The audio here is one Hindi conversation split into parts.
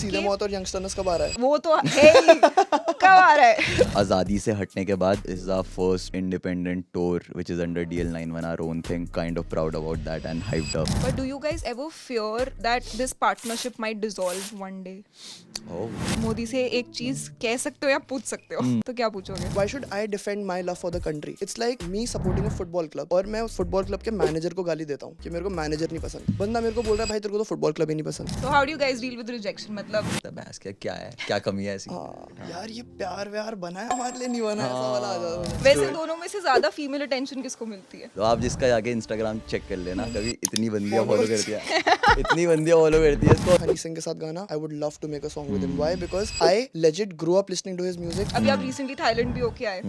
सीधे मौत और यंगस्टर्स कब आ रहा है? वो तो है ही, कब आ रहा है? आज़ादी से हटने के बाद is our first independent tour which is under DL91, our own thing. Kind of proud about that and hyped up. But do you guys ever fear that this partnership might dissolve one day? Oh. Modi से एक चीज कह सकते हो या पूछ सकते हो, तो क्या पूछोगे? Why should I defend my love for the country? It's like me supporting a football club और मैं उस फुटबॉल क्लब के मैनेजर को गाली देता हूँ कि मेरे को मैनेजर नहीं पसंद। बंदा मेरे को बोल रहा है भाई तेरे को तो फुटबॉल क्लब ही नहीं पसंद। So how do you guys deal with rejection? मतलब बहस क्या है, क्या कमी है ऐसी? हाँ यार ये प्यार व्यार बना है हमारे लिए, नहीं बना है, ऐसा वाला आ जाता है। वैसे दोनों में से ज्यादा फीमेल अटेंशन किसको मिलती है? तो आप जिसका जाके इंस्टाग्राम चेक कर लेना, कभी इतनी बंदियां फॉलो करती है, इतनी बंदियां फॉलो करती है इसको। हनी सिंह के साथ गाना I would love to make a song with him. Why? Because I legit grew up listening to his music. अभी आप रिसेंटली थाईलैंड भी होके आए।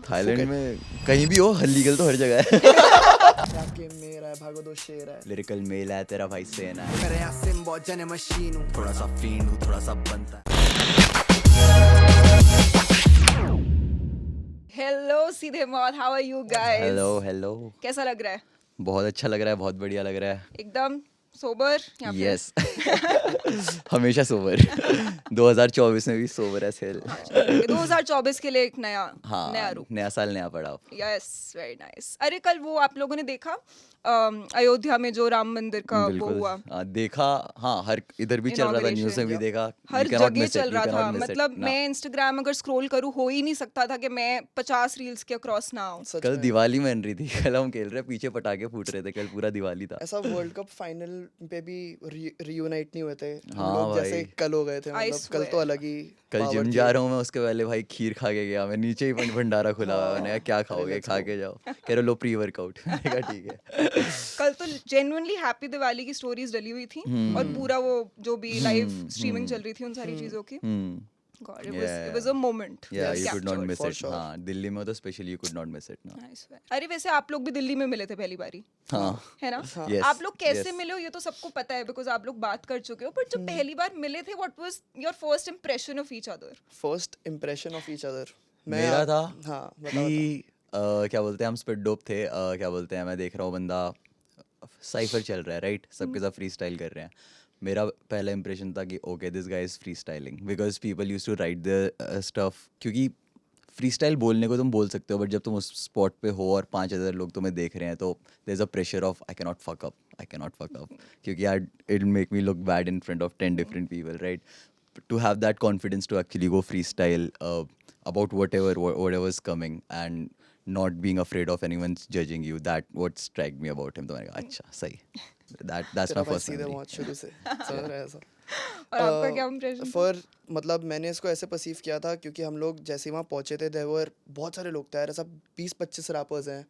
थाईलैंड में कहीं भी हो, लीगल तो हर जगह है। रैप गेम मेरा है, भागो दो शेर है। लिरिकल मेल है, तेरा भाई सेना है। करे सिम बहुत जने मशीन हूँ, थोड़ा सा फींड हूँ, थोड़ा सा बनता है। Hello Seedhe Maut, how are you guys? Hello. कैसा लग रहा है? बहुत अच्छा लग रहा है, बहुत बढ़िया लग रहा है। एकदम सोबर या फिर यस हमेशा सोबर। 2024 में भी सोबर है सेल। 2024 के लिए एक नया हाँ, रूप। नया साल नया पड़ाव। Yes, very nice. अरे कल वो आप लोगों ने देखा अयोध्या में जो राम मंदिर का वो हुआ? देखा, हाँ, हर इधर भी चल रहा था, न्यूज़ में भी देखा, हर You cannot जगह miss it, चल you रहा cannot था। miss it, मतलब ना। मैं इंस्टाग्राम अगर स्क्रॉल करूँ हो ही नहीं सकता था कि मैं 50 रील्स के अक्रॉस ना आऊँ। सच कल में। दिवाली बन रही थी, कल हम खेल रहे, पीछे पटाखे फूट रहे थे, कल पूरा दिवाली था। ऐसा वर्ल्ड कप फाइनल पे भी रियूनाइट नहीं हुए थे हम हाँ लोग, जैसे भाई। कल हो गए थे। I मतलब कल तो swear. अलग ही कल power जिम थी। जा रहा हूँ मैं, उसके पहले भाई खीर खा के गया मैं, नीचे ही भंडारा खुला हुआ है। मैंने कहा क्या खाओगे, let's खा go. के जाओ। कह रहे लो प्री वर्कआउट। मैंने कहा ठीक है। कल तो जेन्युइनली हैप्पी दिवाली की स्टोरीज डली हुई थी और पूरा वो जो भी लाइव स्ट्रीमिंग चल रही थी उन सारी चीजों की। God, it was a moment. Yeah, you Yes, could not captured, miss for it. sure. हाँ, दिल्ली में तो specially you could not miss it ना। I swear. अरे वैसे आप लोग भी दिल्ली में मिले थे पहली बारी, हाँ, है ना? Yes, आप लोग कैसे yes. मिले हो ये तो सबको पता है बिकॉज आप लोग बात कर चुके हो, बट जब पहली बार मिले थे what was your first impression of each other? First impression of each other मेरा था हाँ बताओ। कि क्या बोलते हैं, हम स्पिट डोप थे, क्या बोलते हैं, मैं देख रहा हूँ बंदा साइफर चल रहा है, राइट, सबके साथ फ्री स्टाइल कर रहे हैं। मेरा पहला इंप्रेशन था कि okay this guy is free styling, because people use to write the stuff, क्योंकि फ्री स्टाइल बोलने को तुम बोल सकते हो, बट जब तुम उस स्पॉट पे हो और 5,000 लोग तुम्हें देख रहे हैं तो there is a pressure of I can not fuck up, क्योंकि यार it make me look bad in front of 10 different people, right? To have that confidence to actually go freestyle about whatever is coming and not being afraid of anyone's judging you, that what struck me about him. तो मैंने कहा अच्छा सही, that's तेरा my भाई first सीधे memory. बहुत शुरू से समझ रहा है ऐसा। और आपका क्या इंप्रेशन? फॉर मतलब मैंने इसको ऐसे परसीव किया था क्योंकि हम लोग जैसे ही वहाँ पहुँचे थे देवर बहुत सारे लोग थे यार, ऐसा 20-25 रैपर्स हैं।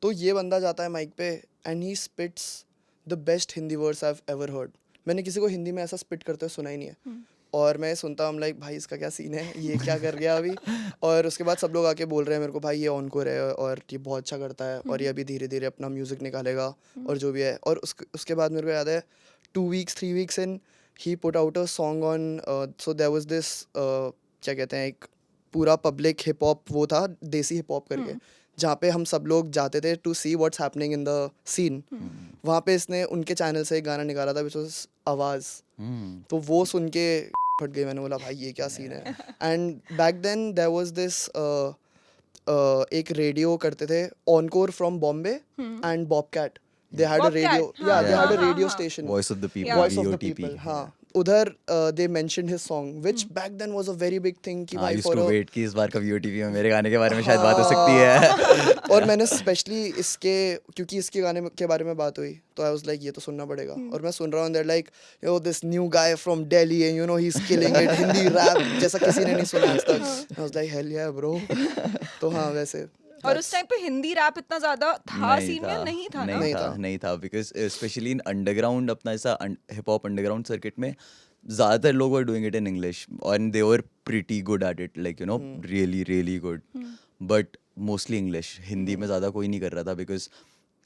तो ये बंदा जाता है माइक पे and he spits the best Hindi words I have ever heard. मैंने किसी को हिंदी में ऐसा स्पिट करते हुए सुना ही नहीं है। और मैं सुनता हूँ लाइक भाई इसका क्या सीन है, ये क्या कर गया अभी। और उसके बाद सब लोग आके बोल रहे हैं मेरे को भाई ये ऑनकोर है और ये बहुत अच्छा करता है और ये अभी धीरे धीरे अपना म्यूज़िक निकालेगा और जो भी है। और उसके बाद मेरे को याद है 3 weeks in he put out a song on, so there was this क्या कहते हैं, एक पूरा पब्लिक हिप हॉप वो था, देसी हिप हॉप करके, जहाँ पे हम सब लोग जाते थे to see what's happening in the scene. वहाँ पे इसने उनके चैनल से एक गाना निकाला था विच वाज आवाज़। तो वो सुन के फट गई, मैंने बोला भाई ये क्या सीन है। And back then there was this एक रेडियो करते थे Ankur from Bombay and Bobcat, they had a Bobcat, radio, हाँ, या दे हैड अ हाँ, रेडियो हाँ। Station, Voice of the people, Yeah. Voice of the VOTP. People. हाँ, उधर they mentioned his song which back then was a very big thing कि I भाई used फॉर to wait कि इस बार का VOTP में मेरे गाने के बारे में शायद बात हो सकती है। और मैंने स्पेशली इसके क्योंकि इसके गाने के बारे में बात हुई तो आई वाज लाइक ये तो सुनना पड़ेगा। और मैं सुन रहा हूँ there like yo this new guy from Delhi and you know he is killing it, Hindi rap जैसा किसी ने नहीं सुना आज तक। I was like hell yeah bro. तो हाँ वैसे और उस टाइम पे हिंदी रैप इतना ज्यादा था सीन में नहीं था ना? नहीं था बिकॉज स्पेशली इन अंडरग्राउंड, अपना ऐसा हिप हॉप अंडरग्राउंड सर्किट में ज़्यादातर लोग were doing it in English and they were pretty good at it, like you no really good, but mostly English. Hindi में ज़्यादा कोई नहीं कर रहा था बिकॉज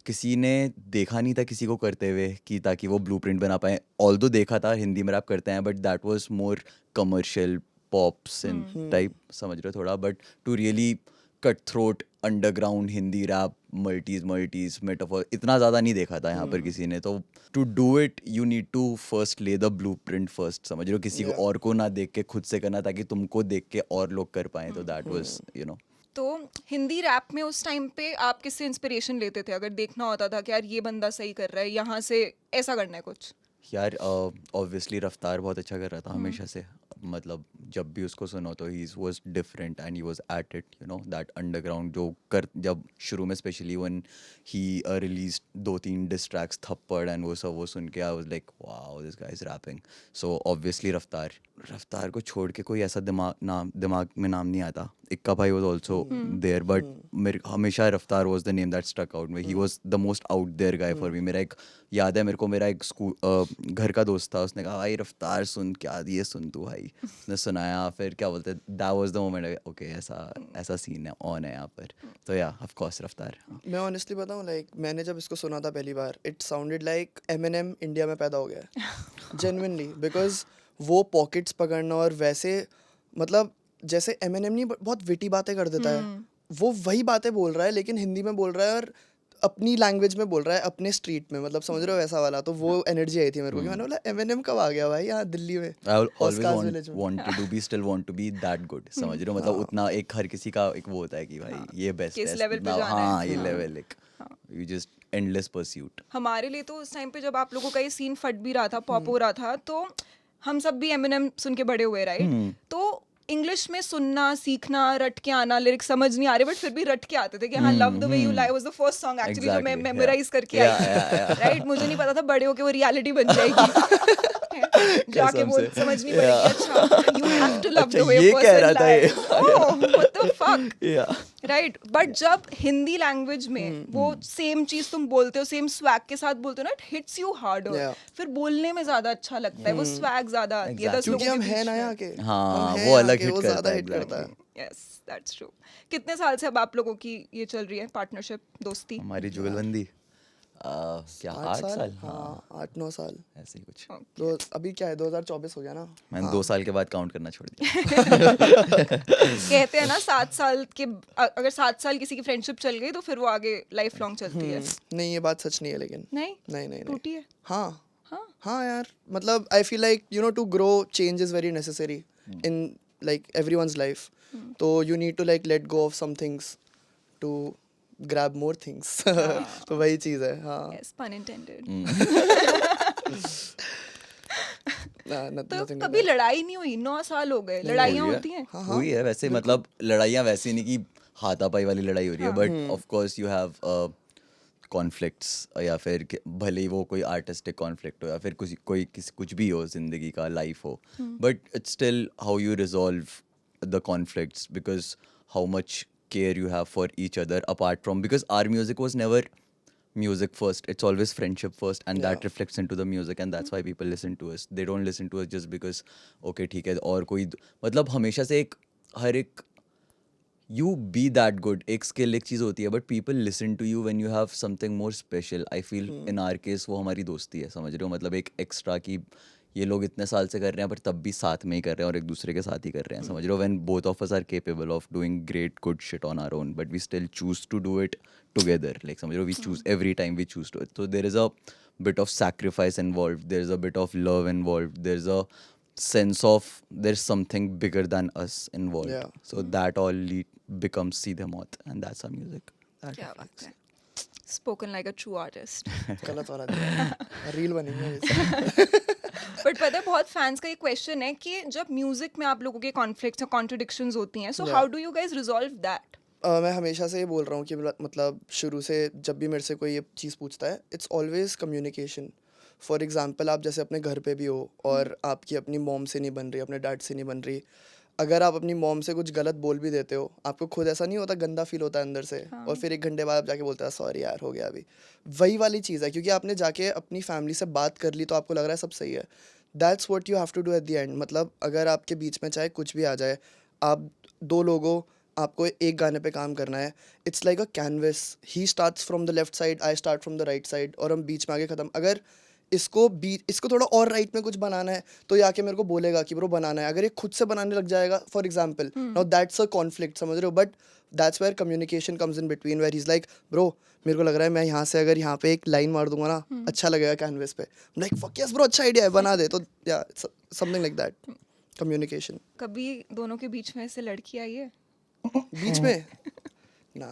किसी ने देखा नहीं था किसी को करते हुए कि ताकि वो ब्लूप्रिंट बना पाए। ऑल्दो देखा था हिंदी में रैप करते हैं, but that was more commercial pops and type, समझ रहे हो थोड़ा। But to really cut throat underground Hindi rap multis metaphor इतना ज़्यादा नहीं देखा था यहाँ पर किसी ने. तो to do it you need to first lay the blueprint first, समझ रहे हो, किसी को Yeah. और को ना देख के खुद से करना ताकि तुमको देख के और लोग कर पाएं. तो दैट वाज यू नो. तो हिंदी रैप में उस टाइम पे आप किससे इंस्पिरेशन लेते थे अगर देखना होता था कि यार ये बंदा सही कर रहा है, यहाँ से ऐसा करना है कुछ? यार ऑब्वियसली रफ्तार बहुत अच्छा कर रहा था हमेशा से. मतलब जब भी उसको सुनो तो he was different and he was at it, you know, that underground जो कर जब शुरू में specially when he release 2-3 diss tracks Thappad and वो सब वो सुन के I was like wow this guy is rapping. So obviously Raftaar को छोड़ के कोई ऐसा दिमाग में नाम नहीं आता. इक्का भाई वाज आल्सो देयर बट मेरे हमेशा Raftaar was the name that stuck out में. He was the most out there guy for me. मेरा एक याद है मेरे को, मेरा एक स्कूल घर का दोस्त था, उसने कहा भाई रफ्तार सुन, क्या दिए सुन तू भाई. उसने सुनाया, फिर क्या बोलते that was the moment okay ऐसा सीन है ऑन है यहाँ पर. तो या ऑफ कोर्स रफ्तार. मैं ऑनेस्टली बताऊं, लाइक मैंने जब इसको सुना था पहली बार, it sounded like Eminem India में पैदा हो गया है जेन्युइनली. बिकॉज वो पॉकेट्स पकड़ना और वैसे मतलब जैसे एमिनेम नहीं बहुत विटी बातें कर देता है, वो वही बातें बोल रहा है लेकिन हिंदी में बोल रहा है और अपनी लैंग्वेज में बोल रहा है अपने स्ट्रीट में, मतलब समझ रहे हो वैसा वाला. तो वो एनर्जी आई थी मेरे को कि मैंने बोला एमिनेम कब आ गया भाई यहाँ दिल्ली में, I will always हॉस्कास विलेज में. want to be that good. समझ रहे हो, मतलब उतना एक हर किसी का एक वो होता है कि भाई ये बेस्ट किस है level पे इतना- जाना है. हाँ ये लेवल एक you just endless pursuit. हमारे लिए तो उस टाइम पे जब आप लोगों का ये सीन फट भी रहा था, पॉप हो रहा था, तो हम सब भी एमिनेम सुन के बड़े हुए, राइट? तो इंग्लिश में सुनना सीखना, रट के आना, लिरिक्स समझ नहीं आ रहे बट फिर भी रट के आते थे कि हाँ love the way you lie was the first song actually जो मैं Exactly, मेमोराइज yeah. करके Yeah, आई yeah, थी, yeah. राइट? मुझे नहीं पता था बड़े होके वो रियलिटी बन जाएगी. जाके कसम वो से. समझ नहीं पड़ेगी. अच्छा यू हैव टू लव अच्छा, द वे ये कह रहा पर्सन था ये. Like what the fuck, Yeah. Right? But जब हिंदी लैंग्वेज में वो सेम चीज तुम बोलते हो, सेम स्वैग के साथ बोलते हो ना, it hits you harder. Yeah. फिर बोलने में ज्यादा अच्छा लगता है, वो स्वैग ज्यादा आती है 10 Exactly. लोगों क्योंकि हम के हैं बीच ना में. यहाँ के, हाँ, हम हैं वो यहाँ अलग के, hit वो करता ज़्यादा है, हिट करता है. Yes that's true. कितने साल से अब आप लोगों की ये चल रही है पार्टनरशिप, दोस्ती? हमारी जुगलबंदी क्या 8 साल? हाँ 8-9 साल. ऐसे ही कुछ. तो अभी क्या है 2024 हो गया ना. मैंने 2 साल के बाद काउंट करना छोड़ दिया. कहते हैं ना 7 साल के अगर 7 साल किसी की फ्रेंडशिप चल गई तो फिर वो आगे लाइफ लॉन्ग चलती है. नहीं ये बात सच नहीं है लेकिन. नहीं नहीं नहीं नहीं. टूटी है. हाँ हाँ हाँ यार, मतलब I feel like you know to grow change is very necessary in like everyone's life. तो you need to like let go of some things to grab more things. तो वही चीज़ है. हाँ यस पन इंटेंडेड. तो nothing कभी लड़ाई नहीं हुई? 9 साल हो गए, लड़ाइयाँ हुई है. होती हैं. हुई है वैसे, मतलब लड़ाइयाँ वैसी नहीं कि हाथापाई वाली लड़ाई हो रही है, but of course you have conflicts, या फिर भले ही वो कोई आर्टिस्टिक कॉन्फ्लिक्ट हो या फिर कुछ भी हो जिंदगी का, लाइफ हो, but it's still how you resolve the conflicts, because how much care you have for each other, apart from, because our music was never music first, it's always friendship first, and that reflects into the music, and that's why people listen to us. They don't listen to us just because okay ठीक है और कोई, मतलब हमेशा से एक हर एक you be that good, एक skill एक चीज़ होती है, but people listen to you when you have something more special. I feel in our case वो हमारी दोस्ती है, समझ रहे हो, मतलब एक एक्स्ट्रा की ये लोग इतने साल से कर रहे हैं पर तब भी साथ में ही कर रहे हैं और एक दूसरे के साथ ही कर रहे हैं, समझ रहे हो, when both of us are capable of doing great good shit on our own, but we still choose to do it together, like समझ रहे हो, we choose every time we choose to it. So there is a bit of sacrifice involved, there is a bit of love involved, there is a sense of there's something bigger than us involved. Yeah. So that all becomes Seedhe Maut, and that's our music. That क्या reflects. बात है. Spoken like a true artist. गलत वाला दिया. रील बनेंगे इससे. बट पता है बहुत फैंस का ये क्वेश्चन है कि जब म्यूजिक में आप लोगों के कॉन्फ्लिक्ट्स या कॉन्ट्रडिक्शंस होती हैं, सो Yeah. How do you guys resolve that? मैं हमेशा से ये बोल रहा हूँ कि मतलब शुरू से जब भी मेरे से कोई ये चीज़ पूछता है, it's always communication. For example आप जैसे अपने घर पे भी हो और आपकी अपनी मॉम से नहीं बन रही, अपने डैड से नहीं बन रही, अगर आप अपनी मॉम से कुछ गलत बोल भी देते हो, आपको खुद ऐसा नहीं होता, गंदा फील होता है अंदर से, और फिर 1 घंटे बाद आप जाके बोलते हैं सॉरी यार हो गया अभी. वही वाली चीज़ है, क्योंकि आपने जाके अपनी फैमिली से बात कर ली तो आपको लग रहा है सब सही है. That's what you have to do at the end. मतलब अगर आपके बीच में चाहे कुछ भी आ जाए, आप 2 लोगों, आपको एक गाने पे काम करना है, it's like a canvas. He starts from the left side, I start from the right side, और हम बीच में आगे ख़त्म. अगर इसको थोड़ा और राइट में कुछ बनाना है तो ये आके मेरे को बोलेगा कि ब्रो बनाना है। अगर ये खुद से बनाने लग जाएगा for example, now that's a conflict, समझ रहे हो, but that's where communication comes in between, where he is like bro मेरे को लग रहा है मैं यहाँ से अगर यहाँ पे एक लाइन मार दूंगा ना अच्छा लगेगा कैनवस पे, लाइक फक यस ब्रो अच्छा आइडिया है बना दे, तो या समथिंग लाइक दैट कम्युनिकेशन। कभी दोनों के बीच में से लड़की आई है? बीच में ना,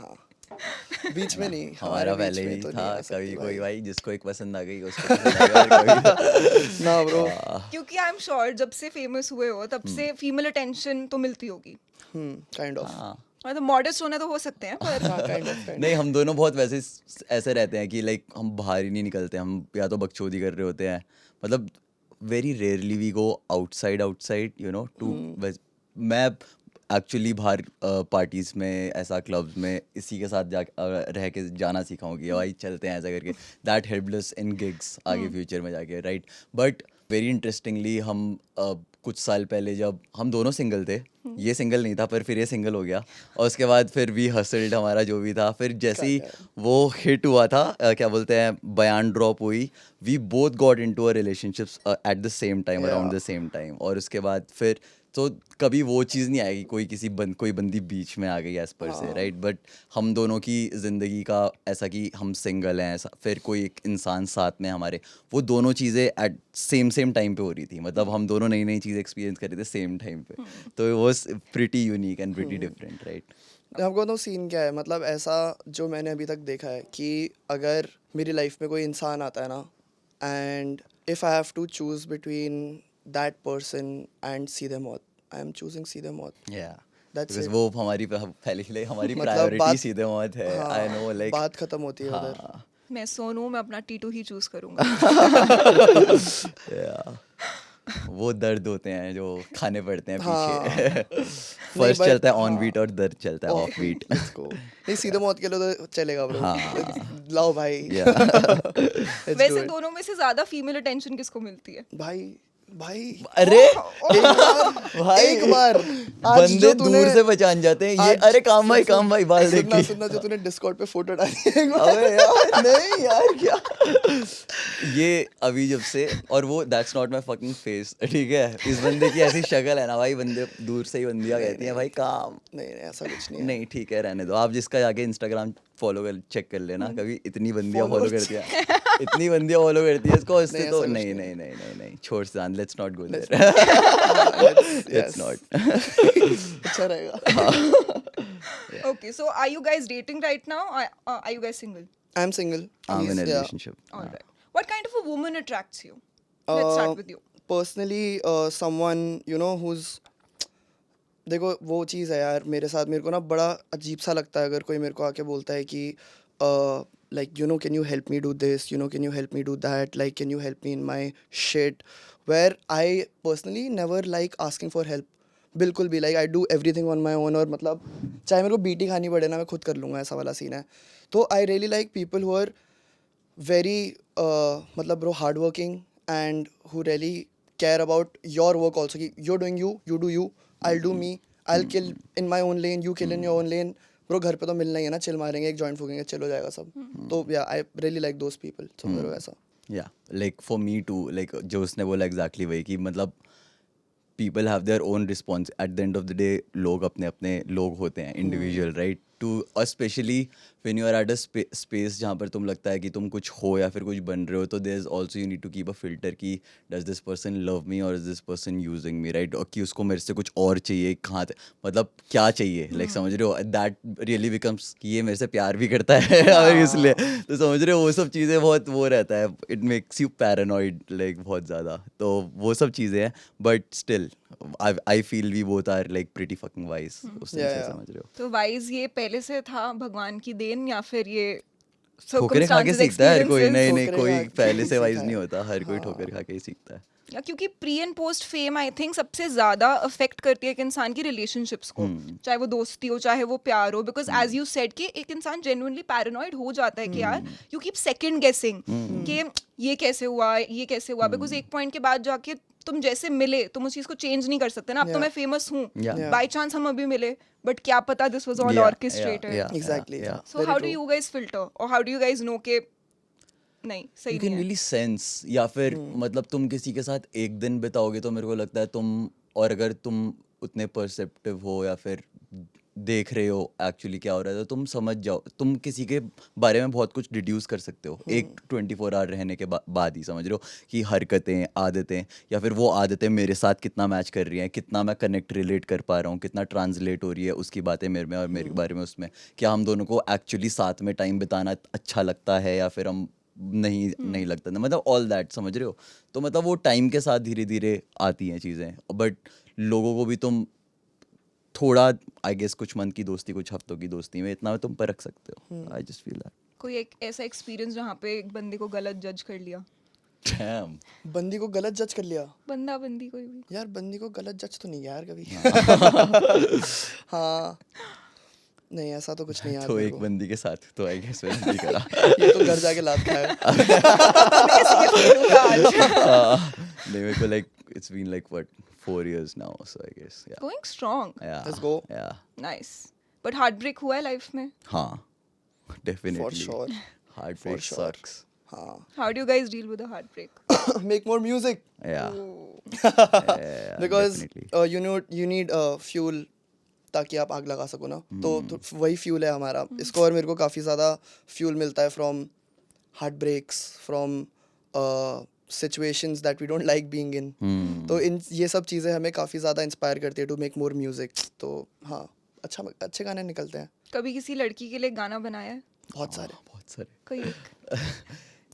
बीच में नहीं, हमारा हमारे बीच पहले में ही तो नहीं था आ सकती कभी कोई भाई। भाई जिसको एक पसंद आ गई उसको पसंद आ गया और कोई ना ब्रो, क्योंकि आई एम श्योर जब से फेमस हुए हो तब से फीमेल अटेंशन तो मिलती होगी। काइंड ऑफ, हाँ मतलब मॉडेस्ट होने तो हो सकते हैं पर हाँ काइंड ऑफ नहीं हम दोनों बहुत वैसे ऐसे रहते हैं कि लाइक हम बाहर ही नहीं निकलते, हम या तो बकचोदी कर रहे होते हैं, मतलब very rarely we go outside you know too. मैं एक्चुअली बाहर पार्टीज में ऐसा क्लब्स में इसी के साथ रह के जाना सीखा हूँ कि भाई चलते हैं ऐसा करके, that helped us in gigs आगे फ्यूचर में जाके, राइट। बट वेरी इंटरेस्टिंगली हम कुछ साल पहले जब हम दोनों सिंगल थे, ये सिंगल नहीं था पर फिर ये सिंगल हो गया, और उसके बाद फिर वी हसल्ड हमारा जो भी था, फिर जैसे ही वो हिट हुआ था क्या बोलते हैं बयान ड्रॉप हुई, we both got into a relationships at the same time, around the same time, और उसके बाद फिर तो कभी वो चीज़ नहीं आएगी कोई बंदी बीच में आ गई एज पर से, राइट। बट हम दोनों की ज़िंदगी का ऐसा कि हम सिंगल हैं ऐसा, फिर कोई एक इंसान साथ में हमारे, वो दोनों चीज़ें एट सेम टाइम पे हो रही थी, मतलब हम दोनों नई नई चीज़ एक्सपीरियंस कर रहे थे सेम टाइम पे, तो वो pretty unique and pretty different, right. हमको तो सीन क्या है, मतलब ऐसा जो मैंने अभी तक देखा है कि अगर मेरी लाइफ में कोई इंसान आता है ना, and if I have to choose between that person and Seedhe Maut, I am choosing सीधे मौत। या That's बिकॉज it. वो हमारी पहले हमारी मतलब प्रायोरिटी बात- सीधे मौत है, हाँ, आई नो लाइक बात खत्म होती है उधर। हाँ मैं सोनू मैं अपना टीटू ही चूज करूंगा। या वो दर्द होते हैं जो खाने पड़ते हैं हाँ। पीछे। नहीं, फर्स्ट but चलता है ऑन हाँ। बीट और दर्द चलता है ऑफ बीट। Let's go. नहीं सीधे मौत के लिए तो चलेगा ब्रो, हाँ। लाओ भाई। या Let's do वैसे it. दोनों में से ज्यादा फीमेल अटेंशन किसको मिलती है? भाई भाई अरे भाई एक बार आज बंदे जो तूने दूर से पहचान जाते हैं ये, आज- अरे काम भाई बाल देख के। सुनना जो तूने डिस्कॉर्ड पे फोटो डाली है एक बार। अबे यार नहीं यार क्या ये अभी जब से, और वो that's not my fucking face, ठीक है, इस बंदे की ऐसी शक्ल है ना भाई, बंदे दूर से ही बंदियां कहती हैं भाई काम। नहीं नहीं ऐसा कुछ नहीं है। नहीं ठीक है रहने दो, आप जिसका जाके इंस्टाग्राम फॉलो कर चेक कर लेना, कभी इतनी बंदियां फॉलो करती हैं, इतनी बंदियां फॉलो करती है इसको, इससे नहीं, तो ऐसा कुछ नहीं नहीं नहीं नहीं नहीं नहीं छोड़ जान, let's not go there, Yes. It's not. अच्छा रहेगा। Okay, so are you guys dating right now? Are you guys single? I am single. I'm in a Yeah. relationship. All right. What kind of a woman attracts you? Let's start with you. Personally someone you know whose, देखो वो चीज़ है यार मेरे साथ, मेरे को ना बड़ा अजीब सा लगता है अगर कोई मेरे को आके बोलता है कि like you know can you help me do this, you know can you help me do that, like can you help me in my shit, where I personally never like asking for help, बिल्कुल भी, like I do everything on my own, और मतलब चाहे मेरे को बीटी खानी पड़े ना मैं खुद कर लूँगा, ऐसा वाला सीन है। तो I really like people who are very मतलब bro hardworking and who really care about your work also, कि you're doing you do you, I'll do me, I'll kill in my own lane, you kill in your own lane, bro घर पे तो मिलना ही है ना, चिल मारेंगे एक जॉइंट फूकेंगे चलो जाएगा सब। तो yeah I really like those people, समझ रहे हो ऐसा। या like for me too, like जो उसने बोला एग्जैक्टली वही, कि मतलब people have their own response, at the end of the day लोग अपने अपने लोग होते हैं, individual, right, to specially when you are at a space जहाँ पर तुम लगता है कि तुम कुछ हो या फिर कुछ बन रहे हो, तो there is also you need to keep a filter कि does this person love me और is this person using me, right, और कि उसको मेरे से कुछ और चाहिए, कहाँ मतलब क्या चाहिए, लाइक समझ रहे हो, दैट रियली बिकम्स कि ये मेरे से प्यार भी करता है और इसलिए, तो समझ रहे हो वो सब चीज़ें बहुत वो रहता है, it makes you paranoid like बहुत ज़्यादा, तो वो सब चीज़ें हैं, but still I feel we both are like pretty fucking wise उस सेंस से, समझ रहे हो। तो वाइज ये पहले से था भगवान की देन या फिर ये ठोकरें खा के circumstances, सीखता है हर कोई, नहीं experiences? नहीं ठोकरें कोई खा के पहले से वाइज सीखा नहीं है। होता, हर कोई ठोकर खा के ही सीखता है। या क्योंकि pre and post fame I think सबसे ज्यादा अफेक्ट करती है एक इंसान की रिलेशनशिप्स को, चाहे वो दोस्ती हो चाहे वो प्यार हो, बिकॉज एज यू सेड कि एक इंसान जेन्युइनली पैरानॉइड हो जाता है कि यार यू कीप सेकंड गेसिंग कि ये कैसे हुआ, बिकॉज एक पॉइंट के बाद जाके तुम जैसे मिले तुम उस चीज को चेंज नहीं कर सकते ना, अब तो Yeah. मैं फेमस हूँ, Yeah. बाय चांस हम अभी मिले, बट क्या पता this was all Yeah, orchestrated. yeah, yeah, Exactly, yeah. So very how do true. you guys filter, or how do you guys know कि नहीं सही यू नहीं कैन है। रियली सेंस, या फिर मतलब तुम किसी के साथ एक दिन बिताओगे तो मेरे को लगता है तुम, और अगर तुम उतने परसेप्टिव हो या फिर देख रहे हो एक्चुअली क्या हो रहा है, तो तुम समझ जाओ, तुम किसी के बारे में बहुत कुछ डिड्यूस कर सकते हो एक 24 आवर रहने के बाद ही, समझ रहे हो कि हरकतें, आदतें, या फिर वो आदतें मेरे साथ कितना मैच कर रही हैं, कितना मैं कनेक्ट रिलेट कर पा रहा हूँ, कितना ट्रांसलेट हो रही है उसकी बातें मेरे में और मेरे बारे में उसमें, क्या हम दोनों को एक्चुअली साथ में टाइम बिताना अच्छा लगता है या फिर हम नहीं लगता, मतलब ऑल दैट, समझ रहे हो। तो मतलब वो टाइम के साथ धीरे धीरे आती हैं चीज़ें, बट लोगों को भी तुम थोड़ा, आई गेस कुछ मंथ की दोस्ती, कुछ हफ्तों की दोस्ती में इतना तुम परख सकते हो। आई जस्ट फील कोई एक ऐसा एक्सपीरियंस जहाँ पे एक बंदे को गलत जज कर लिया? दैट। बंदी को गलत जज कर लिया? बंदा बंदी कोई भी? यार बंदी को गलत जज तो नहीं किया यार कभी। हाँ, नहीं ऐसा तो कुछ नहीं यार तो मेरे एक को। बंदी के साथ तो आई गेस मैंने भी करा। ये तो घर जाके लात खाया। नहीं, मेरे को like it's been like what 4 years now, so I guess yeah. Going strong. Yeah. Let's go. Yeah. Nice. But heartbreak हुआ है लाइफ में? हाँ, definitely. For sure. Heartbreak For sure. sucks. हाँ। How do you guys deal with a heartbreak? Make more music Yeah. Oh. Yeah, because definitely. you need fuel ताकि आप आग लगा सको ना। तो Hmm. वही फ्यूल है हमारा। इसको और मेरे को काफ़ी ज़्यादा फ्यूल मिलता है from heart breaks, from situations that we don't like being in. Hmm. तो इन ये सब चीज़ें हमें काफ़ी ज़्यादा इंस्पायर करती है टू मेक मोर म्यूजिक। तो हाँ, अच्छे गाने निकलते हैं कभी किसी लड़की के लिए गाना बनाया है? बहुत सारे। बहुत सारे। कोई एक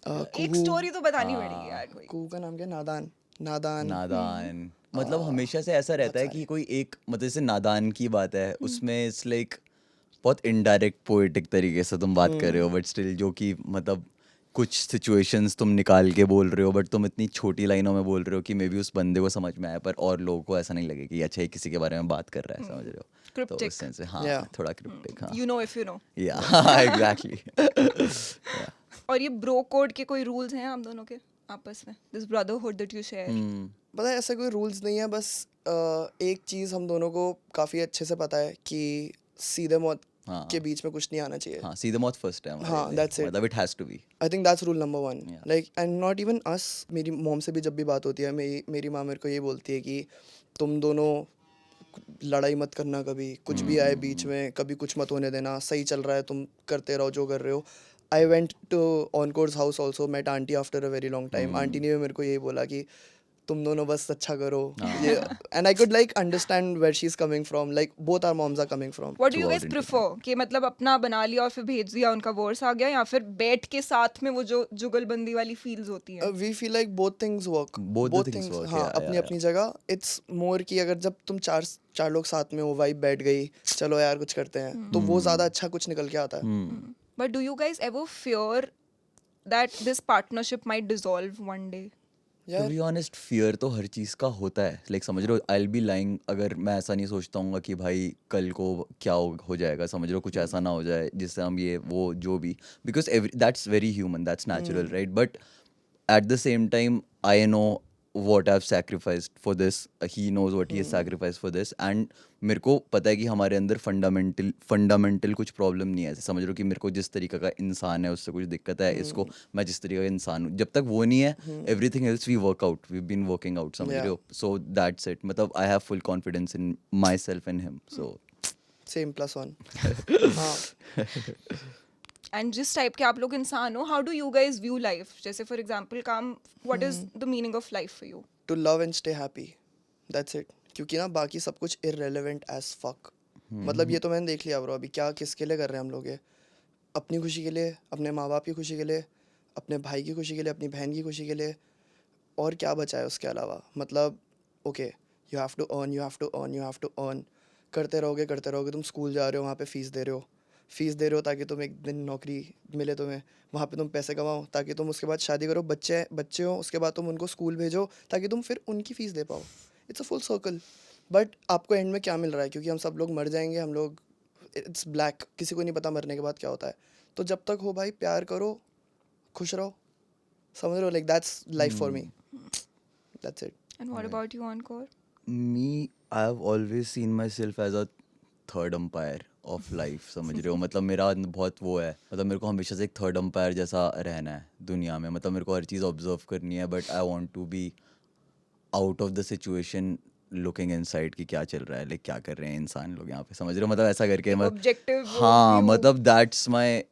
कुहू स्टोरी तो बतानी पड़ेगी यार कोई। कुहू का नाम क्या? नादान। नादान। नादान, मतलब हमेशा से ऐसा रहता है कि कोई एक, मतलब जैसे नादान की बात है, उसमें इट्स लाइक बहुत इनडायरेक्ट पोएटिक तरीके से तुम बात कर रहे हो, बट स्टिल जो कि मतलब कुछ सिचुएशंस तुम निकाल के बोल रहे हो, बट तुम इतनी छोटी लाइनों में बोल रहे हो कि मे बी उस बंदे को समझ में आया, पर और लोगों को ऐसा नहीं लगे कि अच्छा ये किसी के बारे में बात कर रहा है, समझ रहे हो। तो Cryptic. उस सेंस से हाँ, Yeah. थोड़ा क्रिप्टिक, हाँ। You know if you know. या एग्जैक्टली। और ये ब्रो कोड के कोई रूल्स हैं हम दोनों के आपस में? This brotherhood that you share. पता है ऐसा कोई रूल्स नहीं है, बस एक चीज़ हम दोनों को काफ़ी अच्छे से पता है कि सीधे मौत हाँ। के बीच में कुछ नहीं आना चाहिए। हाँ, सीधे मौत फर्स्ट है हमारे हाँ, लिए, that's it. मतलब it has to be. I think that's rule number 1। Yeah. Like and not even us, मेरी मॉम से भी जब भी बात होती है, मेरी माँ मेरे को ये बोलती है कि तुम दोनों लड़ाई मत करना कभी, कुछ भी आए बीच में कभी कुछ मत होने देना, सही चल रहा है तुम करते रहो जो कर रहे हो। आई वेंट टू ऑनकोर्स house also, met aunty after a very long time. Aunty ने भी मेरे को यही बोला कि तुम दोनों बस अच्छा करो ये, and I could like understand where she is coming from, like both our moms are coming from. What do you guys Throughout prefer? कि मतलब अपना बना लिया और फिर भेज दिया, उनका वर्स आ गया, या फिर बैठ के साथ में वो जो जुगलबंदी वाली फील्स होती हैं? We feel like both things work, Both the things work, हाँ, yeah, अपनी yeah, अपनी जगह। इट्स मोर कि अगर जब तुम चार लोग साथ में हो, वाइब बैठ गई, चलो यार कुछ करते हैं, तो वो ज़्यादा अच्छा कुछ निकल के आता है। But do you guys ever fear that this partnership might dissolve one day? To be honest, fear तो हर चीज़ का होता है, लाइक समझ रहे हो, आई विल बी लाइंग अगर मैं ऐसा नहीं सोचता हूँ कि भाई कल को क्या हो जाएगा, समझ रहे हो, कुछ ऐसा ना हो जाए जिससे हम ये वो जो भी, because that's very human, that's natural, right. But at the same time I know what I've sacrificed for this, he knows what he has sacrificed for this, and मेरे को पता है कि हमारे अंदर फंडामेंटल कुछ प्रॉब्लम नहीं है, समझ लो कि मेरे को जिस तरीके का इंसान है उससे कुछ दिक्कत है, इसको मैं जिस तरीके का इंसान हूँ, जब तक वो नहीं है everything else we work out, we been working out, समझ रहे हो। सो दैट्स इट, मतलब I have full confidence in my self and him, so same +1। हाँ, एंड जिस टाइप के आप लोग इंसान हो, how do you guys view life? जैसे फॉर एग्जाम्पल काम, what is the meaning of life for you? To love and stay happy, that's it. क्योंकि ना बाकी सब कुछ इररेलेवेंट एज फक। मतलब ये तो मैंने देख लिया ब्रो, अभी क्या किसके लिए कर रहे हैं हम लोग ये? अपनी खुशी के लिए, अपने माँ बाप की खुशी के लिए, अपने भाई की खुशी के लिए, अपनी बहन की खुशी के लिए, और क्या बचा है उसके अलावा? मतलब okay, you have to earn, you have to earn, you have to earn, करते रहोगे। तुम स्कूल जा रहे हो, वहाँ पे फीस दे रहे हो ताकि तुम एक दिन नौकरी मिले तुम्हें, वहाँ पे तुम पैसे कमाओ ताकि तुम उसके बाद शादी करो, बच्चे हो, उसके बाद तुम उनको स्कूल भेजो ताकि तुम फिर उनकी फ़ीस दे पाओ। It's a full circle. But आपको एंड में क्या मिल रहा है? क्योंकि हम सब लोग मर जाएंगे, हम लोग, इट्स ब्लैक, किसी को नहीं पता मरने के बाद क्या होता है। तो जब तक हो भाई, प्यार करो, खुश रहो, समझ रहे हो? Like that's life for me, that's it. And what about you, Encore? me, I have always seen myself as a third umpire. Of life, समझ रहे हो? मतलब मेरा बहुत वो है, मतलब मेरे को हमेशा से एक थर्ड अंपायर जैसा रहना है दुनिया में, मतलब मेरे को हर चीज़ ऑब्जर्व करनी है, but I want to be out of the situation looking inside कि क्या चल रहा है, लाइक क्या कर रहे हैं इंसान लोग यहाँ पे, समझ रहे हो? मतलब ऐसा करके ऑब्जेक्टिव हाँ, मतलब दैट्स माई,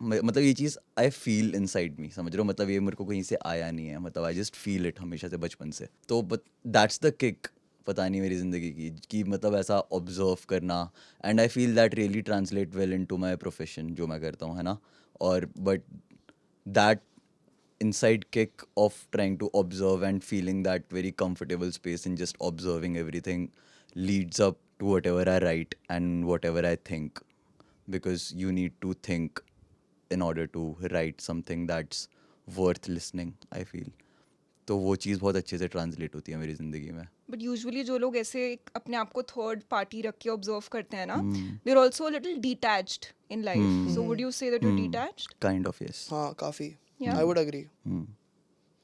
मतलब ये चीज़ आई फील इनसाइड मी, समझ रहे हो? मतलब ये मेरे को कहीं से आया नहीं है, मतलब आई जस्ट फील इट हमेशा से बचपन से, तो बट दैट्स द किक, पता नहीं मेरी ज़िंदगी की कि मतलब ऐसा ऑब्जर्व करना, and I feel that really translate well into my profession जो मैं करता हूँ, है ना? और but that inside kick of trying to observe and feeling that very comfortable space in just observing everything leads up to whatever I write and whatever I think, because you need to think in order to write something that's worth listening, I feel. तो वो चीज़ बहुत अच्छे से ट्रांसलेट होती है मेरी ज़िंदगी में. बट यूजुअली जो लोग ऐसे अपने आप को थर्ड पार्टी रख के ऑब्जर्व करते हैं ना, Hmm. They are also little detached in life. So would you say that you Hmm. Detached? Kind of, yes. हाँ काफ़ी. Yeah. I would agree. Hmm.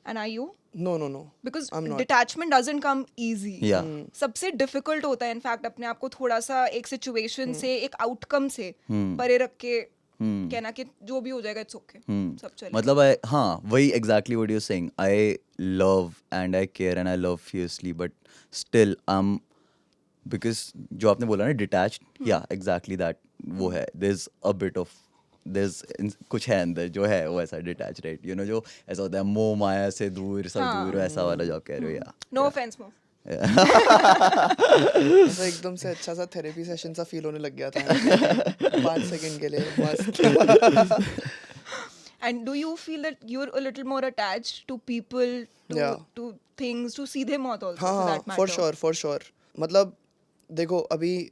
And are you? No, no, no. Because I'm not. Detachment doesn't come easy. Yeah. सबसे डिफिकल्ट होता है इनफैक्ट अपने आप को थोड़ा सा एक सिचुएशन से, एक आउटकम से Hmm. परे रख के Hmm. कहना कि जो भी हो जाएगा इट्स ओके, सब चलेगा. मतलब आई, हाँ, वही exactly what you saying, I love and I care and I love fiercely, but still because जो आपने बोला ना डिटैच्ड, या एग्जैक्टली दैट वो है, there is a bit of, there कुछ है अंदर जो है वो ऐसा डिटैच, राइट? यू नो, जो ऐसा होता है मोह माया से दूर, सब हाँ. दूर, वैसा वाला जो आप कह रहे हो, या नो ऑफेंस मो. ऐसा एकदम से अच्छा सा थेरेपी सेशन सा फील होने लग गया था 5 सेकंड के लिए मस्त. And do you feel that you're a little more attached to people, Yeah. to things, to सीधे मौत also, हाँ for हाँ that matter? For sure. मतलब देखो अभी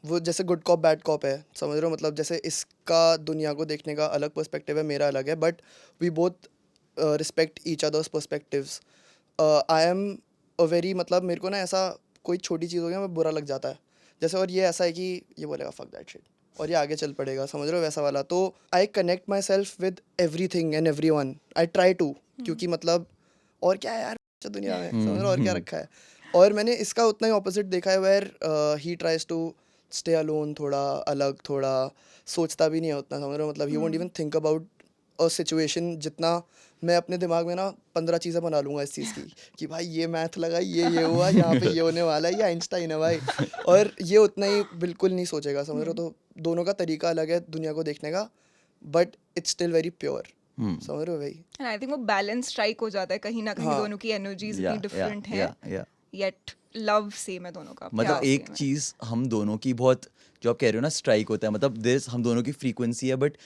वो जैसे गुड कॉप बैड कॉप है, समझ रहे हो? मतलब जैसे इसका दुनिया को देखने का अलग पर्सपेक्टिव है, मेरा अलग है, but we both respect each others perspectives. I am a very, मतलब मेरे को ना ऐसा कोई छोटी चीज़ हो गया मैं बुरा लग जाता है जैसे, और ये ऐसा है कि ये बोलेगा फक दैट शिट और ये आगे चल पड़ेगा, समझ रहे हो? वैसा वाला. तो I connect myself with everything and every one. I try to, क्योंकि मतलब और क्या है यार दुनिया में, समझ रहे हो? और क्या रखा है. और मैंने इसका उतना ही ऑपोजिट देखा है, where he tries to stay alone, थोड़ा अलग, थोड़ा सोचता भी नहीं है उतना, समझ रहे हो? मतलब he won't even think about a situation, जितना मैं अपने दिमाग में ना 15 चीज़ें बना लूँगा इस चीज़ की कि भाई ये मैथ लगा, ये हुआ, यहाँ पे ये होने वाला है, ये आइंस्टाइन है भाई, और ये उतना ही बिल्कुल नहीं सोचेगा, समझ रहे हो? तो दोनों का तरीका अलग है दुनिया को देखने का, but it's still very pure, समझ रहे हो भाई? And I think वो बैलेंस स्ट्राइक हो जाता है कहीं ना कहीं, हाँ. दोनों की एनर्जीज या इतनी डिफरेंट है, या येट लव सेम है दोनों का. मतलब प्यार एक same है. चीज हम दोनों की बहुत, जो आप कह रहे हो ना स्ट्राइक होता है, मतलब दिस हम दोनों की फ्रीक्वेंसी है, बट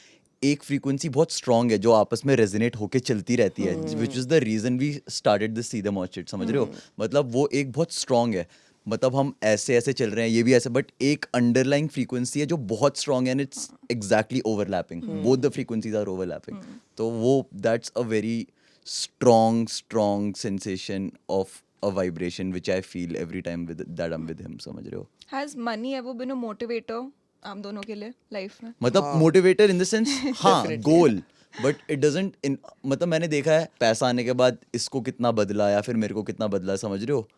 एक फ्रीक्वेंसी बहुत स्ट्रांग है जो आपस में रेजोनेट होके चलती रहती है, which is the reason we started this सीधे मॉर्चिट, समझ रहे हो? मतलब वो एक बहुत स्ट्रांग है, मतलब हम ऐसे ऐसे चल रहे हैं, ये भी ऐसे, बट एक अंडरलाइंग फ्रीक्वेंसी है जो बहुत स्ट्रांग है, and it's exactly overlapping, both the frequencies are overlapping. तो वो that's a very strong sensation of a vibration which I feel every time that I'm with him, समझ रहे हो? Has money ever been a motivator आप दोनों के लिए लाइफ में? मतलब मोटिवेटर इन द सेंस, हाँ, गोल, बट इट डजंट, मतलब मैंने देखा है पैसा आने के बाद इसको कितना बदला या फिर मेरे को कितना बदला, समझ रहे हो?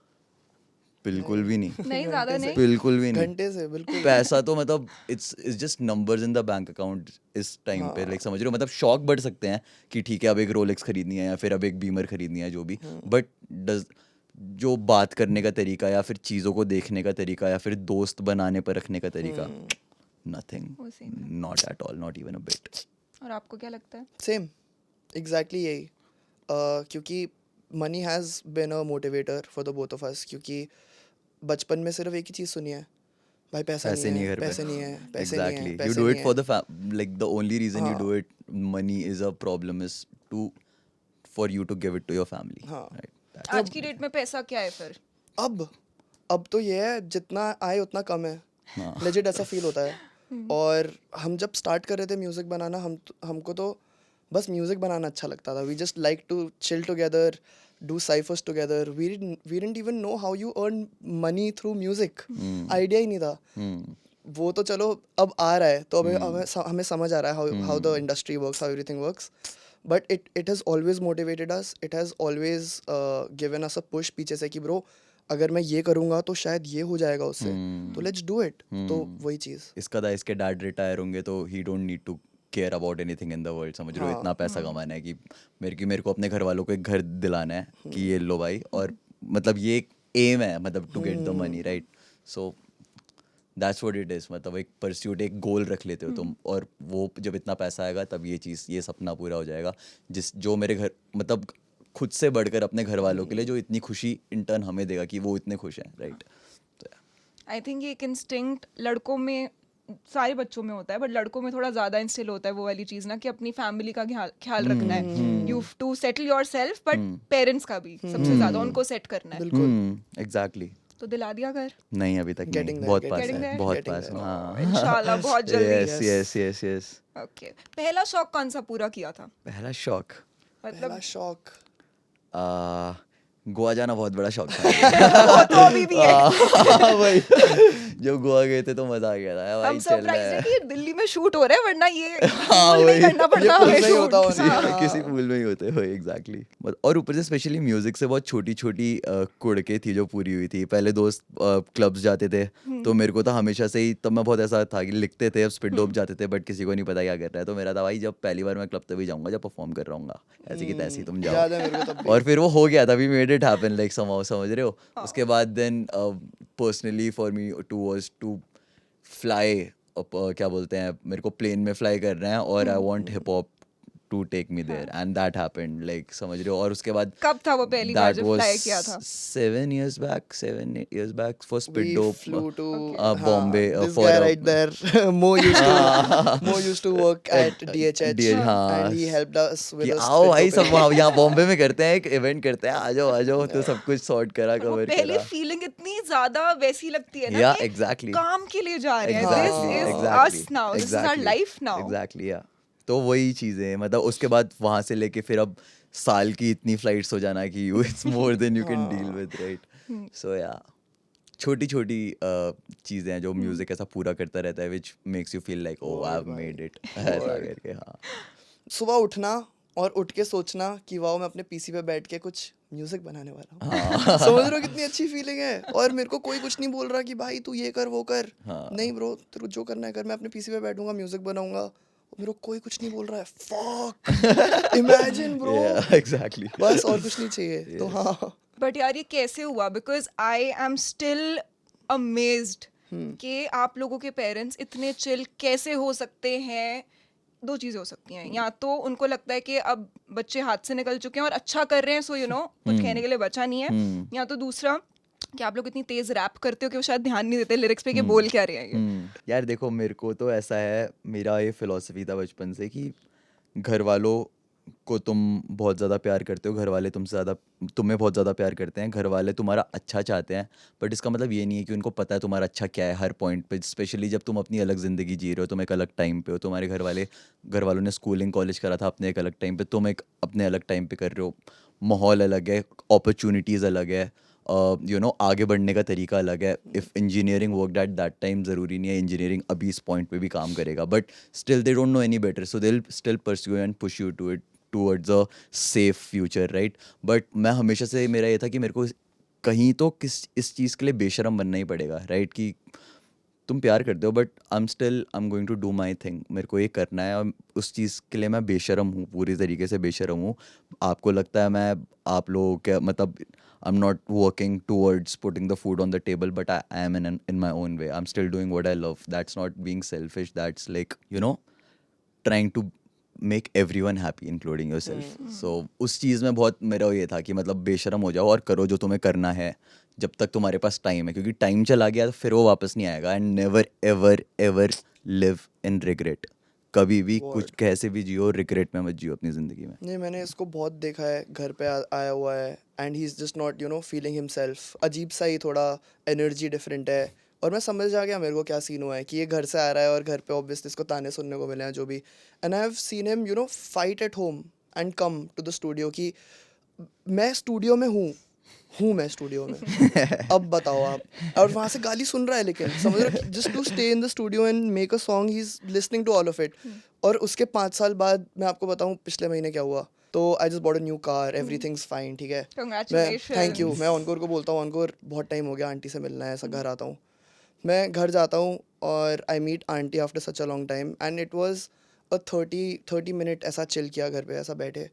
बिल्कुल भी नहीं, नहीं, ज्यादा नहीं. बिल्कुल भी नहीं. घंटे से बिल्कुल. पैसा तो मतलब it's just numbers in the bank account इस टाइम पे, लाइक समझ रहे हो? मतलब शौक बढ़ सकते हैं कि ठीक है अब एक रोलेक्स खरीदनी है या फिर अब एक बीमर खरीदनी है, जो भी, बट डज जो बात करने का तरीका या फिर चीज़ों को देखने का तरीका या फिर दोस्त बनाने पर रखने का तरीका, नथिंग, वो same not at all, not even a bit. और आपको क्या लगता है? सेम एग्जैक्टली यही. क्योंकि money has been a motivator for the both of us, क्योंकि बचपन में सिर्फ एक ही चीज़ सुनी है, भाई पैसा पैसे नहीं नहीं है, घर पे. पैसे नहीं है, पैसे नहीं है, Exactly. You पैसे do नहीं it for है. the like the only reason you हाँ. do it, money is a problem, is to for you to give it to your family. हाँ. Right. आज की डेट में पैसा क्या है फिर? अब तो ये है जितना आए उतना कम है, हाँ. लेजिट ऐसा फील होता है. और हम जब स्टार्ट कर रहे थे म्यूज़िक बनाना, हमको तो बस म्यूज़िक बनाना अच्छा लगता था. We just like to chill together, do cyphers together. We didn't even know how you earn money through music. Idea ही नहीं था. वो तो चलो अब आ रहा है, तो अब हमें समझ आ रहा है how the industry works, how everything works. But it has always motivated us, it has always given us a push पीछे से कि ब्रो अगर मैं ये करूँगा तो शायद ये हो जाएगा उससे, तो लेट्स डू इट। तो वही चीज़। इसके डैड रिटायर होंगे तो he don't need to care about anything in the world, समझ रहे हो, इतना पैसा कमाना है कि मेरे को अपने घर वालों को एक घर दिलाना है कि ये लो भाई, और मतलब ये एक एम है, मतलब to get the money, right? So that's what it is, मतलब एक परस्यूट, एक गोल रख लेते हो तुम, और वो जब इतना पैसा आएगा तब ये सपना पूरा हो जाएगा, जो मेरे घर, मतलब खुद से बढ़कर अपने घर वालों के लिए जो इतनी खुशी इंटर्न हमें देगा कि वो इतने खुश हैं, राइट? आई थिंक ये एक इंस्टिंक्ट लड़कों में, सारे बच्चों में होता है, बट लड़कों में थोड़ा ज्यादा इंस्टिल होता है वो वाली चीज ना, कि अपनी फैमिली का ख्याल रखना है। You to settle yourself, but parents का भी सबसे ज्यादा उनको सेट करना है। बिल्कुल। एग्जैक्टली। तो दिला दिया घर? नहीं अभी तक Getting नहीं, there, बहुत getting पास there. है, बहुत Getting पास है, there. हाँ। इंशाल्लाह बहुत जल्दी। यस। ओके, पहला शौक कौन सा पूरा किया था? पहला शौक, मतलब पहला शौक गोवा जाना बहुत बड़ा शौक था। वो तो अभी भी है। हाँ, वही, जब गोवा गए थे तो मजा आ गया था, हम भाई चल रहा सरप्राइज है है। कि ये दिल्ली में शूट हो रहा है, वरना ये हाँ, पूल में ही वही। करना पड़ता ये हमें पूल में ही होता shoot। होना। हाँ। किसी पूल में ही होते हो, एग्जैक्टली। और ऊपर से स्पेशली म्यूजिक से बहुत छोटी छोटी कुड़के थी जो पूरी हुई थी। पहले दोस्त क्लब्स जाते थे, तो मेरे को तो हमेशा से ही, तब मैं बहुत ऐसा था कि लिखते थे, अब स्पिड डोप जाते थे, बट किसी को नहीं पता क्या कर रहा है। तो मेरा था भाई, जब पहली बार मैं क्लब तभी जाऊंगा जब परफॉर्म कर रहा हूँ, ऐसे की तैसी तुम जाओ। याद है मेरे को तब भी। और फिर वो हो गया था, we made it happen, like somehow, समझ रहे हो? उसके बाद then personally for me to fly, क्या बोलते हैं, मेरे को प्लेन में फ्लाई करना है, और I want hip hop to take me there, and that happened, like समझ रहे हो? और उसके बाद कब था वो पहली बार जब फ्लाई किया था? 7 years back for Spit We Dope, flew to Bombay, this for guy a- right there. Mo used to work at DHH, हाँ, and he helped us with कि a आओ split भाई opening. सब वहाँ यहाँ बॉम्बे में करते हैं, एक इवेंट करते हैं, आ जाओ, तो सब कुछ सॉर्ट करा, और वो कवर पहली करा। फीलिंग इतनी ज्यादा वैसी लगती है ना, Yeah, कि exactly. काम के लिए जा रहे हैं, Exactly, this is exactly, us now, this is our exactly, life now. exactly, yeah. तो वही चीजें, मतलब उसके बाद वहां से लेके फिर अब साल की इतनी फ्लाइट्स हो जाना कि you, it's more than you can deal with, right? So yeah, छोटी छोटी चीजें हैं जो म्यूजिक ऐसा पूरा करता रहता है, which makes you feel like oh I have made it, ऐसा करके। हाँ, सुबह उठना और उठ के सोचना कि वाओ, मैं अपने पीसी पे बैठ के कुछ म्यूजिक बनाने वाला हूँ। समझ रहे हो कितनी अच्छी फीलिंग है? और मेरे को कोई कुछ नहीं बोल रहा कि भाई तू ये कर वो कर। नहीं ब्रो, तेरे को जो करना है कर। मैं अपने पीसी पे बैठूंगा, म्यूजिक बनाऊंगा, मेरे को कोई कुछ नहीं बोल रहा है। Fuck, imagine bro. एग्जैक्टली। बस और कुछ नहीं चाहिए। तो हाँ, बट यार ये कैसे हुआ? Because I am still amazed कि आप लोगों के पेरेंट्स इतने चिल कैसे हो सकते हैं। दो चीज़ें हो सकती हैं, या तो उनको लगता है कि अब बच्चे हाथ से निकल चुके हैं और अच्छा कर रहे हैं, सो यू नो कुछ कहने के लिए बचा नहीं है, या तो दूसरा कि आप लोग इतनी तेज रैप करते हो कि वो शायद ध्यान नहीं देते लिरिक्स पे कि बोल क्या रहे हैं ये। यार देखो, मेरे को तो ऐसा है, मेरा ये फिलॉसफी था बचपन से कि घर वालों को तुम बहुत ज़्यादा प्यार करते हो, घर वाले तुम्हें बहुत ज़्यादा प्यार करते हैं, घर वाले तुम्हारा अच्छा चाहते हैं, बट इसका मतलब ये नहीं है कि उनको पता है तुम्हारा अच्छा क्या है हर पॉइंट पे। स्पेशली जब तुम अपनी अलग ज़िंदगी जी रहे हो, तुम एक अलग टाइम पे हो, तुम्हारे घर वालों ने स्कूलिंग कॉलेज करा था अपने एक अलग टाइम पे, तुम एक अपने अलग टाइम पे कर रहे हो, माहौल अलग है, अपॉर्चुनिटीज़ अलग है, यू नो आगे बढ़ने का तरीका अलग है। If engineering work at that time, ज़रूरी नहीं है इंजीनियरिंग अभी इस पॉइंट पे भी काम करेगा, but still they don't know any better, so they will still pursue and push you to it towards a safe future, right? But मैं हमेशा से, मेरा ये था कि मेरे को कहीं तो इस चीज़ के लिए बेशरम बनना ही पड़ेगा, राइट? कि तुम प्यार करते हो, but I am going to do my thing, मेरे को ये करना है, और उस चीज़ के लिए मैं बेशरम हूँ, पूरी तरीके से बेशरम हूँ। आपको लगता है मैं आप लोगों के, मतलब I am not working towards putting the food on the table, but I am in my own way, I am still doing what I love, that's not being selfish, that's like you know trying to make everyone happy including yourself. So उस चीज़ में बहुत मेरा ये था कि मतलब बेशरम हो जाओ और करो जो तुम्हें करना है जब तक तुम्हारे पास टाइम है, क्योंकि टाइम चला गया तो फिर वो वापस नहीं आएगा। And never ever ever live in regret, कभी भी कुछ कैसे भी जियो, रिग्रेट में मत जियो अपनी ज़िंदगी में। नहीं, मैंने इसको बहुत देखा है, घर पे आया हुआ है, and he is just not you know feeling himself. अजीब सा ही थोड़ा एनर्जी डिफरेंट है, और मैं समझ आ गया मेरे को क्या सीन हुआ है कि ये घर से आ रहा है और घर पे ऑब्वियसली इसको ताने सुनने को मिले हैं जो भी। And I have seen him you know fight at home and come to the studio कि मैं स्टूडियो में हूँ मैं स्टूडियो में। अब बताओ आप, और वहाँ से गाली सुन रहा है, लेकिन समझ रहे हो, just to stay in the studio and make a song, he is listening to all of it. और उसके 5 साल बाद मैं आपको बताऊँ पिछले महीने क्या हुआ, तो I just bought a new car, everything's fine, ठीक है. मैं Congratulations. थैंक यू, मैं ऑनकोर को बोलता हूँ, ऑनकोर बहुत टाइम हो गया, आंटी से मिलना है, ऐसा घर आता हूँ. मैं घर जाता हूँ और I meet aunty after such a long time and it was a 30 minute ऐसा चिल किया घर पे, ऐसा बैठे.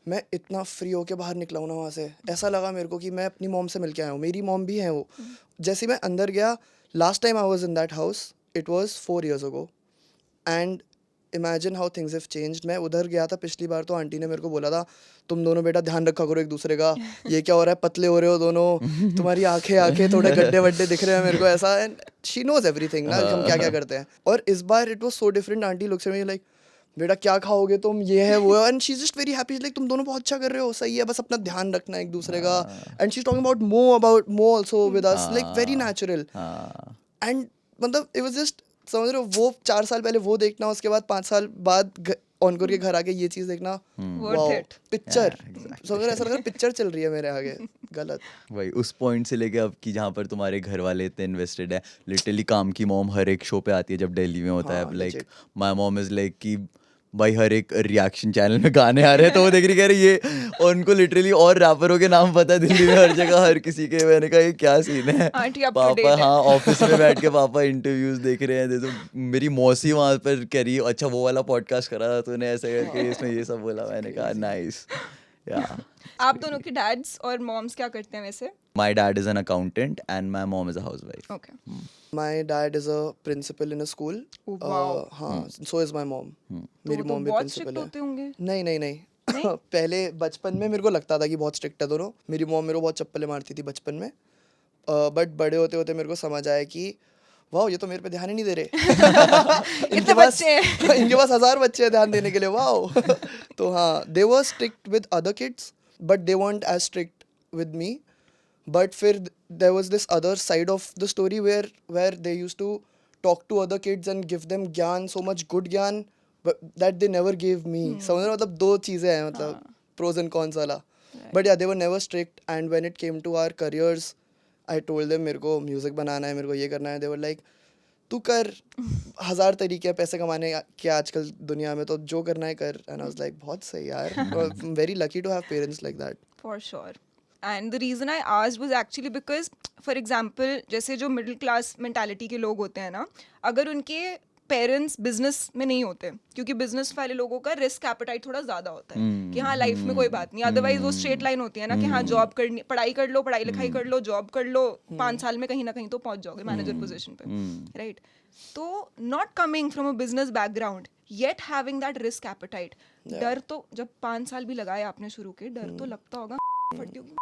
मैं इतना फ्री होके बाहर निकला हूँ ना वहाँ से, ऐसा लगा मेरे को कि मैं अपनी मॉम से मिल के आया हूँ. मेरी मॉम भी है वो. जैसे ही मैं अंदर गया, last time I was in that house, it was 4 years ago. And imagine how things have changed. मैं उधर गया था पिछली बार तो आंटी ने मेरे को बोला था, तुम दोनों बेटा ध्यान रखा करो एक दूसरे का, ये क्या हो रहा है, पतले हो रहे हो दोनों, तुम्हारी आंखें आंखें थोड़े गड्ढे वड्ढे दिख रहे हैं मेरे को, ऐसा. एंड शी नोज एवरीथिंग ना, हम क्या क्या करते हैं. और इस बार it was so different. Aunty looks at me like, बेटा क्या खाओगे तुम, ये है वो है. And she is just very happy, like तुम दोनों बहुत अच्छा कर रहे हो, सही है, बस अपना ध्यान रखना एक दूसरे का. And she is talking about Mo also with us, like very natural. And मतलब इट वाज जस्ट, समझ रहे हो, वो 4 साल पहले वो देखना, उसके बाद 5 साल बाद ऑनकोर के घर आके ये चीज देखना, Worth it. पिक्चर. exactly. समझ रहे हो, ऐसा लग रहा है पिक्चर चल रही है मेरे आगे. गलत. वही उस पॉइंट से लेके अब कि जहाँ पर तुम्हारे घर वाले इतने इन्वेस्टेड है. लिटरली काम की मॉम हर एक शो पे आती है जब दिल्ली में होता हाँ, है. Like legit. My mom is like कि भाई हर एक रिएक्शन चैनल में गाने आ रहे हैं तो वो देख रही, कह रही ये, और उनको लिटरली और रैपरों के नाम पता है दिल्ली में हर जगह हर किसी के. मैंने कहा ये क्या सीन है. आंटी up to पापा date है. हाँ ऑफिस में बैठ के पापा इंटरव्यूज देख रहे हैं. तो मेरी मौसी वहाँ पर कह रही है, अच्छा वो वाला पॉडकास्ट करा था तूने ऐसे करके, इसमें ये सब बोला. मैंने कहा नाइस. या आप दोनों के डैड्स और मॉम्स क्या करते हैं वैसे? my dad is an accountant and my mom is a housewife. Okay. My dad is a principal in a school. Oh, wow. हाँ, सो इज माय मॉम. मेरी तो मॉम भी बहुत प्रिंसिपल स्ट्रिक्ट है. होते होंगे. नहीं नहीं नहीं. पहले बचपन में मेरे को लगता था कि बहुत स्ट्रिक्ट है दोनों. मेरी मॉम मेरे को बहुत चप्पलें मारती थी बचपन में. बट बड़े होते होते मेरे को समझ आया कि वाह, ये तो मेरे पे ध्यान ही नहीं दे रहे. इतने बच्चे हैं. इनके पास 1000 बच्चे हैं ध्यान देने के लिए. वाह. तो हाँ, they were strict with other kids but they weren't as strict with me. But फिर there was this other side of the story where they used to talk to other kids and give them ज्ञान, so much good ज्ञान, but that they never gave me. समझ रहे हो, मतलब दो चीज़ें हैं, मतलब pros and cons वाला. But yeah, they were never strict. And when it came to our careers, I told them मेरे को म्यूजिक बनाना है, मेरे को ये करना है. They were like, तू कर, 1000 तरीके हैं पैसे कमाने के आजकल दुनिया में, तो जो करना है कर. And I was like, बहुत सही यार. I'm very lucky to have parents like that. For sure. And the reason I asked was actually because, for example, जैसे जो मिडिल क्लास मेंटालिटी के लोग होते हैं ना, अगर उनके पेरेंट्स बिजनेस में नहीं होते, क्योंकि बिजनेस वाले लोगों का रिस्क एपेटाइट थोड़ा ज्यादा होता है कि हाँ लाइफ में कोई बात नहीं, अदरवाइज वो स्ट्रेट लाइन होती है ना कि हाँ जॉब करनी, पढ़ाई कर लो, पढ़ाई लिखाई कर लो, जॉब कर लो, 5 साल में कहीं ना कहीं तो पहुंच जाओगे मैनेजर पोजीशन पे, राइट. तो not coming from a business background yet having that risk appetite, डर तो जब 5 साल भी लगाए आपने शुरू के, डर तो लगता होगा फटी होगी,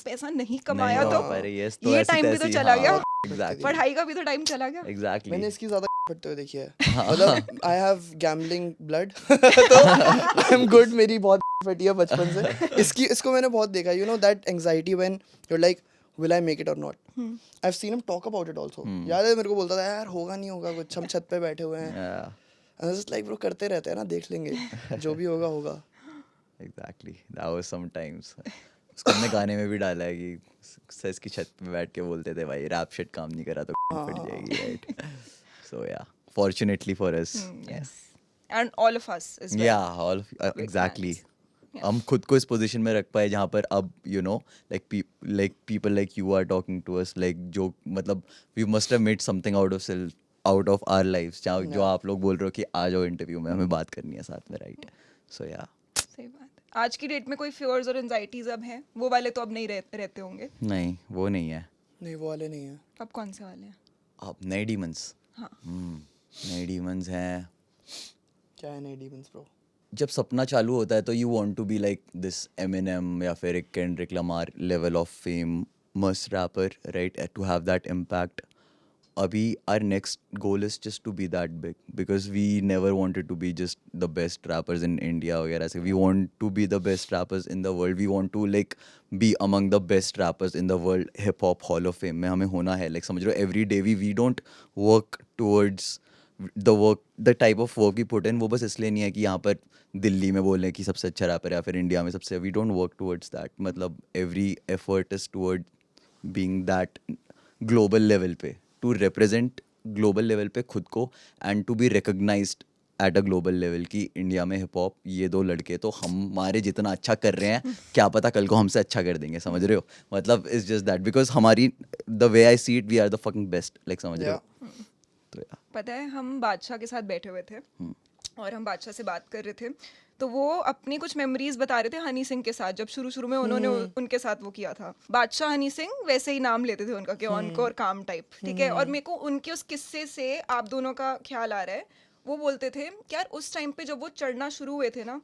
पैसा नहीं कमाया नहीं तो हो पा रही है, तो ये ऐसी टाइम भी तो तैसी, चला हाँ, गया, exactly. पढ़ाई का भी तो टाइम चला गया. Exactly. मैंने इसकी ज्यादा फटते हुए देखी है. मतलब आई हैव गैम्बलिंग ब्लड, तो आई एम गुड. मेरी बहुत फटी है बचपन से. इसको मैंने बहुत देखा. You know that anxiety when you are like, will I make it और not. I have seen him talk about it also. याद है मेरे को बोलता था यार होगा नहीं होगा कुछ, हम छत पे बैठे हुए हैं. Yeah, I was like bro, करते रहते हैं ना, देख लेंगे, जो भी होगा होगा. exactly. That was sometimes. उसको हमने गाने में भी डाला है कि सेस की छत पे बैठ के बोलते थे भाई रैप शिट काम नहीं करा तो फट जाएगी, right. So yeah, fortunately for us. Yes. And all of us as well. Yeah, all of, exactly. हम खुद को इस पोजीशन में रख पाए जहाँ पर अब you know like people like you are talking to us, like जो मतलब we must have made something out of our lifes, जहाँ जो आप लोग बोल रहे हो कि आ जाओ इंटरव्यू में, हमें बात करनी है साथ में, राइट. सो या सही बात है. आज की डेट में कोई फियर्स और एंजाइटीज अब हैं, वो वाले तो अब नहीं रहते होंगे. नहीं वो नहीं है. नहीं वो वाले नहीं है. अब कौन से वाले हैं? अब नए डीमंस. हाँ. नए डीमंस हैं. क्या है नए डीमंस ब्रो? जब सपना चालू होता है तो you want to be like this Eminem या फिर एक Kendrick Lamar level of fame must rapper, right, to have that impact. अभी our next goal is just to be that big because we never wanted to be just the best rappers in India वगैरह से. We want to be the best rappers in the world. We want to like be among the best rappers in the world. Hip Hop Hall of Fame में हमें होना है. Like समझ रहे हो, every day we don't work towards the type of work we put in. वो बस इसलिए नहीं है कि यहाँ पर दिल्ली में बोलें कि सबसे अच्छा रैपर है या फिर इंडिया में सबसे. We don't work towards that. मतलब every effort is toward being that global level पे, to represent global level पे खुद को and to be recognized at a global level कि इंडिया में हिप हॉप ये दो लड़के तो हमारे जितना अच्छा कर रहे हैं क्या पता कल को हमसे अच्छा कर देंगे, समझ रहे हो? मतलब इट्स जस्ट दैट बिकॉज हमारी the way I see it we are the fucking best, like समझ रहे हो? तो या पता है हम बादशाह के साथ बैठे हुए थे और हम बादशाह से बात कर रहे थे, तो वो अपनी कुछ मेमोरीज बता रहे थे हनी सिंह के साथ, जब शुरू शुरू में उन्होंने उनके साथ वो किया था। बादशाह हनी सिंह वैसे ही नाम लेते थे उनका कि ऑनको और काम टाइप, ठीक है। और मेरे को उनके उस किस्से से आप दोनों का ख्याल आ रहा है। वो बोलते थे कि यार उस टाइम पे जब वो चढ़ना शुरू हुए थे ना,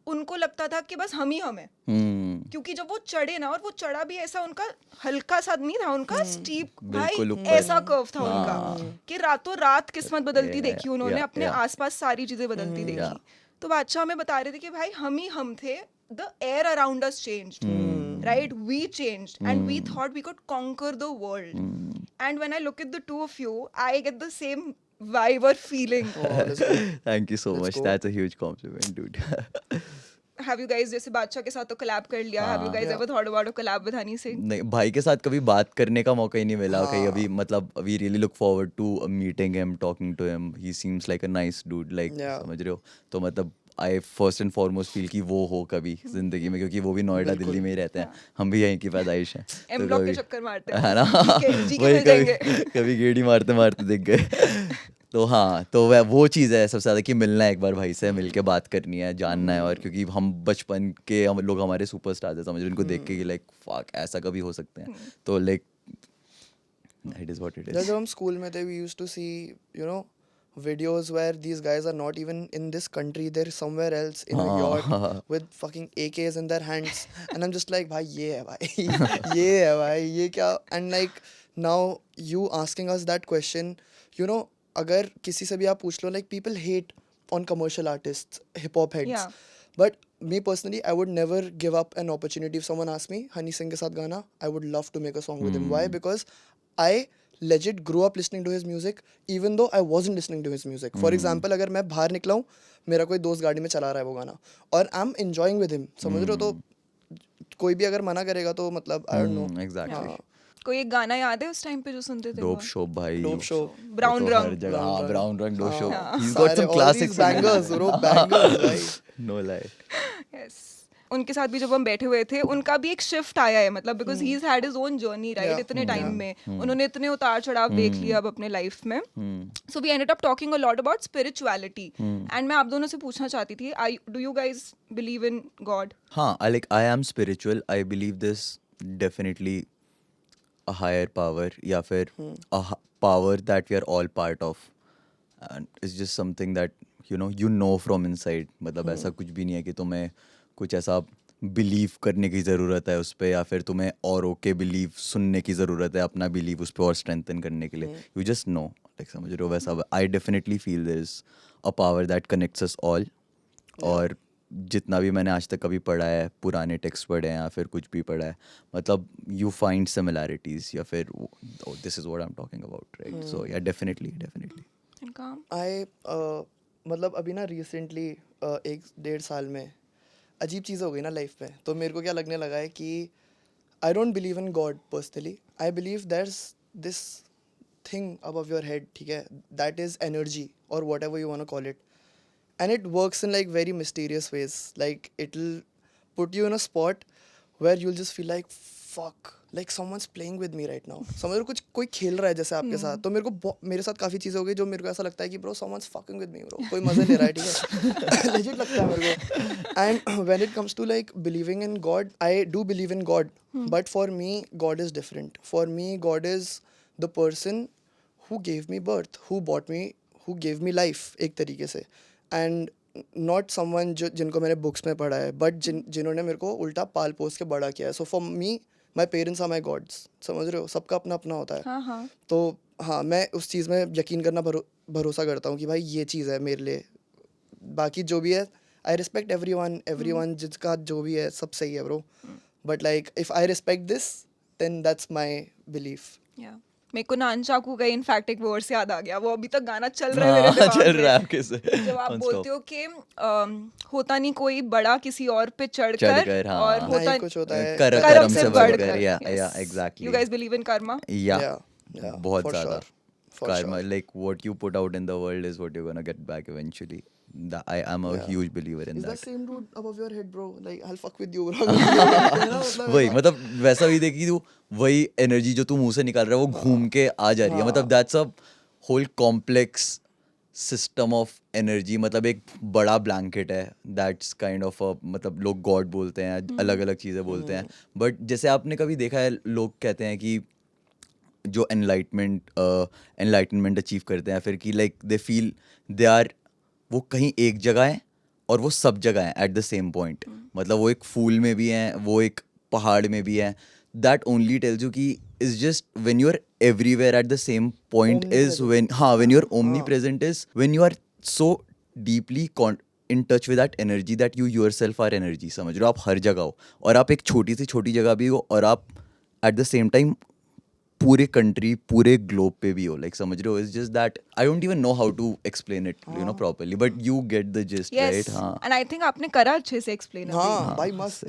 उनको लगता था कि बस हम ही हम है, क्योंकि जब वो चढ़े ना, और वो चढ़ा भी ऐसा उनका हल्का सा नहीं था, उनका स्टीप भाई बिल्कुल ऊपर। ऐसा कर्व था उनका कि रातों रात किस्मत बदलती देखी उन्होंने, अपने आसपास सारी चीजें बदलती देखी। तो बादशाह हमें बता रहे थे कि भाई हम ही हम थे, the air around us changed, right, we changed and we thought we could conquer the world, and when I look at the two of you I get the same vibe or feeling. Thank you so Let's much, go. That's a huge compliment dude. Have you guys जैसे बादशाह के साथ तो collab कर लिया, have you guys Yeah. ever thought about a collab with Honey Singh? नहीं, भाई के साथ कभी बात करने का मौका ही नहीं मिला कहीं हाँ. अभी, मतलब we really look forward to meeting him, talking to him, he seems like a nice dude, like Yeah. समझ रहे हो? तो मतलब I first and foremost feel कि वो हो कभी जिंदगी में, क्योंकि वो भी नोएडा दिल्ली में ही रहते हैं, हम भी यहीं की पैदाइश हैं। M तो block के कभी- चक्कर मारते हैं, है ना, जी के वही मिल जाएंगे। कभी गेड़ी मारते मारते दिख गए। तो हाँ, तो वो चीज़ है सबसे ज़्यादा कि मिलना है एक बार भाई से, मिल के बात करनी है, जानना है। और क्योंकि हम बचपन के हम लोग हमारे सुपरस्टार थे, समझ रहे हो? उनको देख के लाइक फक ऐसा कभी हो सकते हैं, तो like it is what it जब इज़। हम स्कूल में थे we used to see you know videos where these guys are not even in this country, they're somewhere else in a yacht with fucking AKs in their hands, and I'm just like भाई ये है भाई ये है भाई ये क्या। and like now you asking us that question, you know, अगर किसी से भी आप पूछ लो, like people hate on commercial artists, hip hop heads, Yeah. but me personally I would never give up an opportunity if someone asked me Honey Singh के साथ गाना, I would love to make a song with him. Why? Because I legit grew up listening to his music even though I wasn't listening to his music. For example, अगर मैं बाहर निकला हूँ, मेरा कोई दोस्त गाड़ी में चला रहा है वो गाना और I am enjoying with him, समझ रहे हो? तो कोई भी अगर मना करेगा तो मतलब I don't know. एग्जैक्टली। हाँ, कोई एक गाना याद है उस टाइम पे जो सुनते थे? डोप शो भाई, Dope Show. Brown वो तो हर रंग। जगह, Brown हाँ, रंग। ब्राउन रंग, डोप शो, हाँ, he's got सारे some all classics these bangers bro, bangers भाई. no lie. Yes. उनके साथ भी जब हम बैठे हुए थे, उनका भी एक शिफ्ट आया है, मतलब because he had his own journey, right? Yeah. इतने टाइम में उन्होंने इतने उतार चढ़ाव देख लिया अब अपने लाइफ में। So we ended up talking a lot about spirituality, and मैं आप दोनों से पूछना चाहती थी, do you guys believe in God? हाँ, I am spiritual. I believe this definitely a higher power या फिर a power that we are all part of, and it's just something that you know from inside. मतलब ऐसा कुछ भी नहीं है कि तुम्हें कुछ ऐसा बिलीव करने की ज़रूरत है उस पर, या फिर तुम्हें औरों के बिलीव सुनने की ज़रूरत है अपना बिलीव उस पर और स्ट्रेंथन करने के लिए। यू जस्ट नो, लाइक समझ रहे हो? वैसा I definitely feel there is a power that connects us all. और जितना भी मैंने आज तक कभी पढ़ा है, पुराने टेक्स्ट पढ़े हैं या फिर कुछ भी पढ़ा है, मतलब यू फाइंड सिमिलैरिटीज, या फिर this is what I am talking about, right? So yeah definitely I मतलब अभी ना रिसेंटली 1-1.5 साल में अजीब चीज़ हो गई ना लाइफ में, तो मेरे को क्या लगने लगा है कि I don't believe in God personally, I believe that's this thing above your head, ठीक है, दैट इज़ एनर्जी और whatever you want to call it, and it works in like very mysterious ways. Like it'll put you in a spot where you'll just feel like fuck, like someone's playing with me right now. समझ लो कुछ कोई खेल रहा है जैसे आपके साथ, तो मेरे साथ काफ़ी चीज़ें हो गई जो मेरे को ऐसा लगता है कि bro someone's fucking with me bro, कोई मज़े ले रहा है, ठीक है, legit लगता है मेरे को. And when it comes to like believing in God, I do believe in God, but for me God is different. For me God is the person who gave me birth, who bought me, who gave me life एक तरीके से, and not someone जिनको मैंने बुक्स में पढ़ा है, बट जिन्होंने मेरे को उल्टा पाल पोस के बड़ा किया है. So for me my parents are my gods, समझ रहे हो? सबका अपना अपना होता है. हाँ हाँ. तो हाँ, मैं उस चीज़ में यकीन करना भरोसा करता हूँ कि भाई ये चीज़ है मेरे लिए. बाकी जो भी है, आई रिस्पेक्ट एवरीवन जिसका जो भी है सब सही है bro, but like if I respect this then that's my belief. या मेरे को नान चाकू का इनफैक्ट एक वर्ड से याद आ गया, वो अभी तक गाना चल रहा है मेरे दिमाग चल में. रहा है आपके से जब आप non-stop. बोलते हो कि होता नहीं कोई बड़ा किसी और पे चढ़कर, चढ़कर, हाँ. और ना होता ही कुछ होता है कर्म से बढ़कर. बढ़कर, या exactly. You guys believe in Karma? या Yeah, बहुत for ज़्यादा. sure. For karma, sure. like what you put out in the world is what you're gonna get back eventually. I am a Yeah. huge believer in Is that that. same dude above your head, bro? Like, I'll fuck with you, bro. मतलब वही मतलब वैसा भी देखी तू, वही एनर्जी जो तू मुंह से निकाल रहा है वो घूम के आ जा रही है, मतलब that's a whole complex system of energy, मतलब एक बड़ा ब्लैंकेट है, दैट्स काइंड ऑफ मतलब लोग गॉड बोलते हैं, अलग अलग चीज़ें बोलते हैं, बट जैसे आपने कभी देखा है लोग कहते हैं कि जो एनलाइटनमेंट अचीव करते हैं फिर कि like they feel they are, वो कहीं एक जगह है और वो सब जगह है एट द सेम पॉइंट, मतलब वो एक फूल में भी हैं, वो एक पहाड़ में भी हैं, दैट ओनली टेल्स यू कि is just when you are everywhere at the same point is when, हाँ, when you are omnipresent is when you are so deeply in touch with that energy that you yourself are energy, समझ रहे हो, आप हर जगह हो और आप एक छोटी सी छोटी जगह भी हो और आप एट द सेम टाइम पूरे कंट्री पूरे ग्लोब पे भी हो, लाइक समझ रहे हो, it's just that I don't even know how to explain it you know properly, but you get the gist, right? Yes, हाँ and I think आपने करा अच्छे से explain अभी. हाँ भाई मस्त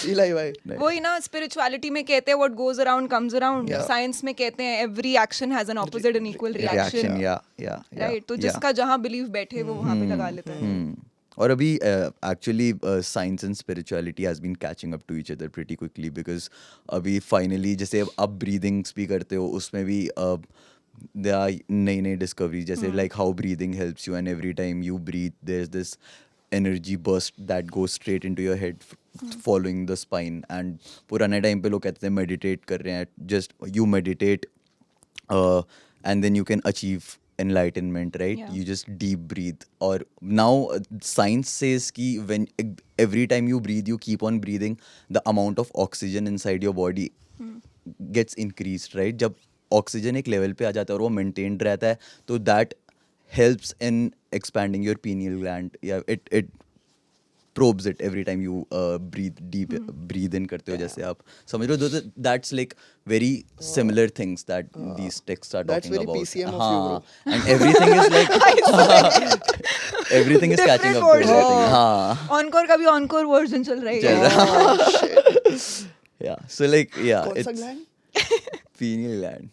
इलाई भाई वही ना, spirituality में कहते हैं what goes around comes around. Yeah. Science में कहते हैं every action has an opposite and equal reaction, reaction. या Right? तो जिसका जहाँ belief बैठे वो वहाँ पे लगा लेता है. और अभी actually science and spirituality has been catching up to each other pretty quickly, because अभी फाइनली जैसे आप ब्रीदिंग्स भी करते हो उसमें भी दे आर नई नई डिस्कवरी, जैसे like how breathing helps you and every time you breathe there is this energy burst that goes straight into your head following the spine, and पुराने टाइम पे लोग कहते हैं मेडिटेट कर रहे हैं, just you meditate and then you can achieve enlightenment, right? Yeah. You just deep breathe, or now science says ki when every time you breathe you keep on breathing, the amount of oxygen inside your body gets increased, right? जब oxygen एक level पे आ जाता है और वो maintained रहता है तो that helps in expanding your pineal gland. Yeah, it probes it every time you breathe deep, breathe in करते हो, जैसे आप समझ रहे हो, that's like very similar things that these texts are That's talking very about. PCM of you, bro. हाँ, and everything is like everything is catching up to Different everything. version. हाँ, Encore का भी encore version चल रही चल है. रहा yeah, so like yeah, कौन सा it's gland? pineal gland.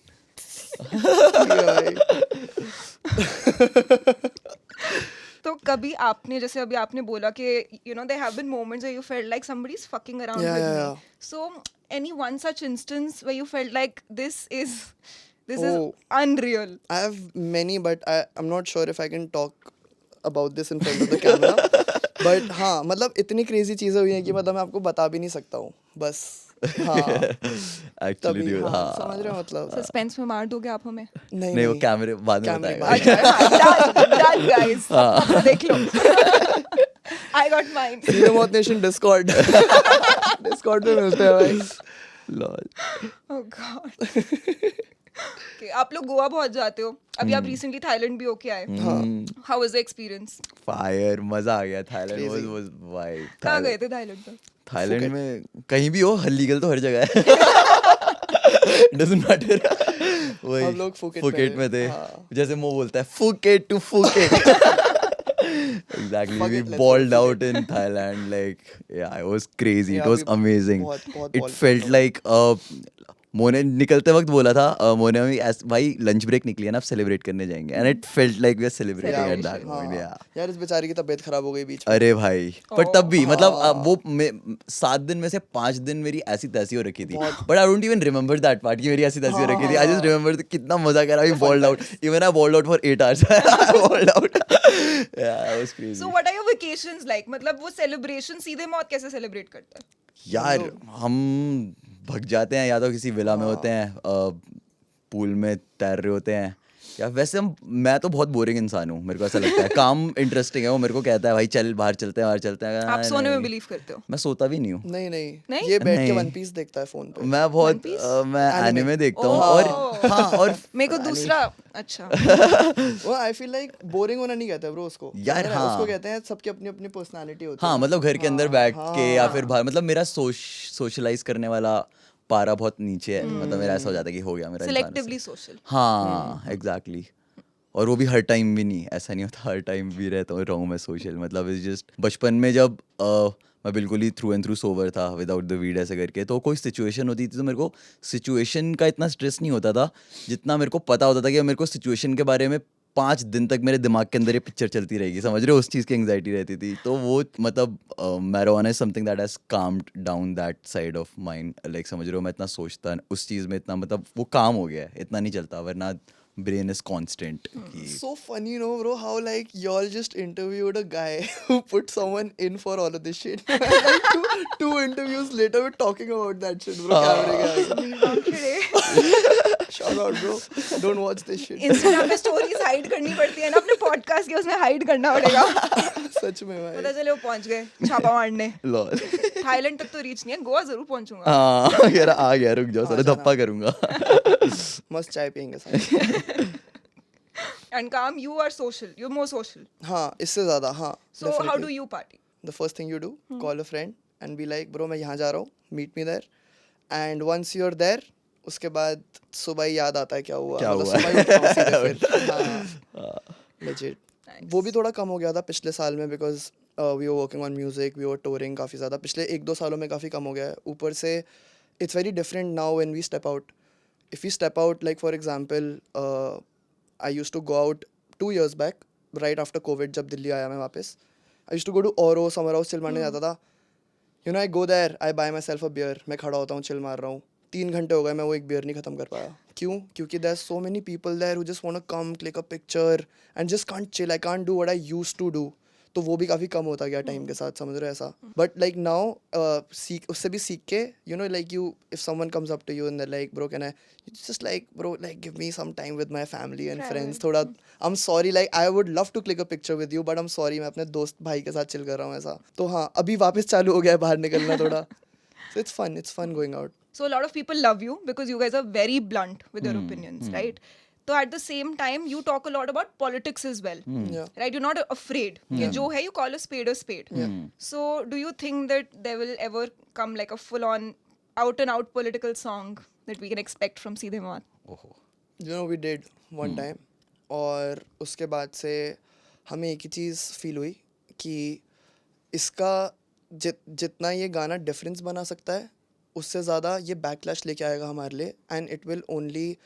तो कभी आपने जैसे अभी आपने बोला कि you know there have been moments where you felt like somebody is fucking around Yeah, with yeah, me. yeah. So any one such instance where you felt like this is Oh. unreal. I have many, but I'm not sure if I can talk about this in front of the camera. But हाँ, मतलब इतनी crazy चीज़ें हुई हैं कि मतलब मैं आपको बता भी नहीं सकता हूँ, बस हाँ Actually, तभी dude, हाँ हाँ. समझ रहे हो मतलब Suspense में मार दोगे आप हमें? नहीं वो कैमरे बाद में कैमरे बताएगा. बाद। Done guys. पापा देख लो. I got mine. सीधे मौत नेशन डिस्कॉर्ड डिस्कॉर्ड पे मिलते हैं भाई. Lol. Oh God. Okay, आप लोग गोवा बहुत जाते हो. अभी आप recently थाईलैंड भी होके आए. How was the experience? Fire, मजा आ गया. Thailand Crazy. was vibe. कहाँ गए थे थाईलैंड पे? Thailand Phuket. में कहीं भी हो, लीगल तो हर जगह है. Doesn't matter. वही हम लोग Phuket Phuket में में थे. हाँ. जैसे वो बोलता है Phuket to Phuket. Exactly. Fuck We it, let's go balled to out in Thailand. Like, yeah, it was crazy. Yeah, It was we amazing. बहुत It ball felt किया like मोने निकलते वक्त बोला था, मोने भी भाई लंच ब्रेक निकली है ना, अब सेलिब्रेट करने जाएंगे, and it felt like we are celebrating at that Celebration. Moment. हाँ. या यार इस बेचारे की तबीयत खराब हो गई बीच में. अरे भाई, पर तब भी हाँ. मतलब वो 7 दिन में से 5 दिन मेरी ऐसी तैसी हो रखी थी, but I don't even remember that part कि मेरी ऐसी तैसी हो रखी थी. आई जस्ट रिमेंबर कितना मजा करा. I balled out, even I balled out for 8 hours. I balled out. Yeah it was crazy. So what are your vacations like? मतलब वो celebration सीधे मौत कैसे celebrate करता है? यार हम भग जाते हैं, या तो किसी विला में होते हैं, पूल में तैर रहे होते हैं, या वैसे मैं तो बहुत बोरिंग इंसान हूँ, मेरे को ऐसा लगता है. काम इंटरेस्टिंग है, वो मेरे को कहता है भाई चल बाहर चलते हैं, बाहर चलते हैं. आप नहीं, सोने में नहीं. बिलीव करते हो? मैं सोता भी नहीं हूँ. नहीं नहीं? ये बैठ के नहीं. वन पीस देखता है फोन पे. मैं बहुत Piece? मैं Anime. एनिमे देखता हूँ. Oh. और हाँ, और मेरे को दूसरा अच्छा. वो आई फील लाइक बोरिंग होना नहीं कहते ब्रो उसको. यार, समझ रहे हो? हाँ. उसको कहते हैं सबकी अपनी अपनी पर्सनालिटी होती है. हाँ, मतलब घर के अंदर बैठ के या फिर बाहर, मतलब मेरा सोशलाइज करने वाला पारा बहुत नीचे है. मतलब मेरा ऐसा हो जाता है कि हो गया मेरा इंसान से. Selectively social. हाँ, एग्जैक्टली. और वो भी हर टाइम भी नहीं, ऐसा नहीं होता हर टाइम भी रहता हूँ मैं सोशल. मतलब इट्स जस्ट बचपन में जब मैं बिल्कुल ही थ्रू एंड थ्रू सोवर था विदाउट द वीड ऐसे करके, तो कोई सिचुएशन होती थी तो मेरे को सिचुएशन का इतना स्ट्रेस नहीं होता था जितना मेरे को पता होता था कि मेरे को सिचुएशन के बारे में 5 दिन तक मेरे दिमाग के अंदर ये पिक्चर चलती रहेगी, समझ रहे हो, उस चीज़ की एंग्जाइटी रहती थी। तो वो मतलब marijuana is something that has calmed down that side of mind, like समझ रहे हो, मैं इतना सोचता उस चीज़ में इतना मतलब वो काम हो गया है, इतना नहीं चलता, वरना brain is constant कि So funny, you know, bro, how like y'all just interviewed a guy who put someone in for all of this shit. Like two interviews later, we're talking about that shit, bro. Camera guy. Shout out, bro. Don't watch this shit. Instagram पे स्टोरीज हाइड करनी पड़ती है ना अपने पॉडकास्ट के, उसमें हाइड करना पड़ेगा। सच में पता भाई. चले वो पहुंच गए छापा मारने। लॉल। थाईलैंड तक तो रीच नहीं है, गोवा जरूर पहुंचूंगा। हाँ यार आ गया, रुक जाओ, सारे जाना। धप्पा करूंगा। मस्त चाय पियेंगे साथ. एंड काम, you are social, you more social, हाँ, इससे ज़्यादा हाँ. So how definitely. Do you party? The first thing you do, call a friend and be like, bro, मैं यहाँ जा रहा हूँ, meet me there. And once you're there, उसके बाद सुबह ही याद आता है क्या हुआ. क्या मतलब हुआ? सुबह ही उठता हूँ सीधे फिर. हाँ, legit. वो भी थोड़ा कम हो गया था पिछले साल में, because we were working on music, we were touring काफ़ी ज़्यादा. पिछले 1-2 सालों में काफ़ी कम हो गया है. ऊपर से it's very different now when we step out. If we step out, like for example, I used to go out 2 years back, right after Covid, जब दिल्ली आया मैं वापस. I used to go to Auro, summer house, chill मारने जाता था. You know, I go there, I buy myself a beer. मैं खड़ा होता हूँ, चिल मार रहा हूँ. 3 घंटे हो गए, मैं वो एक बियर नहीं खत्म कर पाया. क्यों? क्योंकि there are so many people there who just want to come, click a picture and just can't chill. I can't do what I used to do. तो वो भी काफ़ी कम होता गया टाइम के साथ, समझ रहे हो ऐसा. बट लाइक नाउ सीख, उससे भी सीख के, you know, like you, if someone comes up to you and like, bro can I just like, bro like give me some time with my family and friends. थोड़ा I am sorry, like I would love to click a picture with you, but I am sorry, मैं अपने दोस्त भाई के साथ चिल कर रहा हूँ ऐसा. तो हाँ, अभी वापस चालू हो गया है बाहर निकलना थोड़ा. So it's fun going out. So a lot of people love you because you guys are very blunt with your opinions, right? So at the same time, you talk a lot about politics as well, Yeah. right? You're not afraid. कि जो है, you call a spade a spade. So do you think that there will ever come like a full-on, out-and-out political song that we can expect from Seedhe Maat? ओहो, You know, we did one time. और उसके बाद से हमें एक ही चीज़ फील हुई कि इसका जितना ये गाना डिफरेंस बना सकता है, उससे ज़्यादा ये बैकलैश लेके आएगा हमारे लिए. And it will only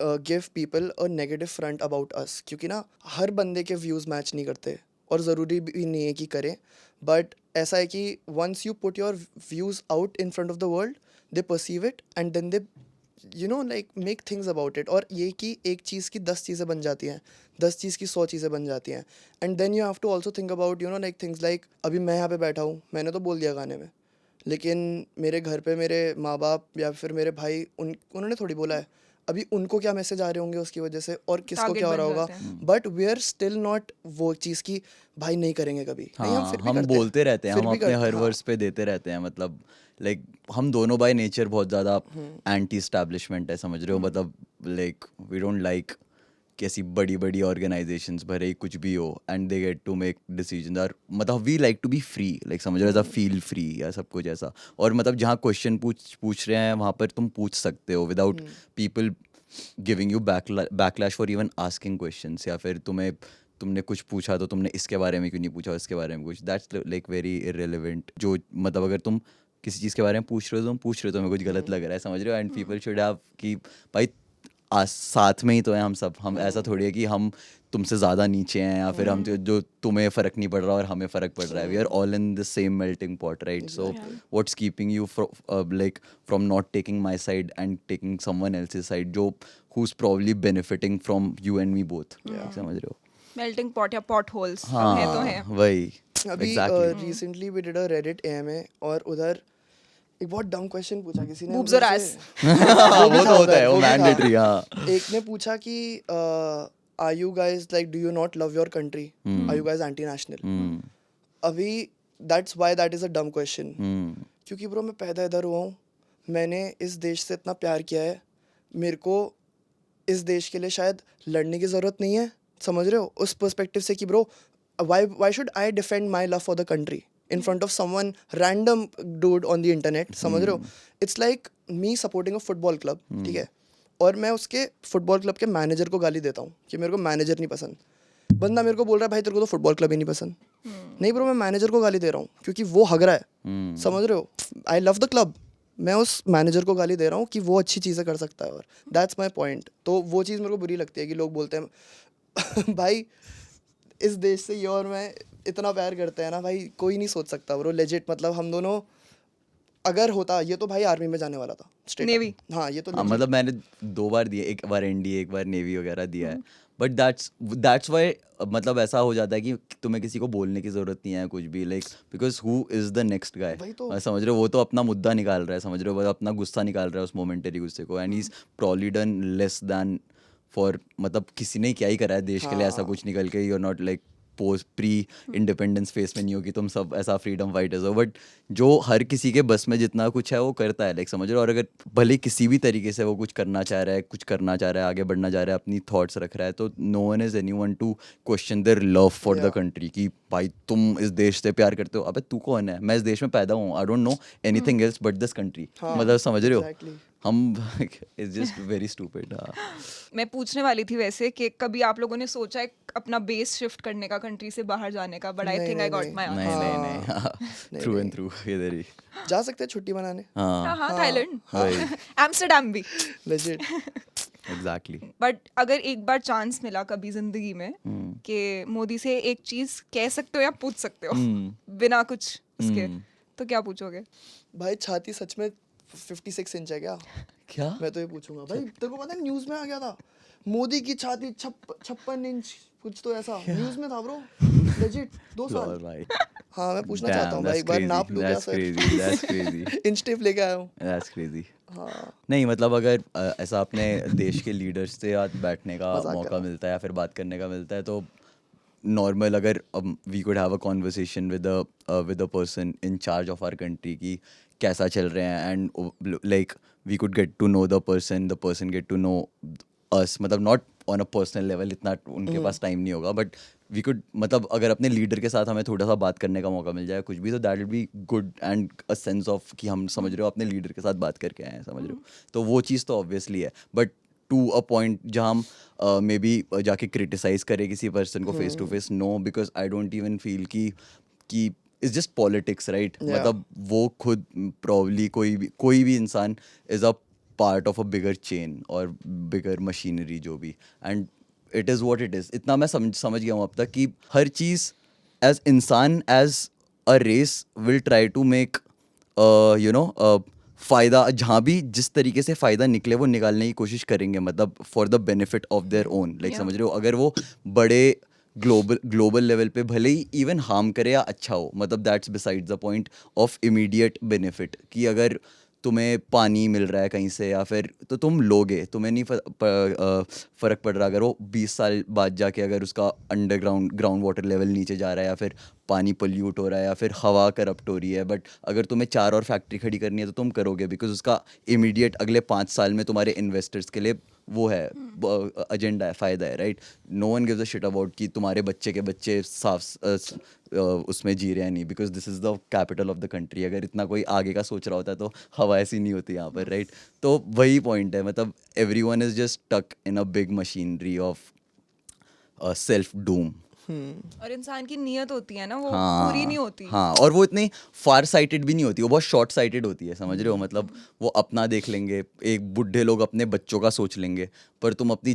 give people a negative front about us. क्योंकि ना, हर बंदे के व्यूज़ मैच नहीं करते, और ज़रूरी भी नहीं है कि करें. बट ऐसा है कि once you put your views out in front of the world, they perceive it and then they, you know, like make things about it. और ये कि एक चीज़ की 10 चीज़ें बन जाती हैं, 10 चीज़ की 100 चीज़ें बन जाती हैं. And then you have to also think about, you know, like things like, अभी मैं यहाँ पे बैठा हूँ, मैंने तो बोल दिया गाने में, लेकिन मेरे घर पे मेरे माँ बाप या फिर मेरे भाई, उन्होंने थोड़ी बोला है. अभी उनको क्या मैसेज आ रहे होंगे उसकी वजह से, और किसको Target क्या हो रहा बन होगा. जाते हैं। But we are still not वो चीज़ की भाई नहीं करेंगे कभी. नहीं, हाँ फिर भी हम करते हैं. बोलते रहते हैं, फिर हम भी अपने करते- हर हाँ. वर्स पे देते रहते हैं, मतलब लाइक हम दोनों बाय नेचर बहुत ज़्यादा एंटी स्टैब्लिशमेंट है, समझ रहे हो, मतलब लाइक वी डोंट लाइक कैसी बड़ी बड़ी ऑर्गेनाइजेशंस, भले ही कुछ भी हो, and they get to make decision, और मतलब we like to be free, like समझ रहे हो, ऐसा फील फ्री या सब कुछ ऐसा. और मतलब जहाँ क्वेश्चन पूछ रहे हैं वहाँ पर तुम पूछ सकते हो without people giving you backlash for even asking questions, या फिर तुमने कुछ पूछा तो तुमने इसके बारे में क्यों नहीं पूछा, इसके बारे में कुछ. That's like very irrelevant. जो मतलब अगर तुम किसी चीज़ के बारे में पूछ रहे हो, तुम पूछ रहे हो तो हमें कुछ गलत लग रहा है, समझ रहे हो. एंड पीपल शुड हैव कि भाई साथ में ही तो हैं हम सब, हम ऐसा थोड़ी है कि हम तुमसे ज़्यादा नीचे हैं, या फिर हम जो तुम्हें फ़र्क नहीं पड़ रहा और हमें फ़र्क पड़ रहा है. We are all in the same melting pot, right. So what's keeping you like from not taking my side and taking someone else's side, जो who is probably benefiting from you and me both, समझ रहे हो. Melting pot या pot holes, है तो है. हाँ वही अभी exactly. Recently we did a Reddit AMA, और उधर एक बहुत डम क्वेश्चन पूछा किसी ने. Boobs हम और लोग ass. से- वो तो होता है, वो भी था. मैंडेटरी. हाँ एक ने पूछा कि are you guys like, do you not love your country, are you guys anti national. अभी that's why that is a dumb question. क्योंकि ब्रो, मैं पैदा इधर हुआ हूँ, मैंने इस देश से इतना प्यार किया है, मेरे को इस देश के लिए शायद लड़ने की ज़रूरत नहीं है, समझ रहे हो, उस पर्सपेक्टिव से कि bro, why should I defend my love for the country in front of someone random dude on the internet, समझ रहे हो. It's like me supporting a football club, ठीक है, और मैं उसके फुटबॉल क्लब के मैनेजर को गाली देता हूँ कि मेरे को मैनेजर नहीं पसंद. बंदा मेरे को बोल रहा है भाई तेरे को तो फुटबॉल क्लब ही नहीं पसंद. नहीं ब्रो, मैं मैनेजर को गाली दे रहा हूँ क्योंकि वो हग रहा है, समझ रहे हो? आई लव द क्लब, मैं उस मैनेजर को गाली दे रहा हूँ कि वो अच्छी चीज़ें कर सकता है, और दैट्स माई पॉइंट। तो वो चीज़ मेरे को बुरी लगती है कि लोग बोलते हैं भाई इस देश से ये और मैं इतना प्यार करते हैं ना भाई, कोई नहीं सोच सकता ब्रो, लेजिट। मतलब हम दोनों अगर होता, ये तो भाई आर्मी में जाने वाला था, straight up। Navy। हाँ ये तो हाँ, legit। मतलब मैंने 2 बार दिए, एक बार एनडीए एक बार नेवी वगैरह दिया है, बट दैट्स वाई मतलब ऐसा हो जाता है कि तुम्हें किसी को बोलने की जरूरत नहीं है कुछ भी, like because who is the next guy, वही तो। समझ रहे हो? वो तो अपना मुद्दा निकाल रहा है, समझ रहे हो? वो अपना गुस्सा निकाल रहा है उस मोमेंटरी गुस्से को, and he is probably done less than for, मतलब किसी ने क्या ही करा है देश के लिए ऐसा कुछ निकल के, you are not like post pre independence phase में नहीं हो कि तुम सब ऐसा फ्रीडम फाइटर्स हो, बट जो हर किसी के बस में जितना कुछ है वो करता है, लाइक समझ रहे हो? और अगर भले किसी भी तरीके से वो कुछ करना चाह रहा है, कुछ करना चाह रहा है, आगे बढ़ना चाह रहा है, अपनी थॉट्स रख रहा है, तो no one is anyone to question their love for the country कि भाई तुम इस देश से प्यार करते हो। अबे तू कौन है? मैं इस देश में पैदा हूँ, I don't know anything else but this country, मतलब समझ रहे हो? exactly। हम इट्स जस्ट वेरी स्टूपिड। मैं पूछने वाली थी वैसे कि कभी आप लोगों ने सोचा है अपना बेस शिफ्ट करने का कंट्री से बाहर जाने का, बट आई नहीं, थिंक आई नहीं, गॉट माय नहीं आंसर। नहीं थ्रू एंड थ्रू इधर ही। जा सकते हैं छुट्टी मनाने, हाँ हाँ, थाईलैंड, वही एम्स्टरडैम भी। लेजिट। एग्जैक्टली। बट अगर एक बार चांस मिला कभी जिंदगी में कि मोदी से एक चीज कह सकते हो या पूछ सकते हो बिना कुछ उसके, तो क्या पूछोगे? भाई छाती सच में 56 इंच है क्या? क्या? मैं तो ये पूछूंगा भाई, तेरे को पता है न्यूज़ में आ गया था मोदी की छाती 56 इंच, कुछ तो ऐसा न्यूज़ में था ब्रो, लेजिट 2 साल। लॉल भाई। हाँ मैं पूछना Damn, चाहता हूँ भाई, that's एक बार crazy, नाप लूँ क्या that's sir? crazy, that's crazy. Inch tape लेके आया हूँ। That's crazy. हाँ नहीं मतलब अगर ऐसा अपने देश के लीडर्स से आज बैठने का मजाक कर मौका रहा हूँ। मिलता है या फिर बात करने का मिलता है, तो नॉर्मल अगर we could have a conversation with a person in charge of our country की कैसा चल रहे हैं, and like we could get to know the person get to know us, मतलब not on a personal level, इतना उनके पास टाइम नहीं होगा, बट वी कुड मतलब अगर अपने लीडर के साथ हमें थोड़ा सा बात करने का मौका मिल जाए कुछ भी, तो that will be good and a sense of कि हम समझ रहे हो अपने लीडर के साथ बात करके आए हैं, समझ रहे हो? तो वो चीज़ तो ऑब्वियसली है, बट टू अ पॉइंट जहाँ हम मे बी जाके क्रिटिसाइज करें किसी पर्सन को face to face, no, because I don't even feel कि it's just politics, right? Yeah. मतलब वो खुद प्रॉब्ली कोई भी इंसान is a part of a bigger chain और बिगर मशीनरी जो भी, and it is what it is. इतना मैं समझ गया हूँ अब तक कि हर चीज़ एज इंसान as a race will try to make you know फ़ायदा, जहाँ भी जिस तरीके से फ़ायदा निकले वो निकालने की कोशिश करेंगे, मतलब for the benefit of their own, like समझ रहे हो? अगर वो बड़े ग्लोबल लेवल पे भले ही इवन हार्म करे या अच्छा हो, मतलब that's besides the point of immediate benefit, कि अगर तुम्हें पानी मिल रहा है कहीं से या फिर तो तुम लोगे, तुम्हें नहीं फ़र्क पड़ रहा अगर वो 20 साल बाद जाके अगर उसका ग्राउंड वाटर लेवल नीचे जा रहा है या फिर पानी पोल्यूट हो रहा है या फिर हवा करप्ट हो रही है, बट अगर तुम्हें 4 और फैक्ट्री खड़ी करनी है तो तुम करोगे, बिकॉज उसका इमीडिएट अगले 5 साल में तुम्हारे इन्वेस्टर्स के लिए वो है, एजेंडा है, फ़ायदा है, right? No one gives a shit about कि तुम्हारे बच्चे के बच्चे साफ उसमें जी रहे हैं नहीं, because this is the capital of the country. अगर इतना कोई आगे का सोच रहा होता है तो हवा ऐसी नहीं होती यहाँ पर, राइट? तो वही पॉइंट है, मतलब every one is just stuck in a big machinery of self doom. और इंसान की नीयत होती है ना, वो पूरी नहीं होती। हाँ, और वो इतनी फार साइटेड भी नहीं होती, वो बहुत शॉर्ट साइटेड होती है, समझ रहे हो? मतलब वो अपना देख लेंगे, एक बूढ़े लोग अपने बच्चों का सोच लेंगे, पर तुम अपनी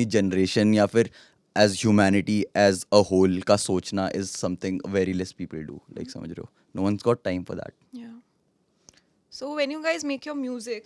जनरेशन या फिर age humanity as a whole का सोचना is something very less people do, like समझ रहे हो? No one's got time for that. Yeah. So when you guys make your music,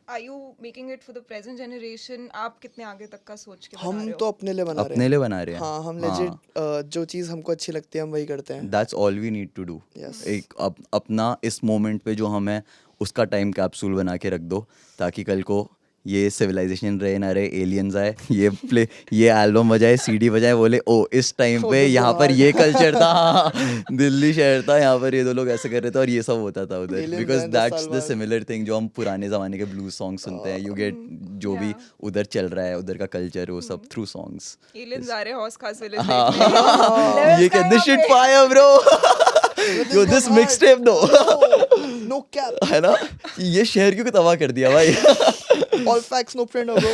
are you making it for the present generation? आप कितने आगे तक का सोच के बना हम रहे तो हो? अपने लिए बना रहे अपने हैं। लिए बना रहे हैं। हाँ हम लेजिट जो चीज़ हमको अच्छी लगती है हम वही करते हैं। That's all we need to do. Yes. एक अपना इस मोमेंट पे जो हम है उसका टाइम कैप्सूल बना के रख दो, ताकि कल को ये सिविलाइजेशन रहे ना रहे, एलियंस आए, ये एल्बम बजाए, सीडी बजाए, बोले ओ इस टाइम पे यहाँ पर ये कल्चर था, दिल्ली शहर था, यहाँ पर ये 2 लोग ऐसे कर रहे थे और ये सब होता था उधर, Aliens बिकॉज आए 10 दैट्स साल द बाद। सिमिलर थिंग जो हम पुराने ज़माने के ब्लूज सॉन्ग सुनते हैं, यू गेट जो भी उधर चल रहा है, उधर का कल्चर, वो सब थ्रू सॉन्ग्स। Aliens आ रहे हैं हौस खास विलेज हाँ, देखने। ये क्या this shit fire bro, yo this mixtape दो, नो कैप, है ना? ये शहर क्यों तबाह कर दिया भाई? All facts no friend bro.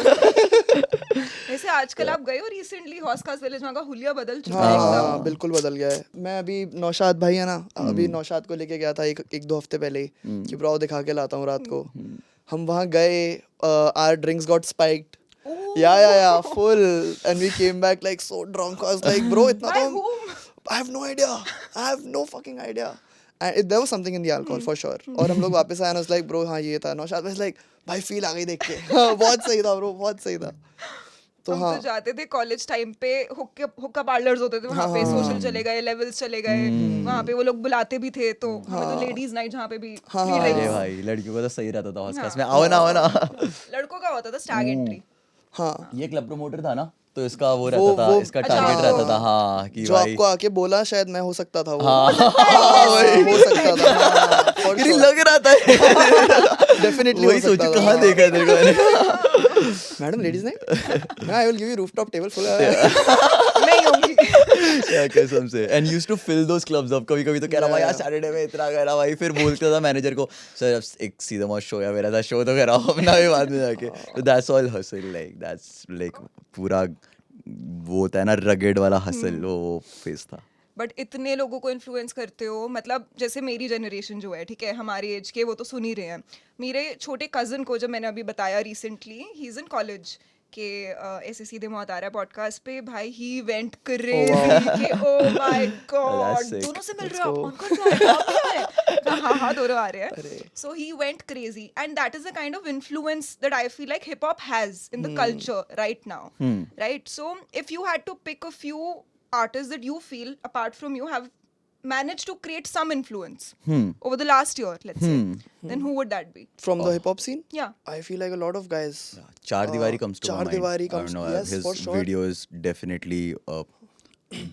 वैसे आजकल आप गए हो रिसेंटली हौस खास विलेज, वहाँ का हुलिया बदल चुका है एकदम। हाँ बिल्कुल बदल गया है। मैं अभी नौशाद भाई है ना, अभी नौशाद को लेके गया था एक दो हफ्ते पहले ही कि ब्रो दिखा के लाता हूँ रात को। हम वहाँ गए, आवर ड्रिंक्स गॉट स्पाइक्ड, या फुल, and we came back like so drunk. I was like bro इतना By तो whom? I have no idea, I have no fucking idea, and there was something in the alcohol for sure. और हम लोग वापस आए, लाइक ब्रो हाँ ये था। नौशाद वाज लाइक भाई फील आ गई देख के। हाँ, बहुत सही था ब्रो, बहुत सही था। तो हम हाँ तो जाते थे कॉलेज टाइम पे, हुक्का पार्लर्स होते थे वहाँ पे, सोशल चले गए, लेवल्स चले गए, वहाँ पे वो लोग बुलाते भी थे, तो हमें तो लेडीज नाइट जहाँ पे भी free अरे drinks। भाई लड़कियों को तो सही रहता था हॉस्टस में, आओ ना। लड़कों का होता था स्टैग एंट्री। हाँ, ये क्लब प्रमोटर था ना, तो इसका वो रहता था, इसका अच्छा, टारगेट रहता था। हाँ कि जो भाई आपको आके बोला शायद मैं हो सकता था वो। हाँ हो सकता था, हाँ, for मेरी sure. लग रहा था Definitely वही हो सोचू सकता था। कहाँ देखा है तेरे को मैंने। Madam ladies night, I will give you rooftop table full. नहीं होंगी। क्या कसम से, and used to fill those clubs up. कभी कभी तो कह रहा भाई यार सैटरडे में इतना कह रहा भाई, फिर बोलता था मैनेजर को सर अब एक सीधा मौत शो है मेरा था, शो तो कराओ अपना भी बाद में जाके। तो that's all hustle, like that's like पूरा वो होता है ना रगेड वाला हसल, वो फेस था। बट इतने लोगों को इन्फ्लुएंस करते हो, मतलब जैसे मेरी जनरेशन जो है, ठीक है, हमारी एज के, वो तो सुन ही रहे हैं। मेरे छोटे कजन को जब मैंने अभी बताया recently, he is in college के, ऐसे सीधे मौत आ रहा है पॉडकास्ट पे, भाई ही वेंट क्रेजी कि ओ माय गॉड sick. दोनों से मिल रहे हो, उनका क्या है, आप क्या है? हाँ दोनों आ रहे हैं। So he went crazy, and that is the kind of influence that I feel like hip hop has in the culture right now, right? So if you had to pick a few artists that you feel apart from you have managed to create some influence over the last year, let's say, then who would that be? From the hip hop scene, Yeah. I feel like a lot of guys. चार दीवारी comes to my Char mind. Diwari I don't comes- know, yes, his for sure. video is definitely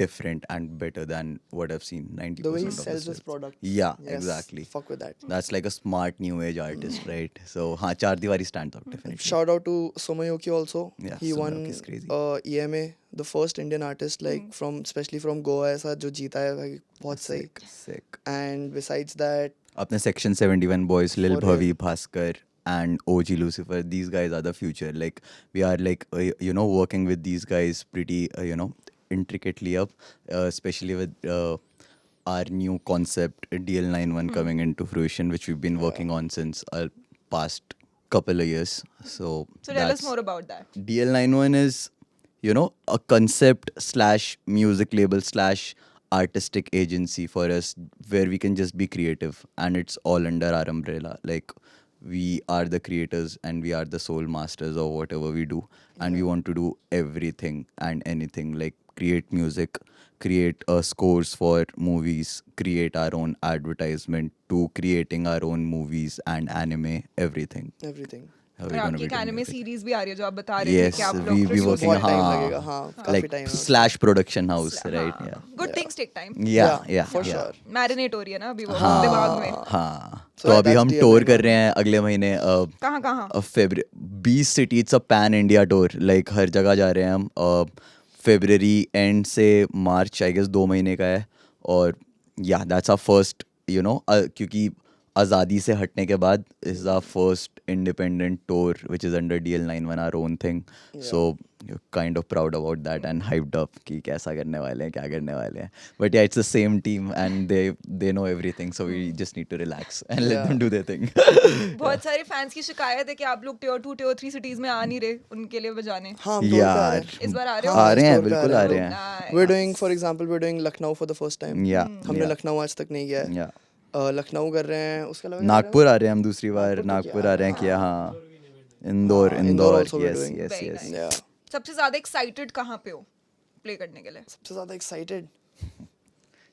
different and better than what I've seen 90% The way he of sells his hits. product. Yeah, Yes, exactly. Fuck with that. That's like a smart new age artist, right? So हाँ चार दीवारी stands out definitely. Shout out to Somayoki also. Yeah, he won Somayoki is crazy. EMA, the first Indian artist like from especially from Goa ऐसा जो जीता है भाई, बहुत सही. Sick. And besides that, अपने Section 71 boys, Lil For Bhavi, Bhaskar, and OG Lucifer, these guys are the future. Like we are like you know working with these guys pretty you know intricately up, especially with our new concept DL91 coming into fruition, which we've been working on since past couple of years. So So tell us more about that. DL91 is, you know, a concept slash music label slash artistic agency for us where we can just be creative, and it's all under our umbrella. Like we are the creators and we are the sole masters of whatever we do, and we want to do everything and anything, like create music, create scores for movies, create our own advertisement, to creating our own movies and anime, everything. everything. We're और gonna आपकी be एक doing एनिमे everything. सीरीज भी आ रही है जो आप बता रहे थे Yes, कि आप we लोग be working बहुत time हाँ, लगेगा, हाँ, काफी like time है. slash production house, right? Yeah. Good things take time, Yeah, for yeah. sure. Marinate हो रही है ना अभी वो दिमाग में। हाँ So तो अभी that's हम DL91. टूर कर रहे हैं अगले महीने कहाँ कहाँ? February 20 city, it's a pan India tour, like हर जगह जा रहे हैं हम। फेब्रुअरी एंड से मार्च आई गेस 2 महीने का है। और yeah that's our first you know, क्योंकि आज़ादी से हटने के बाद is our first independent tour which is under DL91, our own thing. So kind of proud about that and hyped up कि कैसा करने वाले हैं, क्या करने वाले हैं। But yeah it's the same team and they know everything, so we just need to relax and let them do their thing. बहुत सारे फैंस की शिकायत है कि आप लोग टियर 2 टियर 3 सिटीज में आ नहीं रहे उनके लिए बजाने। हाँ, हम tour पे आ रहे यार हैं. इस बार आ रहे हो? आ रहे हैं, store पे बिल्कुल आ रहे हैं। Nice. We're doing, for example, we're doing Lucknow for the first time. Yeah, हमने yeah. लखनऊ आज तक नहीं किया है. या लखनऊ कर रहे हैं, उसके अलावा क्या कर नागपुर आ रहे हैं हम दूसरी बार, नागपुर तो नागपुर आ रहे हैं किया, हाँ इंदौर, हाँ, Indore Indore, also we're yes doing. Yes Very yes. nice. रहे हैं? Yeah. सबसे ज्यादा एक्साइटेड कहाँ पे हो प्ले करने के लिए? सबसे ज्यादा एक्साइटेड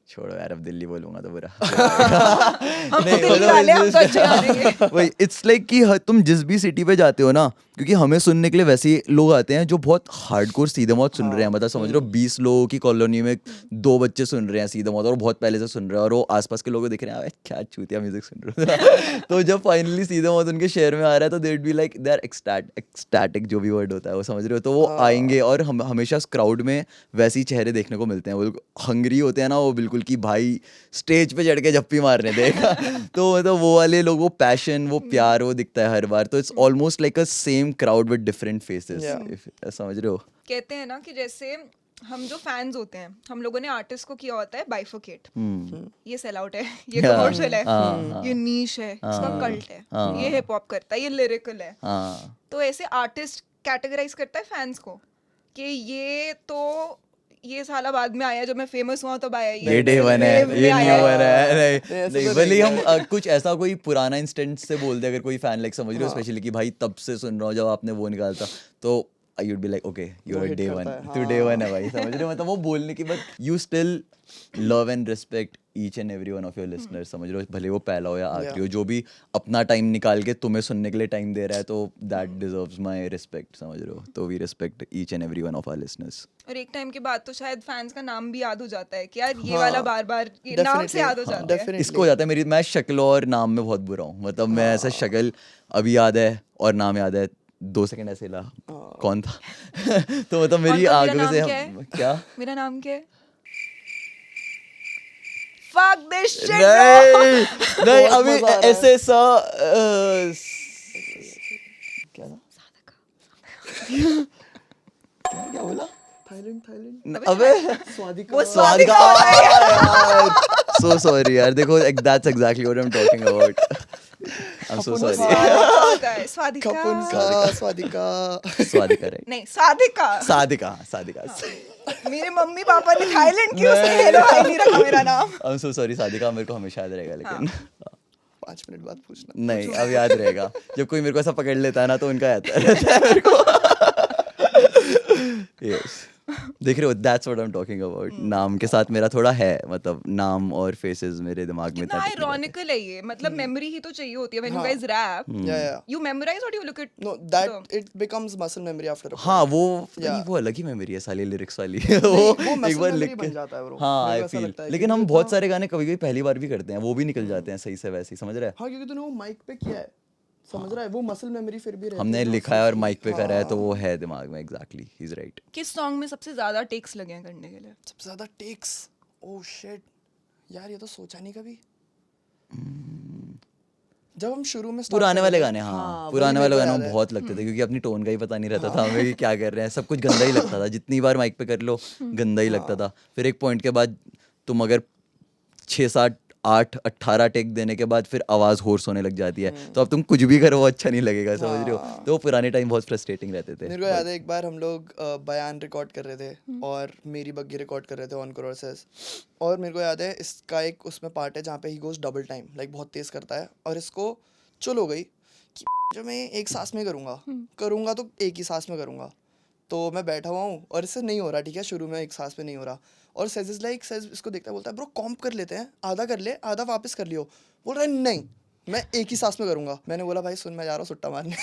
छोड़ो यार, अब दिल्ली बोलूंगा तो बुरा। हम तो दिल्ली वाले, हम तो अच्छे गा देंगे। वही इट्स लाइक कि तुम जिस भी सिटी पे जाते हो ना, क्योंकि हमें सुनने के लिए वैसे ही लोग आते हैं जो बहुत हार्डकोर सीधे मौत सुन रहे हैं, मतलब समझ रहे हो 20 लोगों की कॉलोनी में 2 बच्चे सुन रहे हैं सीधे मौत, और बहुत पहले से सुन रहे हैं, और वो आसपास के लोग दिख रहे हैं क्या चूतिया म्यूजिक सुन रहे हो। तो जब फाइनली सीधे मौत उनके शहर में आ रहा है तो they be like they are ecstatic, जो भी वर्ड होता है वो समझ रहे हो, तो वो आएंगे और हम हमेशा क्राउड में वैसे ही चेहरे देखने को मिलते हैं। वो हंग्री होते हैं ना, वो बिल्कुल बिल्कुल कि भाई स्टेज पे चढ़ के जप्पी मारने देगा तो मतलब वो वाले लोग, वो पैशन, वो प्यार, वो दिखता है हर बार. तो it's almost like a same crowd with different phases. Yeah. समझ रहे हो? कहते हैं ना कि जैसे हम जो फैंस होते हैं, हम लोगों ने आर्टिस्ट को किया होता है बाइफोकेट. ये सेल आउट है, ये Yeah. कमर्शियल है, हाँ. ये नीश है, इसका कल्ट है, ये हिप हॉप करता है, ये लिरिकल है. हाँ. तो ऐसे आर्टिस्ट कैटेगराइज करता है फैंस को कि ये साला बाद में आया, जब मैं फेमस हुआ तब आया, ये डे वन है, wave ये में न्यू आया. वन है. नहीं, नहीं ऐसा नहीं, तो भले ही नहीं हम कुछ ऐसा कोई पुराना इंस्टेंट से बोल दे, अगर कोई फैन लाइक समझ रहे हो, स्पेशली कि भाई तब से सुन रहा हूँ जब आपने वो निकाला था, तो I would be like okay you are hit day करता वन, है, तू डे वन है भाई. समझ रहे हो? मतलब वो बोलने की, but you still love and respect each and every one of your listeners. समझ रहे हो? भले वो पहला हो या आखिरी हो, जो भी अपना टाइम निकाल के तुम्हें सुनने के लिए टाइम दे रहा है, तो दैट डिजर्व्स माय रिस्पेक्ट. समझ रहे हो? तो we respect each and every one of our listeners. और एक टाइम के बाद तो शायद फैंस का नाम भी याद हो जाता है कि यार ये वाला बार बार नाम से याद हो जाता है. डेफिनेटली इसको हो जाता है. मेरी, मैं शक्ल और नाम में बहुत बुरा हूँ. मतलब मैं ऐसा शक्ल अभी याद है और नाम याद है, 2 सेकंड ऐसे ला कौन था तो मतलब मेरी और आंखों मेरा में से नाम क्या है? क्या मेरा नाम क्या है? Fuck this shit, bro. नहीं नहीं, बहुत अभी मजा आ रहा है। ऐसे सा क्या था? क्या बोला? थाईलैंड अबे स्वादिका वो स्वाद का यार, सो सॉरी यार. देखो that's exactly what I am talking about. I am so sorry. स्वादिका होता है, स्वादिका. खपुन का स्वादिका स्वादिका राइट. नहीं, सादिका. सादिका सादिका. मेरे मम्मी पापा ने थाईलैंड की उसके हेलो हाय नहीं रखा मेरा नाम. आई एम सो सॉरी. सादिका मेरे को हमेशा याद रहेगा, लेकिन 5 मिनट बाद पूछना. नहीं अब याद रहेगा. जब कोई मेरे को ऐसा पकड़ लेता है ना, तो उनका याद रहता है मेरे को. यस, देख रहे हो, that's what I am talking about. नाम के साथ मेरा थोड़ा है, मतलब नाम और फेसेस मेरे दिमाग में कितना इतना टिक नहीं आयरॉनिकल है ये. मतलब मेमोरी ही तो चाहिए होती है when you guys rap. Yeah. You memorise और you look at. No, that it becomes muscle memory after a रहता. हाँ वो Yeah. वो अलग ही मेमोरी है साली, लिरिक्स वाली. वो वो muscle एक बार memory लिख बन के, जाता है bro. हाँ मेरे आई को ऐसा फील. लगता है लेकिन क्योंकि हम बहुत सारे गाने कभी कभी पहली बार भी करते हैं, वो भी निकल जाते हैं सही से वैसे ही. समझ रहे हैं? हाँ, क्योंकि तूने वो माइक पे किया है, समझ रहा है, वो मसल मेमोरी फिर भी रहती हमने है ना, लिखा है और माइक पे हाँ. करा है, तो वो है दिमाग में. Exactly, he is right. किस सॉन्ग में सबसे ज्यादा टेक्स लगे हैं करने के लिए? सबसे ज्यादा टेक्स. ओह शिट यार, ये तो सोचा नहीं कभी. जब हम शुरू में start पुराने कर वाले रहे थे, गाने, हाँ वही पुराने मेरे वाले को गाने याद में है. बहुत लगते थे, क्योंकि अपनी टोन का ही पता नहीं रहता था हमें कि क्या कर रहे हैं. सब कुछ गंदा ही लगता था. जितनी बार माइक पे कर लो गंदा ही लगता था. फिर एक पॉइंट के बाद तुम अगर 6 7 8 18 टेक देने के बाद फिर आवाज होर्स होने लग जाती है, तो अब तुम कुछ भी करो वो अच्छा नहीं लगेगा. समझ रहे हो? तो वो पुराने टाइम बहुत फ्रस्ट्रेटिंग रहते थे. मेरे को याद है एक बार हम लोग बयान रिकॉर्ड कर रहे थे और मेरी बग्गी रिकॉर्ड कर रहे थे ऑन कोरसेस. और मेरे को याद है इसका एक उसमें पार्ट है जहाँ पे he goes double time, like बहुत तेज करता है, और इसको चुल हो गई कि जो मैं एक सांस में करूँगा तो एक ही सांस में करूँगा. तो मैं बैठा हुआ हूँ और इससे नहीं हो रहा, ठीक है, शुरू में एक सांस में नहीं हो रहा. और सेज इज लाइक, सेज इसको देखता है, बोलता है ब्रो कॉम्प कर लेते हैं, आधा कर ले, आधा वापस कर लियो. बोल रहा है नहीं, मैं एक ही सांस में करूँगा. मैंने बोला भाई सुन, मैं जा रहा हूँ सुट्टा मारने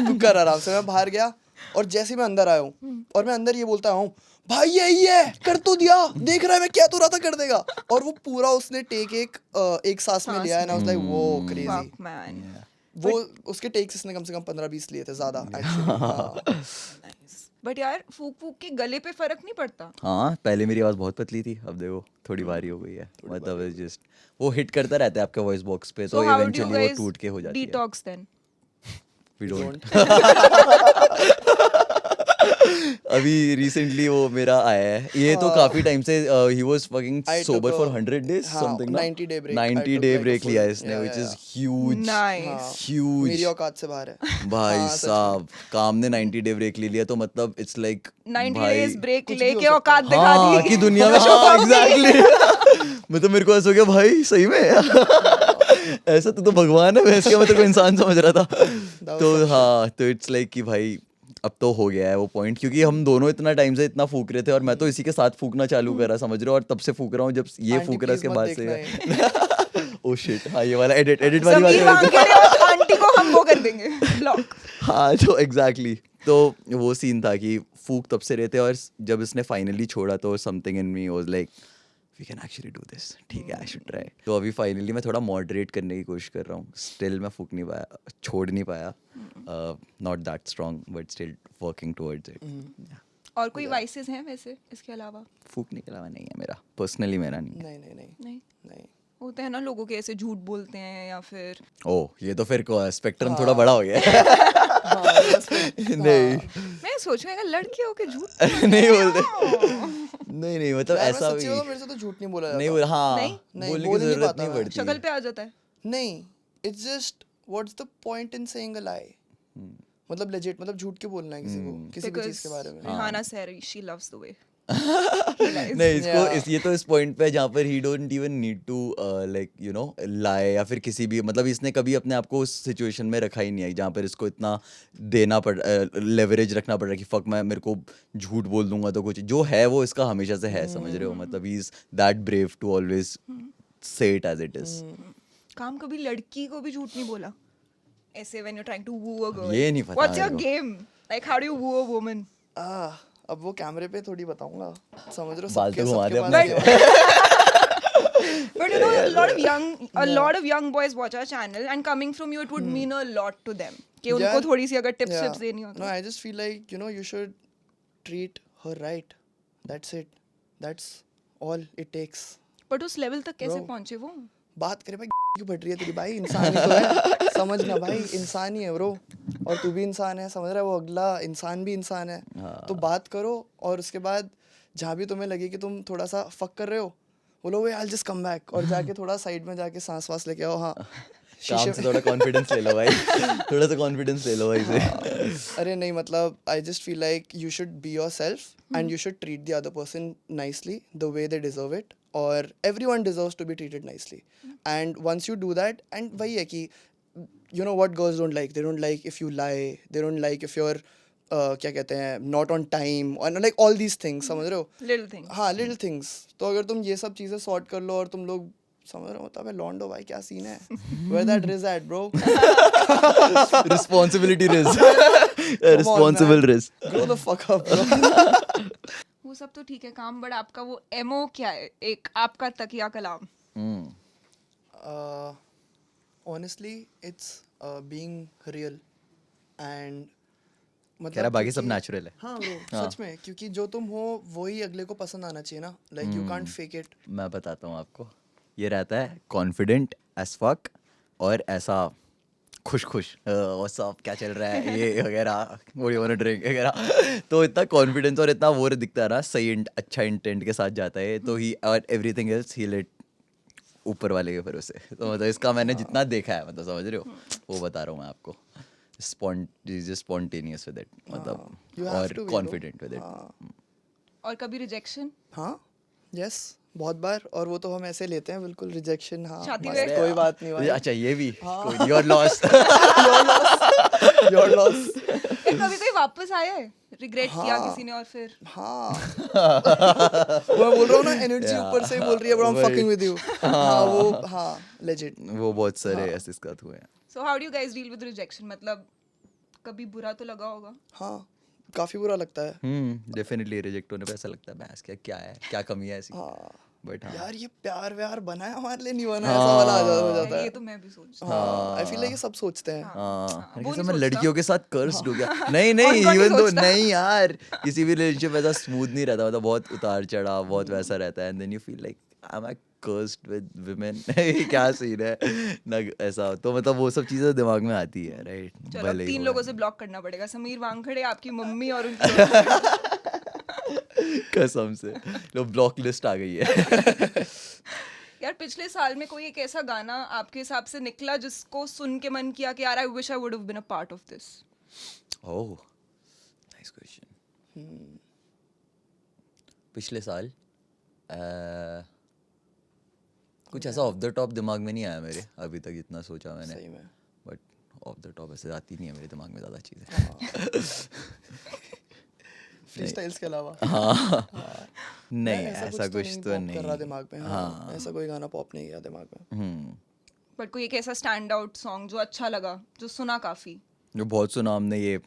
तू कर आराम से. मैं बाहर गया और जैसे ही मैं अंदर आया हूँ और मैं अंदर ये बोलता हूँ भाई यही है, कर तो दिया, देख रहा है मैं क्या तो रहा था कर देगा. और वो पूरा उसने टेक एक सांस में लिया है ना. I was like वो क्रेजी. Fuck man. वो उसके टेक्स इसने कम से कम 15-20 लिए थे ज्यादा actually. हाँ. बट यार फूक फूक के गले पे फर्क नहीं पड़ता. हाँ पहले मेरी आवाज बहुत पतली थी, अब देखो थोड़ी भारी हो गई है. मतलब जस्ट वो हिट करता रहता है आपके वॉइस बॉक्स पे, तो So how do you eventually वो guys टूट के हो जाती है. detox then? We don't. अभी रिसेंटली वो मेरा आया है, ये तो काफी टाइम से ही was fucking I sober took for a- 100 days हाँ, समथिंग ना. 90 day break. I 90 took day like a break full- लिया है इसने, yeah, which yeah, is yeah. Huge Nice. Huge. मेरी औकात से बाहर है. भाई हाँ, सच में. साहब, काम ने 90 डे ब्रेक ले लिया, तो मतलब इट्स लाइक 90 भाई days break कुछ भी हो लेके सकता है. औकात दिखा हाँ दी. कि दुनिया में, हाँ एग्जैक्टली. मतलब मेरे को ऐसा हो गया भाई सही में ऐसा तो भगवान है, मैं इसके मतलब इंसान समझ रहा था. तो हाँ, तो इट्स लाइक कि भाई अब तो हो गया है वो पॉइंट, क्योंकि हम दोनों इतना टाइम से इतना फूक रहे थे और मैं तो इसी के साथ फूकना चालू करा, समझ रहे हो, और तब से फूक रहा हूँ जब ये आंटी फूक रहा है please उसके मत बाद देखना से. ओ शिट, हाँ ये वाला एडिट वाली समीर बात मांग के रहे हो, आंटी को हम वो कर देंगे ब्लॉक. हाँ तो एग्जैक्टली. तो वो सीन था कि फूक तब से रहते, और जब इसने फाइनली छोड़ा तो something in me was like we can actually do this. ठीक है, आई शुड ट्राई. तो अभी फाइनली मैं थोड़ा मॉडरेट करने की कोशिश कर रहा हूँ. स्टिल मैं फूक नहीं पाया, छोड़ नहीं पाया. Not that strong but still working towards it. और कोई वाइसेस हैं वैसे इसके अलावा? फूकने के अलावा नहीं है मेरा, पर्सनली मेरा नहीं है। नहीं नहीं नहीं नहीं नहीं होते हैं ना लोगों के ऐसे झूठ बोलते हैं या फिर ओह ये तो फिर स्पेक्ट्रम थोड़ा बड़ा हो गया है। हाँ बस फिर- नहीं मैं सोच रही हूँ लड़के होके झूठ नहीं बोलते, नहीं मतलब यार, मैं ऐसा सच्ची भी बताऊं, मेरे से तो झूठ नहीं बोला नहीं जाता बोल, हाँ नहीं? नहीं, बोलने बोल की ही नहीं जरूरत पाता नहीं मैं। पड़ती। शक्ल पे आ जाता है। नहीं it's just what's the point in saying a lie मतलब लेजिट मतलब झूठ क्यों बोलना है किसी को किसी भी चीज के बारे में रिहाना सैरी शी लव्स द वे नहीं इसको Yeah. ये तो इस पॉइंट पे है जहाँ पर he don't even need to like you know लाए या फिर किसी भी मतलब इसने कभी अपने आप को उस सिचुएशन में रखा ही नहीं है जहाँ पर इसको इतना देना पड़ लेवरेज रखना पड़ रहा है कि फक मैं मेरे को झूठ बोल दूंगा तो कुछ जो है वो इसका हमेशा से है, समझ रहे हो, मतलब he is that brave to always say it as it is. काम कभी लड़की को भी झूठ नहीं बोला ऐसे when you trying to woo a girl? ये नहीं पता व्हाट्स योर मेरे को। Game like how do you woo a woman? अब वो कैमरे पे थोड़ी बताऊंगा समझ रहे हो बाल तो सबके घुमा दे सबके अपने। पास But you know, a lot of young boys watch our channel, and coming from you, it would mean a lot to them. कि उनको Yeah. थोड़ी सी अगर tips Yeah. tips देनी हो No, तो. I just feel like you know you should treat her right. That's it. That's all it takes. But उस level तक कैसे Bro. पहुंचे वो? बात करे भाई क्यों बढ़ रही है तेरी भाई इंसान ही तो है समझना भाई इंसान ही है ब्रो और तू भी इंसान है समझ रहा है वो अगला इंसान भी इंसान है तो बात करो और उसके बाद जहाँ भी तुम्हें लगे कि तुम थोड़ा सा फक कर रहे हो बोलो वे आई जस्ट कम बैक और जाके थोड़ा साइड में जाके सांस वास लेके आओ हाँ काम से थोड़ा कॉन्फिडेंस ले लो भाई, थोड़ा सा कॉन्फिडेंस ले लो भाई से। अरे नहीं मतलब I just feel like you should be your self and you should treat the other person nicely the way they deserve it और everyone deserves to be treated nicely and once you do that and वही है कि you know what girls don't like, they don't like if you lie, they don't like if you're क्या कहते हैं not on time और like all these things समझ रहे हो Little things. हाँ little things तो अगर तुम ये सब चीज़ें सॉर्ट कर लो और तुम लोग समझ रहे हो तब लॉन्डो भाई क्या सीन है where that riz at bro responsibility risk, responsible risk. grow the fuck up bro वो सब तो ठीक है काम, बट आपका वो एमओ क्या है? एक आपका तकिया कलाम. honestly it's being real and मतलब कह रहा बाकी सब क्योंकि- नेचुरल है। हाँ ब्रो सच में क्योंकि जो तुम हो वही अगले को पसंद आना चाहिए ना like you can't fake it मैं बताता हूँ आपको, ये रहता है कॉन्फिडेंट एज फक और ऐसा खुश खुश और सब क्या चल रहा है ये वगैरह वो यू वांट ड्रिंक वगैरह, तो इतना कॉन्फिडेंस और इतना वो दिखता है ना, सही अच्छा इंटेंट के साथ जाता है तो ही और एवरीथिंग एल्स ही लेट ऊपर वाले के भरोसे। तो मतलब इसका मैंने जितना देखा है मतलब समझ रहे हो वो बता रहा हूँ मैं आपको, स्पॉन्टेनियस विद इट मतलब you have और to be, bro. Confident with it. और कभी रिजेक्शन? हाँ यस बहुत बार और वो तो हम ऐसे लेते हैं बिल्कुल रिजेक्शन हाँ शादी मस्त, में- कोई बात नहीं भाई अच्छा ये भी योर लॉस। योर लॉस कभी कोई वापस आया है रिग्रेट किया हाँ। किसी ने और फिर? हाँ वो मैं बोल रहा हूँ ना एनर्जी Yeah. ऊपर से ही बोल रही है ब्रो आई एम वही। फकिंग विद यू हाँ वो हाँ लेजिट वो बहुत सारे ऐसे इसका हुए हैं। So how do you guys deal with rejection? मतलब कभी बुरा तो लगा होगा. हाँ काफी बुरा लगता है डेफिनेटली रिजेक्ट होने पे ऐसा लगता है बस क्या है क्या कमी है ऐसी, हाँ बट हाँ यार ये प्यार व्यार बना है हमारे लिए नहीं बना ऐसा वाला हो जाता ये है तो मैं भी सोच. हाँ आई फील लाइक ये सब सोचते हैं हाँ वो कैसे नहीं मैं सोचता। लड़कियों के साथ कर्स्ड हो गया। नहीं नहीं कौन नहीं इवन दो सोचता? नहीं यार किसी भी रिलेशनशिप ऐसा स्मूथ नहीं रहता, मतलब बहुत उतार चढ़ाव बहुत वैसा रहता है and then you feel like I am cursed with women क्या सीन है ना ऐसा, तो मतलब वो सब चीजें दिमाग में आती है राइट। चलो अब 3 लोगों से ब्लॉक करना पड़ेगा, समीर वांगखड़े, आपकी मम्मी और उनकी. कसम से लो ब्लॉक लिस्ट आ गई है। यार पिछले साल में कोई एक ऐसा गाना आपके हिसाब से निकला जिसको सुन के मन किया कि यार I wish I would have been a part of this? Oh nice question. पिछले साल कुछ ऐसा ऑफ द टॉप दिमाग में नहीं आया मेरे अभी तक, जितना सोचा मैंने, सही में बट ऑफ द टॉप ऐसे आती नहीं है मेरे दिमाग में ज़्यादा चीज़ें। फ्री स्टाइल्स के अलावा हाँ नहीं ऐसा ऐसा कुछ तो pop कर रहा नहीं। दिमाग में हाँ ऐसा कोई गाना पॉप नहीं किया दिमाग में बट कोई एक ऐसा स्टैंड आउट सॉन्ग जो अच्छा लगा, जो सुना काफी? जो बहुत सुना हमने ये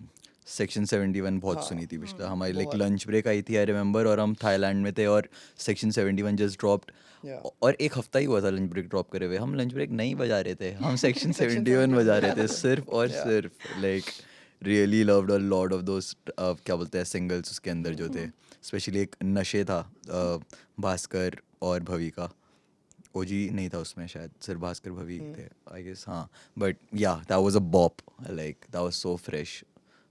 सेक्शन 71 बहुत सुनी थी पिछला, हमारी लाइक लंच ब्रेक आई थी आई रिमेंबर, और हम थाईलैंड में थे और सेक्शन 71 जस्ट ड्रॉप्ड Yeah. और एक हफ्ता ही हुआ था लंच ब्रेक ड्रॉप करे हुए, हम लंच ब्रेक नहीं बजा रहे थे, हम सेक्शन 71 बजा रहे थे सिर्फ और सिर्फ like really loved a lot of those क्या बोलते हैं सिंगल्स उसके अंदर जो थे, स्पेशली एक नशे था भास्कर और भवी का। ओजी नहीं था उसमें, शायद सिर्फ भास्कर भवी थे आई गेस, हाँ। बट या that was a बॉप, like that was so fresh.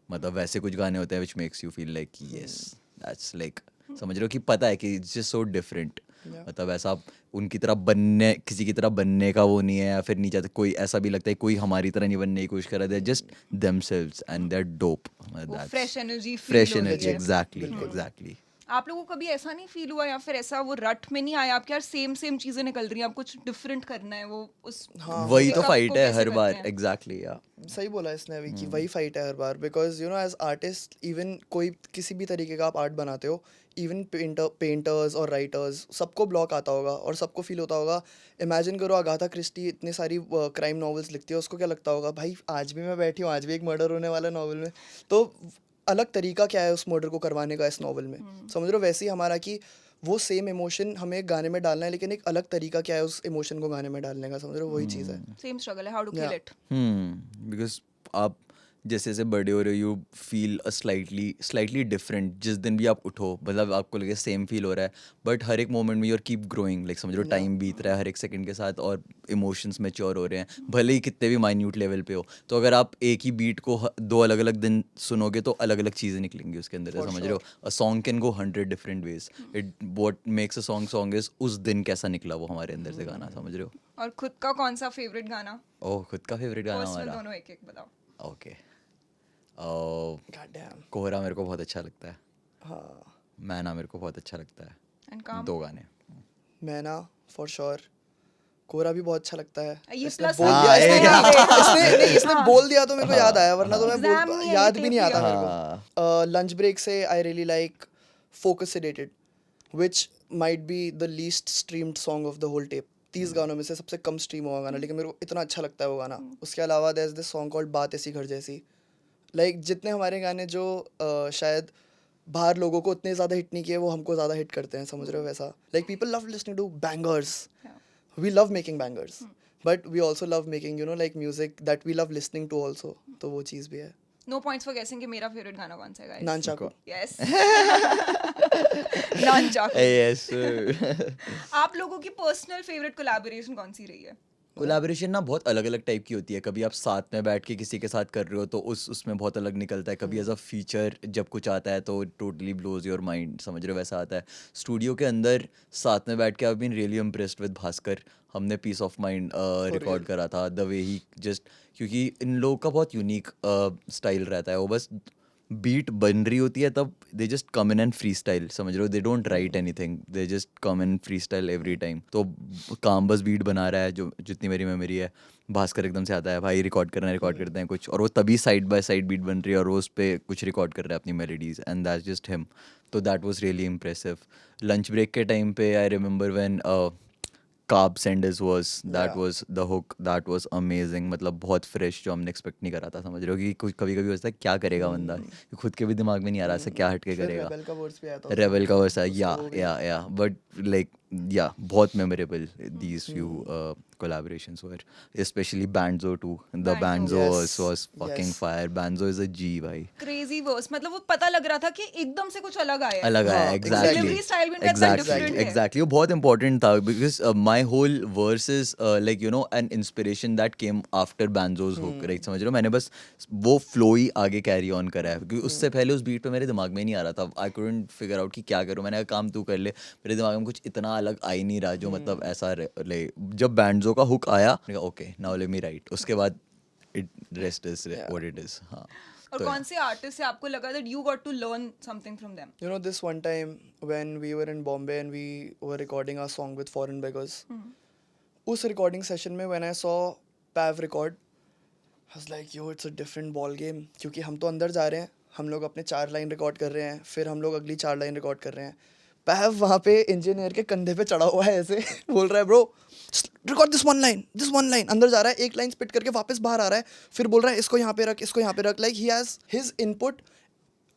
मतलब वैसे कुछ गाने होते हैं which makes you feel like yes that's like, समझ रहे हो कि पता है कि इट्स जस्ट सो डिफरेंट। मतलब ऐसा उनकी तरह बनने, किसी की तरह बनने का वो नहीं है, या फिर नहीं चाहते कोई, ऐसा भी लगता है कोई हमारी तरह नहीं बनने की कोशिश कर रहा है, just themselves and they are dope. वो फ्रेश एनर्जी फ्रेश फील हो रही एनर्जी, है। Exactly exactly. आप लोगों को कभी ऐसा नहीं फील हुआ, या फिर ऐसा वो रट में नहीं आया आपके, यार सेम सेम चीजें निकल रही हैं, आप कुछ डिफरेंट करना है, वो उस वही तो pickup फाइट को है कैसे हर करते बार, हैं? एग्जैक्टली या सही बोला इसने अभी कि वही फाइट है हर बार, because you know as artist even कोई किसी भी तरीके का आप आर्ट बनाते हो, इवन पेंटर्स और राइटर्स सबको ब्लॉक आता होगा और सबको फील होता होगा। इमेजिन करो अगाथा क्रिस्टी इतनी सारी क्राइम नॉवेल्स लिखती है, उसको क्या लगता होगा भाई आज भी मैं बैठी हूँ, आज भी एक मर्डर होने वाला नॉवल में, तो अलग तरीका क्या है उस मर्डर को करवाने का इस नॉवल में, समझ रहे हो? वैसे ही हमारा कि वो सेम इमोशन हमें गाने में डालना है, लेकिन एक अलग तरीका क्या है उस इमोशन को गाने में डालने का, समझ रहे हो? वही चीज़ है। सेम स्ट्रगल है, how to kill Yeah. It. Because आप जैसे जैसे बड़े हो रहे हो, you feel a slightly different. जिस दिन भी आप उठो, मतलब आपको लगे सेम फील हो रहा है, बट हर एक मोमेंट में you are keep growing, like समझ लो टाइम बीत रहा है हर एक सेकंड के साथ, और इमोशंस मैच्योर हो रहे हैं, भले ही कितने भी माइन्यूट लेवल पे हो। तो अगर आप एक ही बीट को दो अलग अलग दिन सुनोगे तो अलग अलग चीज़ें निकलेंगी उसके अंदर से, समझ रहे हो? A song can go 100 different ways. It what makes a song is उस दिन कैसा निकला वो हमारे अंदर से गाना, समझ रहे हो? और खुद का कौन सा फेवरेट गाना? ओह, खुद का फेवरेट गाना पर्सनल, हमारा, दोनों एक एक बताओ। ओके। God damn. कोहरा मेरे को बहुत अच्छा लगता है, हाँ, मैना मेरे को बहुत अच्छा लगता है, एंड काम। दो गाने। मैना फॉर श्योर, कोरा भी बहुत अच्छा लगता है। ये इसने plus बोल है दिया, यहाँ इसने पे। इसने नहीं, इसने बोल दिया तो मेरे को याद आया, वरना तो मैं Exam नहीं है, याद ये भी नहीं tape आता लिया। मेरे को। लंच ब्रेक से I really like focus sedated, which might be the least streamed song of the whole tape. 30 गानों में से सबसे कम स्ट्रीम हुआ गाना, लेकिन मेरे को इतना अच्छा लगता है वो गाना। उसके अलावा there is this song called बात ऐसी घर जैसी। लाइक जितने हमारे गाने जो शायद बाहर लोगों को उतने ज़्यादा हिट नहीं किए, वो हमको ज़्यादा हिट करते हैं, समझ रहे हो? वैसा like people love listening to bangers, we love making bangers, but we also love making, you know, like music that we love listening to also, तो वो चीज़ भी है। नो पॉइंट्स फॉर गेसिंग कि मेरा फेवरेट गाना कौन सा है गाइस। नान चाकू। यस। नान चाकू। यस। आप लोगों की पर्सनल फेवरेट कोलैबोरेशन कौन सी रही है? कोलैबोरेशन ना बहुत अलग अलग टाइप की होती है। कभी आप साथ में बैठ के किसी के साथ कर रहे हो तो उसमें बहुत अलग निकलता है। कभी एज अ फीचर जब कुछ आता है तो टोटली ब्लोज योर माइंड, समझ रहे हो? वैसा आता है। स्टूडियो के अंदर साथ में बैठ के I been really impressed with Bhaskar. हमने पीस ऑफ माइंड रिकॉर्ड करा था, द वे ही जस्ट, क्योंकि इन लोगों का बहुत यूनिक स्टाइल रहता है। वो बस बीट बन रही होती है तब they just come in and free style, समझ रहे हो? They don't write anything, they just come in free style every time. तो काम बस बीट बना रहा है, जो जितनी मेरी मेमोरी है। भास्कर एकदम से आता है, भाई रिकॉर्ड करना है, रिकॉर्ड करते हैं कुछ, और वो तभी साइड बाय साइड बीट बन रही है और वो उस पर कुछ रिकॉर्ड कर रहा है अपनी melodies, and that's just him. तो that was really impressive. Lunch break के टाइम पे I remember when carb senders was, that was the hook, that was amazing. मतलब बहुत फ्रेश, जो हमने एक्सपेक्ट नहीं करा था, समझ रहे हो? कि कुछ कभी कभी होता है क्या करेगा बंदा, खुद के भी दिमाग में नहीं आ रहा ऐसा क्या हट के फिर करेगा। रेबेल का वर्ड्स भी आया था उसमें। रेबल का वर्स है, उसका वो भी। या बट लाइक या बहुत memorable these few collaborations were, especially Banzo too. The Banzo। Banzo Yes, was fucking yes. fire. Banzo is a G भाई, क्रेजी वर्स, मतलब वो पता लग रहा था कि एकदम से कुछ अलग आया है। अलग आया, हाँ, exactly, Delivery style भी उनका इतना different है। exactly, वो बहुत important था because my whole verse is like you know an inspiration that came after Banzo's hook, right? समझ रहे हो? मैंने बस वो flow ही आगे carry on करा है, क्योंकि उससे पहले उस beat पे मेरे दिमाग में नहीं आ रहा था। I couldn't figure out कि क्या करूँ। मैंने कहा काम तू कर ले, मेरे दिमाग में कुछ इतना अलग आ ही नहीं रहा जो मतलब ऐसा जब Banzo का hook आया, मैंने कहा okay now let me right, उसके बाद it rest is what it is। हाँ, और तो कौन से आर्टिस्ट से आपको लगा that you got to learn something from them? You know, this one time when we were in Bombay and we were recording our song with Foreign Beggars, उस recording session में when I saw Pav record, I was like, yo, it's a different ball game, क्योंकि हम तो अंदर जा रहे हैं, हम लोग अपने 4 लाइन रिकॉर्ड कर रहे हैं, फिर हम लोग अगली 4 लाइन रिकॉर्ड कर रहे हैं। पैव वहाँ पे इंजीनियर के कंधे पे चढ़ा हुआ है, ऐसे बोल रहा है bro record this one line, अंदर जा रहा है, एक लाइन स्पिट करके वापस बाहर आ रहा है, फिर बोल रहा है इसको यहाँ पे रख, इसको यहाँ पे रख। Like he has his input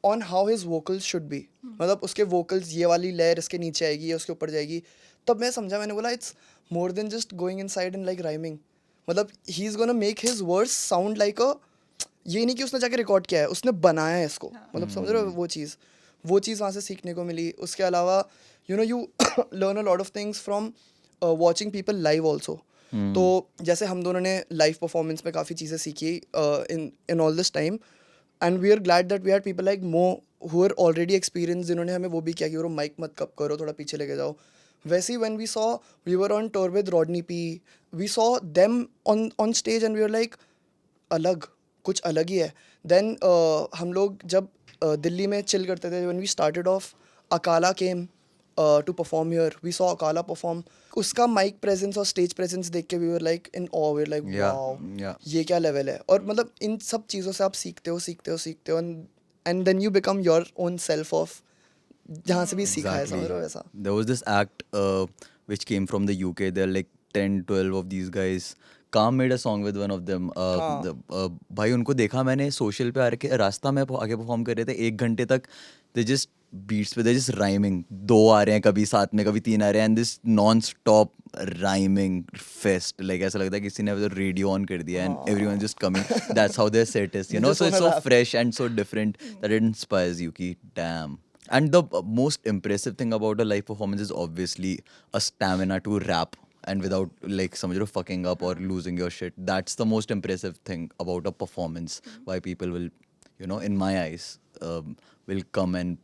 on how his vocals should be, मतलब उसके वोकल्स ये वाली लेयर इसके नीचे आएगी, ये उसके ऊपर जाएगी। तब मैं समझा, मैंने बोला it's more than just going inside and like rhyming, मतलब he is gonna make his words sound like a ये नहीं कि उसने जाके रिकॉर्ड किया है, उसने बनाया है इसको, मतलब समझ रहे हो वो चीज़ वहाँ से सीखने को मिली. उसके अलावा you learn a lot of things from watching people live also. तो जैसे हम दोनों ने लाइव परफॉर्मेंस में काफ़ी चीज़ें सीखी in all this time, and we are glad that we are people like Mo who are already experience, जिन्होंने हमें वो भी किया कि ब्रो माइक मत कब करो, थोड़ा पीछे लेके जाओ. वैसे ही when we saw we were on tour with Rodney P, we saw them on stage and we are like अलग, कुछ अलग ही है. देन हम लोग जब दिल्ली में चिल करते थे, when we started off, Akala came to perform here, we saw Akala perform. उसका माइक प्रेजेंस और स्टेज प्रेजेंस देख के we were like in awe, we were like Yeah, wow, yeah. ये क्या लेवल है. और मतलब इन सब चीज़ों से आप सीखते हो and then you become your own self off जहाँ से भी सीखा है, समझ रहे हो वैसा. There was this act which came from the UK. There are like 10, 12 of these guys. Kam made a song with one of them. भाई उनको देखा मैंने सोशल पे आके, रास्ता में आगे परफॉर्म कर रहे थे 1 घंटे तक. They just बीट्स पे, they just rhyming. 2 आ रहे हैं कभी साथ में, कभी 3 आ रहे हैं, and this non-stop rhyming fest. Like ऐसा लगता है किसी ने रेडियो ऑन कर दिया and everyone just coming. That's how their set is, you You know. just So it's wanna so rap. fresh and so different that it inspires you. Ki, damn. And the most impressive thing about a live performance is obviously a stamina to rap and without like समझ रहे हो fucking up or losing your shit. That's the most impressive thing about a performance. Why people will, you know, in my eyes, will come and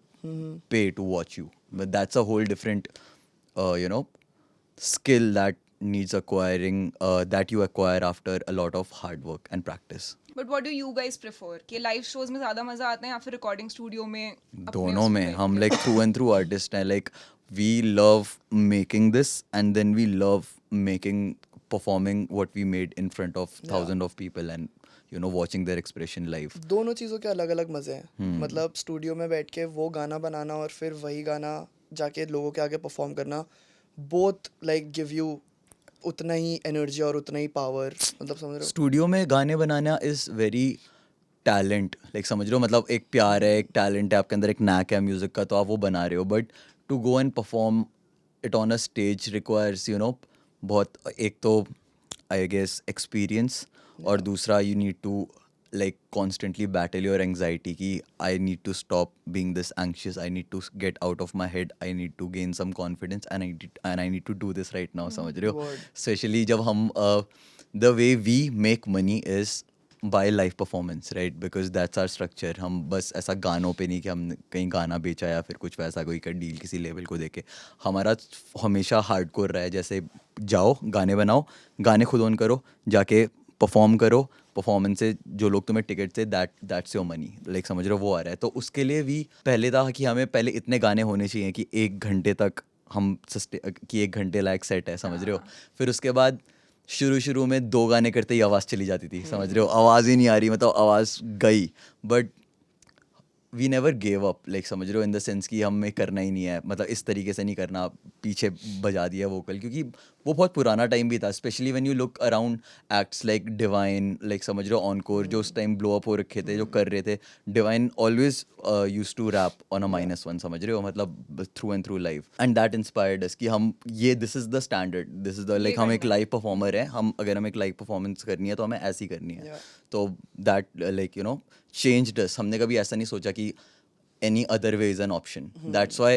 pay to watch you. But that's a whole different, you know, skill that needs acquiring, that you acquire after a lot of hard work and practice. But what do you guys prefer कि लाइव शोज में ज्यादा मजा आता है या फिर रिकॉर्डिंग स्टूडियो में अपने दोनों उसमें में बैठ हम के? Like through and through artist हैं. Like we love making this and then we love making performing what we made in front of thousand of people and you know watching their expression live. दोनों चीज़ों के अलग अलग मज़े हैं. मतलब स्टूडियो में बैठ के वो गाना बनाना और फिर वही गाना जाके लोगों के आगे परफॉर्म करना, बोथ लाइक गिव यू उतना ही एनर्जी और उतना ही पावर, मतलब समझ रहे हो. स्टूडियो में गाने बनाना इज़ वेरी टैलेंट, लाइक समझ रहे हो, मतलब एक प्यार है, एक टैलेंट है आपके अंदर, एक नैक है म्यूज़िक का, तो आप वो बना रहे हो. But to go and perform it on a stage requires, you know, बहुत, एक तो आई गेस एक्सपीरियंस, और दूसरा you need to like constantly battle your anxiety ki I need to stop being this anxious, I need to get out of my head, I need to gain some confidence and I need to do this right now. समझ रहे हो, Word. especially जब हम the way we make money is by live performance, right? Because that's our structure. हम बस ऐसा गानों पे नहीं कि हम कहीं गाना बेचा या फिर कुछ वैसा कोई का डील किसी लेवल को देके. हमारा हमेशा हार्डकोर रहा है, जैसे जाओ गाने बनाओ, गाने खुद ऑन करो, जाके परफॉर्म करो, परफॉर्मेंस से जो लोग तुम्हें टिकट से दैट्स योर मनी, लाइक समझ रहे हो, वो आ रहा है. तो उसके लिए भी पहले था कि हमें पहले इतने गाने होने चाहिए कि 1 घंटे तक हम कि 1 घंटे लायक सेट है, समझ रहे हो. फिर उसके बाद शुरू में 2 गाने करते ही आवाज़ चली जाती थी, समझ रहे हो, आवाज़ ही नहीं आ रही, मतलब आवाज़ गई. But we never gave up, like समझ रहे हो, इन द सेंस कि हमें करना ही नहीं है, मतलब इस तरीके से नहीं करना, पीछे बजा दिया वोकल, क्योंकि वो बहुत पुराना टाइम भी था. Specially when you look around acts like divine, like समझ रहे हो, ऑनकोर जो उस टाइम ब्लो अप हो रखे थे, जो कर रहे थे. Divine always use to rap on a -1, समझ रहे हो, मतलब through and through live, and that inspired us कि हम ये this is the standard, this is the like हम एक लाइव परफॉर्मर है, हम अगर हमें एक लाइव परफॉर्मेंस करनी है तो हमें ऐसी करनी है. Yeah. तो that like you know changed us. हमने कभी ऐसा नहीं सोचा कि any other way is an option. That's why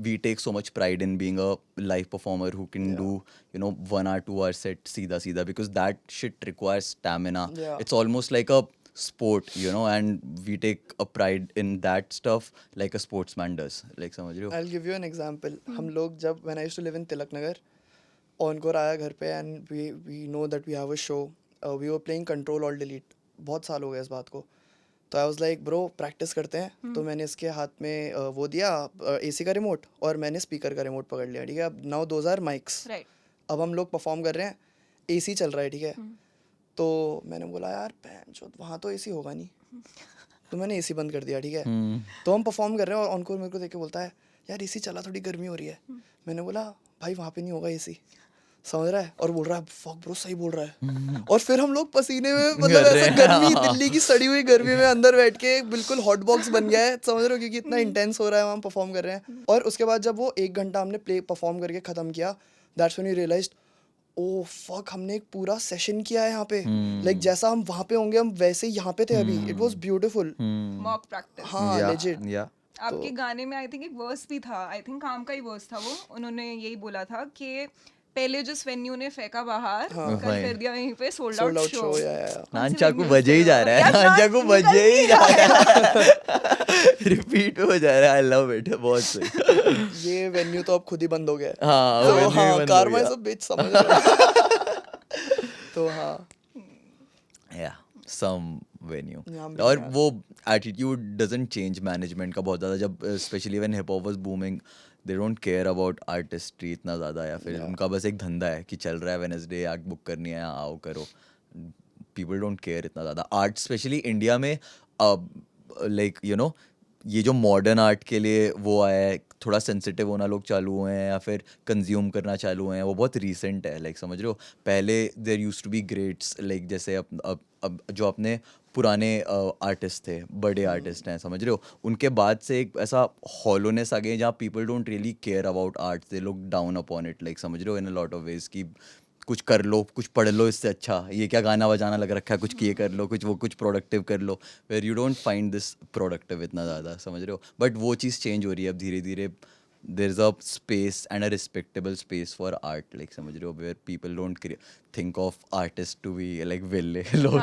we take so much pride in being a live performer who can do, you know, 1 hour 2 hour set seedha, because that shit requires stamina. Yeah. It's almost like a sport, you know, and we take a pride in that stuff like a sportsman does, like समझ रहे हो. I'll give you an example. हम लोग जब when I used to live in Tilak Nagar, encore आया घर पे and we know that we have a show. We were playing Control Alt Delete. बहुत साल हो गए इस बात को. तो आई वाज लाइक ब्रो प्रैक्टिस करते हैं. तो मैंने इसके हाथ में वो दिया एसी का रिमोट और मैंने स्पीकर का रिमोट पकड़ लिया, ठीक है. अब now those are mics. Right. अब हम लोग परफॉर्म कर रहे हैं, एसी चल रहा है, ठीक है. तो मैंने बोला यार पैंचो वहाँ तो एसी होगा नहीं, तो मैंने एसी बंद कर दिया, ठीक है. तो हम परफॉर्म कर रहे हैं और ऑनकोर मेरे को देख के बोलता है यार एसी चला, थोड़ी गर्मी हो रही है. मैंने बोला भाई वहाँ पे नहीं होगा एसी, समझ रहा है. और बोल रहा है फक ब्रो सही बोल रहा है. और फिर हम लोग पसीने में, मतलब ऐसे गर्मी, दिल्ली की सड़ी हुई गर्मी में अंदर बैठ के बिल्कुल हॉट बॉक्स बन गया है, समझ रहे हो, क्योंकि इतना इंटेंस हो रहा है, हम परफॉर्म कर रहे हैं. और उसके बाद जब वो 1 घंटा हमने प्ले परफॉर्म करके ख़त्म किया, that's when we realised oh fuck, हमने एक पूरा सेशन किया है यहाँ पे, लाइक जैसा हम वहाँ पे होंगे हम वैसे ही यहाँ पे थे अभी. It was beautiful. Mock practice. हाँ लेजिट. या आपके गाने में आई थिंक एक वर्स भी था, आई थिंक काम का ही वर्स था वो. उन्होंने यही बोला था कि पहले जिस वेन्यू ने फेंका बाहर, कल वहीं. कर दिया वहीं पे sold sold out out show. Show. या नानचा को बजे ही जा रहा है, नानचा को बजे ही जा रहा है, रिपीट हो जा रहा है. आई लव इट, बहुत सही. ये वेन्यू तो अब खुद ही बंद हो गया है. हाँ तो venue ही हाँ, बंद हो कार्मा गया. इज अ बिच, समझ रहे हो. तो हाँ. Yeah, some venue. यहाँ भी और यार. वो attitude doesn't change management का बहुत ज़्यादा, जब especially when hip hop was booming, they don't care about artistry इतना ज़्यादा, या फिर उनका बस एक धंधा है कि चल रहा है Wednesday एक्ट बुक करनी है, आओ करो. People don't care इतना ज़्यादा. Art especially इंडिया में like you know ये जो मॉडर्न आर्ट के लिए वो आया है, थोड़ा सेंसिटिव होना लोग चालू हुए हैं या फिर कंज्यूम करना चालू हुए हैं, वो बहुत रीसेंट है. लाइक समझ रहे हो, पहले there used to be greats, like जैसे अब जो अपने पुराने आर्टिस्ट थे, बड़े आर्टिस्ट हैं, समझ रहे हो, उनके बाद से एक ऐसा हॉलोनेस आ गई जहाँ people don't really care about art, they look down upon it. Like समझ रहे हो, इन अ लॉट ऑफ वेज कि कुछ कर लो, कुछ पढ़ लो, इससे अच्छा ये क्या गाना बजाना लग रखा है, कुछ किए कर लो, कुछ प्रोडक्टिव कर लो, where you don't find this productive इतना ज़्यादा, समझ रहे हो. बट वो चीज़ चेंज हो रही है अब धीरे धीरे. There is a space and a respectable space for art, like समझ रहे हो, where people don't think of artist to be like vile लोग.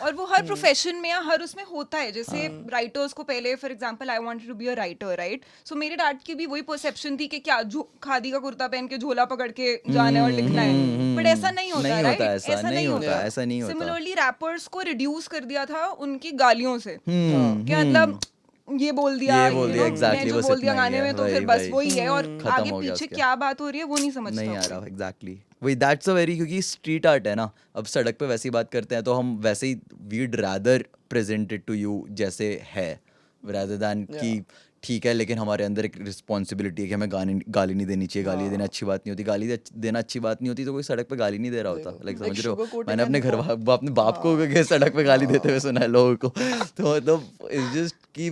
और वो हर प्रोफेशन में या हर उसमें होता है. जैसे राइटर्स को पहले for example I wanted to be a writer, right. So मेरे डैड की भी वही परसेप्शन थी कि क्या खादी का कुर्ता पहन के झोला पकड़ के जाना है और लिखना है. बट ऐसा नहीं होता, नहीं राइट. होता ऐसा, नहीं होता, ऐसा नहीं होता. सिमिलरली रैपर्स को रिड्यूस कर दिया था उनकी गालियों से, कि मतलब ये बोल दिया, exactly, मैं जो बस बोल दिया इतना ही गाने है, में, तो वही, फिर बस वही. वही है. और खत्म आगे हो गया पीछे उसके. क्या बात हो रही है वो नहीं समझता. नहीं आ रहा. एग्जैक्टली वही, दैट्स अ वेरी, क्योंकि स्ट्रीट आर्ट है ना, अब सड़क पे वैसी बात करते हैं तो हम वैसे ही we'd rather present it to you जैसे है, rather than कि ठीक है लेकिन हमारे अंदर एक रिस्पॉन्सिबिलिटी है कि हमें गाली नहीं देनी चाहिए, गाली देना अच्छी बात नहीं होती, गाली देना अच्छी बात नहीं होती तो कोई सड़क पे गाली नहीं दे रहा होता. लाइक समझ रहे हो, मैंने अपने घर अपने बाप को सड़क पे गाली देते हुए सुना है लोगों को. तो मतलब इट्स जस्ट कि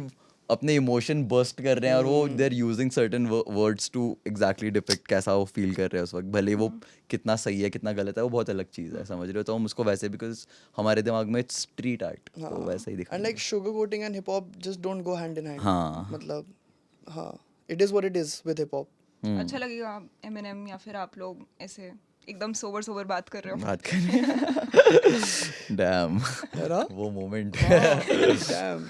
अपने इमोशन बर्स्ट कर रहे हैं और वो they are using certain words to exactly depict कैसा वो फील कर रहे हैं उस वक्त. भले वो कितना सही है कितना गलत है वो बहुत अलग चीज़ है, समझ रहे हो. तो हम उसको वैसे, बिकॉज हमारे दिमाग में इट्स स्ट्रीट आर्ट, तो वैसे ही दिखा. And like sugar coating and hip hop just don't go hand in hand. हाँ. मतलब हाँ, it is what it is with hip hop. अच्छा लगेगा एमिनेम या फिर आप लोग ऐसे एकदम सोबर बात कर रहे हो. बात करें. डैम, है ना? वो मोमेंट. Damn.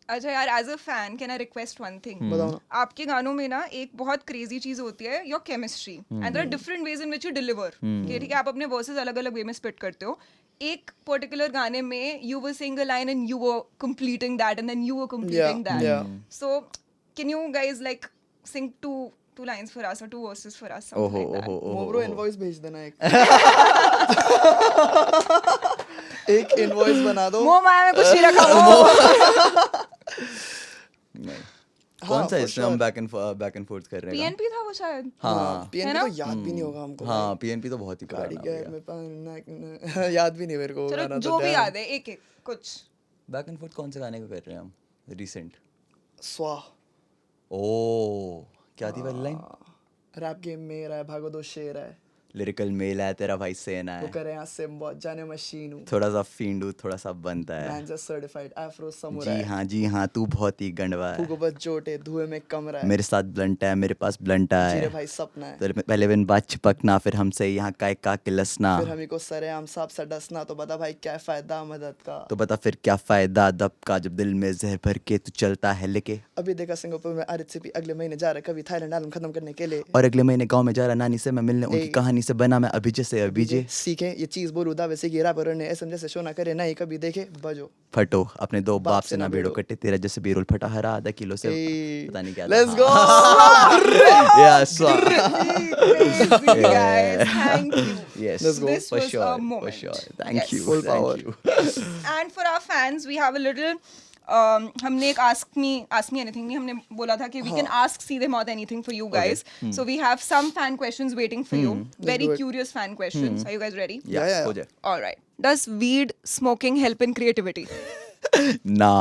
अच्छा यार, as a fan can I request one thing. बताओ ना. आपके गानों में ना एक बहुत क्रेजी चीज होती है, your chemistry, and there are different ways in which you deliver. ठीक है, आप अपने वर्सेस अलग अलग वे में स्पिट करते हो. एक पर्टिकुलर गाने में you were sing a line and you were completing that and then you were completing that. So can you guys like sing two lines for us or two verses for us, something like that. मोब्रो इनवॉइस भेज देना एक. एक इनवॉइस बना दो. मोह माया में कुछ नहीं रखा वो. कौन सा for इसमें हम बैक एंड फोर्थ कर रहे हैं? पीएनपी था वो शायद. हाँ पीएनपी तो याद भी नहीं होगा हमको. हाँ, पीएनपी तो बहुत ही गाड़ी पुराना गया हो में पाना याद भी नहीं मेरे को. चलो गाना जो भी याद है एक एक कुछ. बैक एंड फोर्थ कौन से गाने को कर रहे हैं हम रिसेंट? स्वा. ओ क्या थी वाली लाइन? रैप गेम में रहा है, भागो दो शेर है, लिरिकल मेल है, तेरा भाई सेना वो है, करे यहाँ से बहुत जाने मशीन हूँ, थोड़ा सा फींडू थोड़ा सा बनता है. मैं जस्ट सर्टिफाइड एफ्रो समुराई, जी हाँ तू बहुत ही गंडवा है, फूको बस जोटे धुएं में कमरा है, मेरे साथ ब्लंट है, मेरे पास ब्लंट जीरे है, भाई सपना है, तेरे में पहले बिन बात चिपकना, फिर हमसे यहाँ का एक का किलसना, फिर हमी को सरेआम सांप सा डसना, तो बता भाई क्या फायदा मदद का, तो बता फिर क्या फायदा अदब का जब दिल में जहर भर के तू चलता है लेके, अभी देखा सिंगापुर में आरिफ अगले महीने जा रहा है कभी थाईलैंड आलम खत्म करने के लिए, और अगले महीने गांव में जा रहा नानी से मैं मिलने, उनकी कहानी से बना मैं अभी जैसे अभी जे, सीखे ये चीज बोलू दावे से कि रैपर ने एसएम जैसे शो ना करे नहीं कभी देखे बजो फटो अपने दो बाप से ना बेड़ो कट्टे, तेरा जैसे बेरोल फटा हरा आधा किलो से पता नहीं क्या था. Let's go. Yeah, so Crazy, guys. Thank you. yes, Let's go. This for was sure, a for moment. sure. Thank Yes. you, Full power. thank you. And for our fans, we have a little. हमने एक ask me anything नहीं, हमने बोला था कि we can ask सीधे मौत anything for you guys. So we have some fan questions waiting for you. Very do it. curious fan questions. Are you guys ready? Yeah. हो जाए. All right. Does weed smoking help in creativity? ना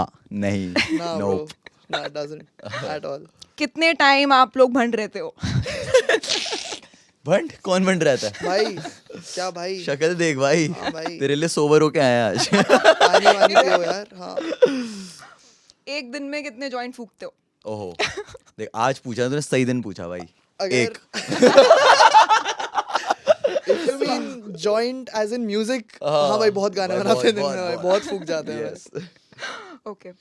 नहीं, Nah, bro. nope. Nah, it doesn't at all. कितने टाइम आप लोग भंड रहते हो? भंड कौन भंड रहता है? भाई क्या भाई, शक्ल देख भाई, हाँ भाई। तेरे लिए सोबर होके आया आज। पानी वानी पियो यार। हाँ एक दिन में कितने जॉइंट फूकते हो? ओहो, देख आज पूछा तूने, सही दिन पूछा भाई। अगर एक। if you mean joint as in music, हाँ, हाँ भाई बहुत गाने भाई, बनाते हैं दिन बहुत, में भाई, बहुत। बहुत फूक जाते हैं Yes. भाई। ओके,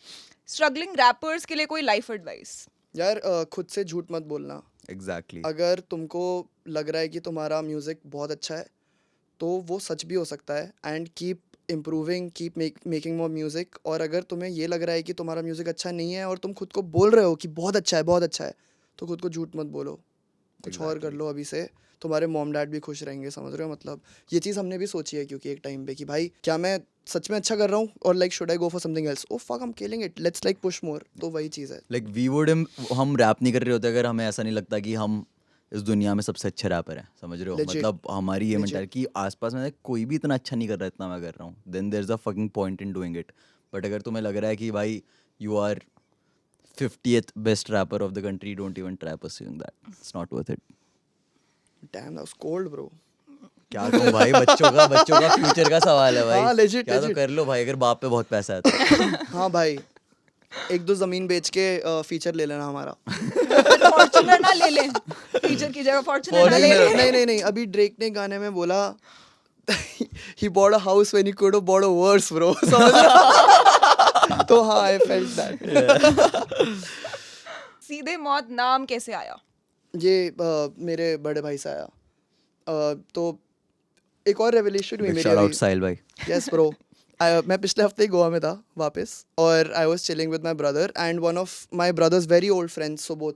स्ट्रगलिंग रैपर्स के लिए कोई लाइफ एडवाइस? यार खुद से झूठ मत बोलना। Exactly. अगर तुमको लग रहा है कि तुम्हारा म्यूजिक बहुत अच्छा है तो वो सच भी हो सकता है, and keep improving, keep making more music. और अगर तुम्हें ये लग रहा है कि तुम्हारा म्यूजिक अच्छा नहीं है और तुम खुद को बोल रहे हो कि बहुत अच्छा है, बहुत अच्छा है, तो खुद को झूठ मत बोलो, कुछ और कर लो अभी से। तुम्हारे मॉम डैड भी खुश रहेंगे, समझ रहे हो? मतलब ये चीज़ हमने भी सोची है, क्योंकि एक टाइम पे कि भाई क्या मैं सच में अच्छा कर रहा हूँ, और like should I go for something else, oh fuck I am killing it, let's like push more. तो वही चीज़ है। Like we would हम रैप नहीं कर रहे होते अगर हमें ऐसा नहीं लगता कि हम इस दुनिया में सबसे अच्छे रैपर हैं, समझ रहे हो? Legit. मतलब हमारी ये Legit. मेंटालिटी कि आसपास में कोई भी इतना अच्छा नहीं कर रहा है इतना मैं कर रहा हूँ, then there is a fucking point in doing it. But अगर तुम्हें लग रहा है कि भाई you are 50th best rapper of the country, don't even try pursuing that, it's not worth it. Damn that was cold bro. क्या कहूँ भाई, बच्चों का फ्यूचर का सवाल है भाई। हाँ, legit, क्या तो legit. कर लो भाई, अगर बाप पे बहुत पैसा है तो। हाँ भाई, एक दो ज़मीन बेच के फीचर ले लेना हमारा। फॉर्च्यूनर ना ले लें, फीचर की जगह फॉर्च्यूनर ना ले नहीं लें। नहीं नहीं नहीं, अभी ड्रेक ने गाने में बोला he bought a house when he could have bought a worse bro, समझ रहे? तो हाँ, I felt that. सीधे मौत नाम कैसे आया? ये मेरे बड़े भाई से आया। तो एक और रेवलेशन हुई मेरी शाउट आउट अभी। साहिल भाई। यस ब्रो, मैं पिछले हफ्ते ही गोवा में था वापस, और I was chilling with my brother and one of my brothers very old friends, so both,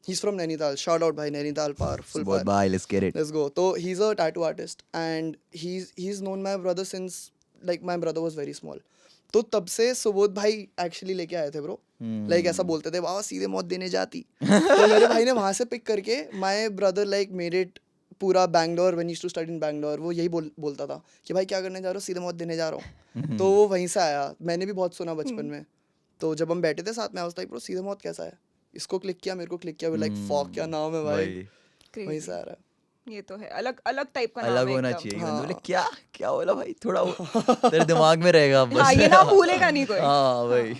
he is from Nainital, shout out भाई, नैनीताल पार, फुल बहुत पार, भाई, let's get it. let's go. So he's a tattoo artist and he's known my brother since like my brother was very small. तो तब से सुबोध भाई एक्चुअली लेके आए थे ब्रो, लाइक ऐसा बोलते थे वाह सीधे मौत देने जाती। तो मेरे भाई ने वहाँ से पिक करके my brother like made it पूरा Bangalore, when he used to study in Bangalore, वो यही बोलता था कि भाई क्या करने जा रहे हो, सीधे मौत देने जा रहा हूँ। तो वो वहीं से आया, मैंने भी बहुत सुना बचपन में। तो जब हम बैठे थे साथ में, आई वाज लाइक ब्रो सीधे मौत कैसा है, इसको क्लिक किया, मेरे को क्लिक किया, लाइक फॉक क्या नाम है भाई, वहीं से आ रहा है। ये तो है, अलग अलग टाइप का नाम अलग है होना एकदम। चाहिए। हाँ। बोले क्या क्या बोला भाई, थोड़ा तेरे दिमाग में रहेगा बस। हाँ, ये नाम भूलेगा नहीं कोई। हाँ भाई।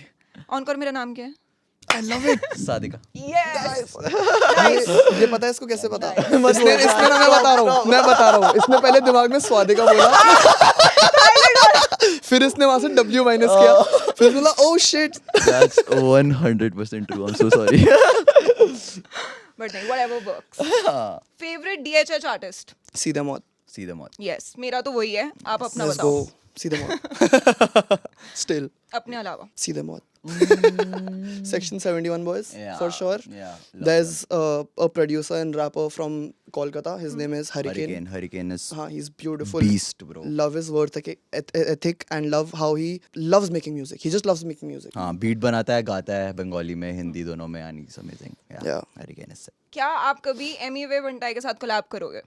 ऑनकोर मेरा नाम क्या है? I love it. Sadiqa. Yes. ये पता है इसको कैसे पता? इसने ना, मैं बता रहा हूँ, इसने पहले दिमाग में स्वादिका बोला, फिर इसने वहां से W माइनस किया, फिर बोला oh shit. That's 100% true. I'm so sorry. But नहीं, whatever works. Favourite DHH artist? सीधे मौत। सीधे मौत। यस, मेरा तो वही है, आप अपना Let's बताओ। go. सीधे मौत। Still अपने अलावा? सीधे मौत। Section 71 boys, Yeah, for sure. yeah, love There's a producer and rapper from Kolkata. His name is Hurricane. Hurricane is हाँ, he's beautiful. beast, bro. Love his work ethic and love how he loves making music. He just loves making music. हाँ, बीट बनाता है, गाता है, बंगाली में, हिंदी दोनों में, and he's amazing. Yeah. Hurricane is sick. क्या आप कभी एमी वे वंटाई के साथ कोलैब करोगे?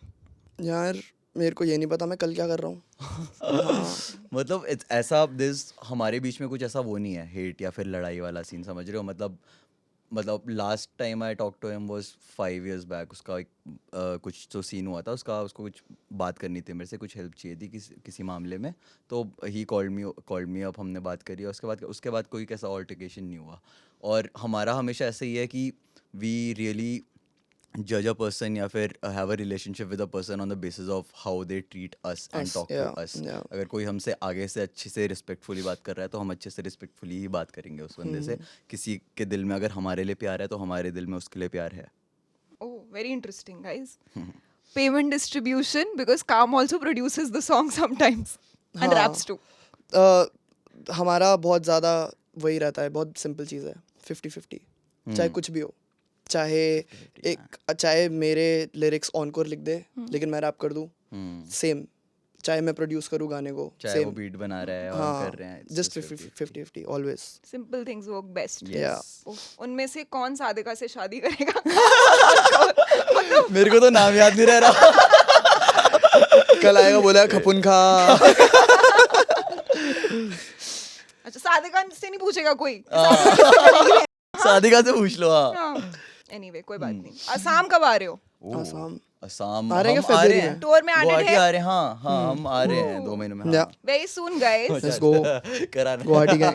यार मेरे को ये नहीं पता मैं कल क्या कर रहा हूँ। मतलब ऐसा दिस हमारे बीच में कुछ ऐसा वो नहीं है, हेट या फिर लड़ाई वाला सीन, समझ रहे हो? मतलब last time I talk to him was 5 years back. उसका एक कुछ तो सीन हुआ था, उसको कुछ बात करनी थी मेरे से, कुछ हेल्प चाहिए थी किसी मामले में। तो ही कॉल्ड मी अप, हमने बात करी, और उसके बाद कोई कैसा ऑल्टरकेशन नहीं हुआ। और हमारा हमेशा ऐसा ही है कि we really judge a person या फिर have a relationship with a person on the basis of how they treat us and Us, talk yeah, to us. yeah. अगर कोई हमसे आगे से अच्छे से रिस्पेक्टफुली बात कर रहा है तो हम अच्छे से रिस्पेक्टफुली ही बात करेंगे उस बंदे से। किसी के दिल में अगर हमारे लिए प्यार है तो हमारे दिल में उसके लिए प्यार है। Oh, very interesting, guys. Payment distribution, because Calm also produces the song sometimes and हाँ। raps too. हमारा बहुत ज़्यादा वही रहता है, बहुत सिंपल चीज़ है, 50-50, चाहे कुछ भी हो, चाहे मेरे लिरिक्स ऑनकोर लिख दे लेकिन मैं रैप कर दूँ, सेम, चाहे मैं प्रोड्यूस करूँ गाने को, चाहे वो सेम, बीट बना रहा है और हाँ, कर रहे हैं, just 50-50 always. Simple things work best. Yeah. उनमें से कौन सादिका से शादी करेगा? मेरे को तो नाम याद नहीं रह रहा। कल आएगा बोला खपुन खा। अच्छा, सादिका से नहीं पूछेगा कोई? सादिका से पूछ लो। हाँ, हाँ। एनीवे कोई बात नहीं। असम कब आ रहे हो? असम असम आ रहे हैं हम क्या आ रहे फरवरी हैं में? टूर में added गुवाहाटी है? आ रहे हैं हाँ हम आ रहे हैं 2 महीने में या हाँ very soon guys. Let's go कराना गुवाहाटी गए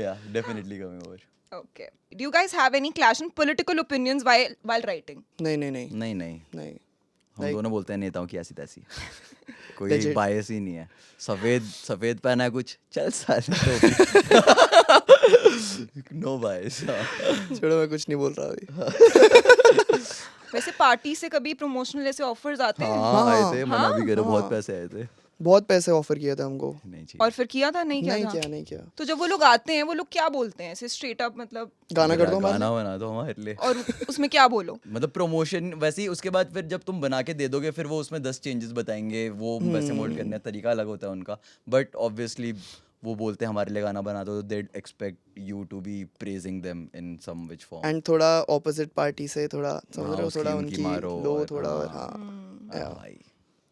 या definitely coming over Okay. Do you guys have any clash in political opinions while writing? नहीं नहीं नहीं नहीं नहीं नहीं हम दोनों बोलते हैं नेताओं की ऐसी तैसी कोई Legit. बायस ही नहीं है सफेद पहना है कुछ चल साले नो बायस छोड़ो मैं कुछ नहीं बोल रहा अभी वैसे पार्टी से कभी प्रमोशनल ऐसे ऑफर्स आते हैं? हाँ आए थे मना भी करे बहुत पैसे आए थे बहुत पैसे ऑफर किए थे हमको नहीं चाहिए और फिर किया था नहीं किया नहीं था? किया नहीं किया तो जब वो लोग आते हैं वो लोग क्या बोलते हैं ऐसे स्ट्रेट अप मतलब गाना कर दो हमारे गाना बना दो हमारे लिए और उसमें क्या बोलो? मतलब प्रमोशन वैसे ही उसके बाद फिर जब तुम बना के दे दोगे फिर वो उसमें 10 चेंजेस बताएंगे वो वैसे मोल्ड करने का तरीका अलग होता है उनका बट ऑब्वियसली वो बोलते हैं हमारे लिए गाना बना दो they expect you to be praising them in some which form and थोड़ा ऑपोजिट पार्टी से थोड़ा समझ रहे हो उसकी थोड़ा उनकी उनकी मारो लो और थोड़ा और हाँ। हाँ भाई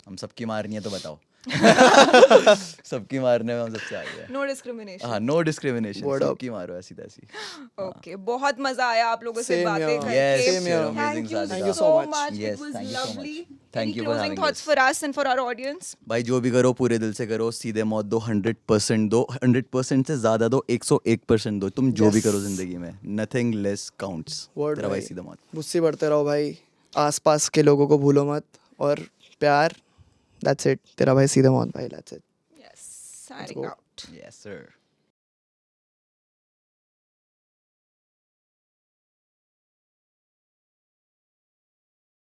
हम सबकी मारनी है तो बताओ सबकी मारने में हम सबसे आगे हैं नो डिस्क्रिमिनेशन। हाँ नो डिस्क्रिमिनेशन Word up. सबकी मारो ऐसी तैसी ओके बहुत मजा आया आप लोगों से Same बातें here. करके। Yes, Same here. amazing, Thank you Sadhika. Thank you so so much. much. Yes, It was thank you so lovely. much. Thank Any you for closing having thoughts us. for us and for our audience? भाई जो भी करो पूरे दिल से करो सीधे मौत दो 100% दो 100% से ज्यादा दो 101% दो तुम जो भी Yes. करो जिंदगी में नथिंग लेस काउंट्स वर्ड तेरा भाई सीधा मौत मुझसे बढ़ते रहो भाई आसपास के लोगों को भूलो मत और प्यार दैट्स इट तेरा भाई सीधा मौत भाई that's it Yes, signing go. out. Yes sir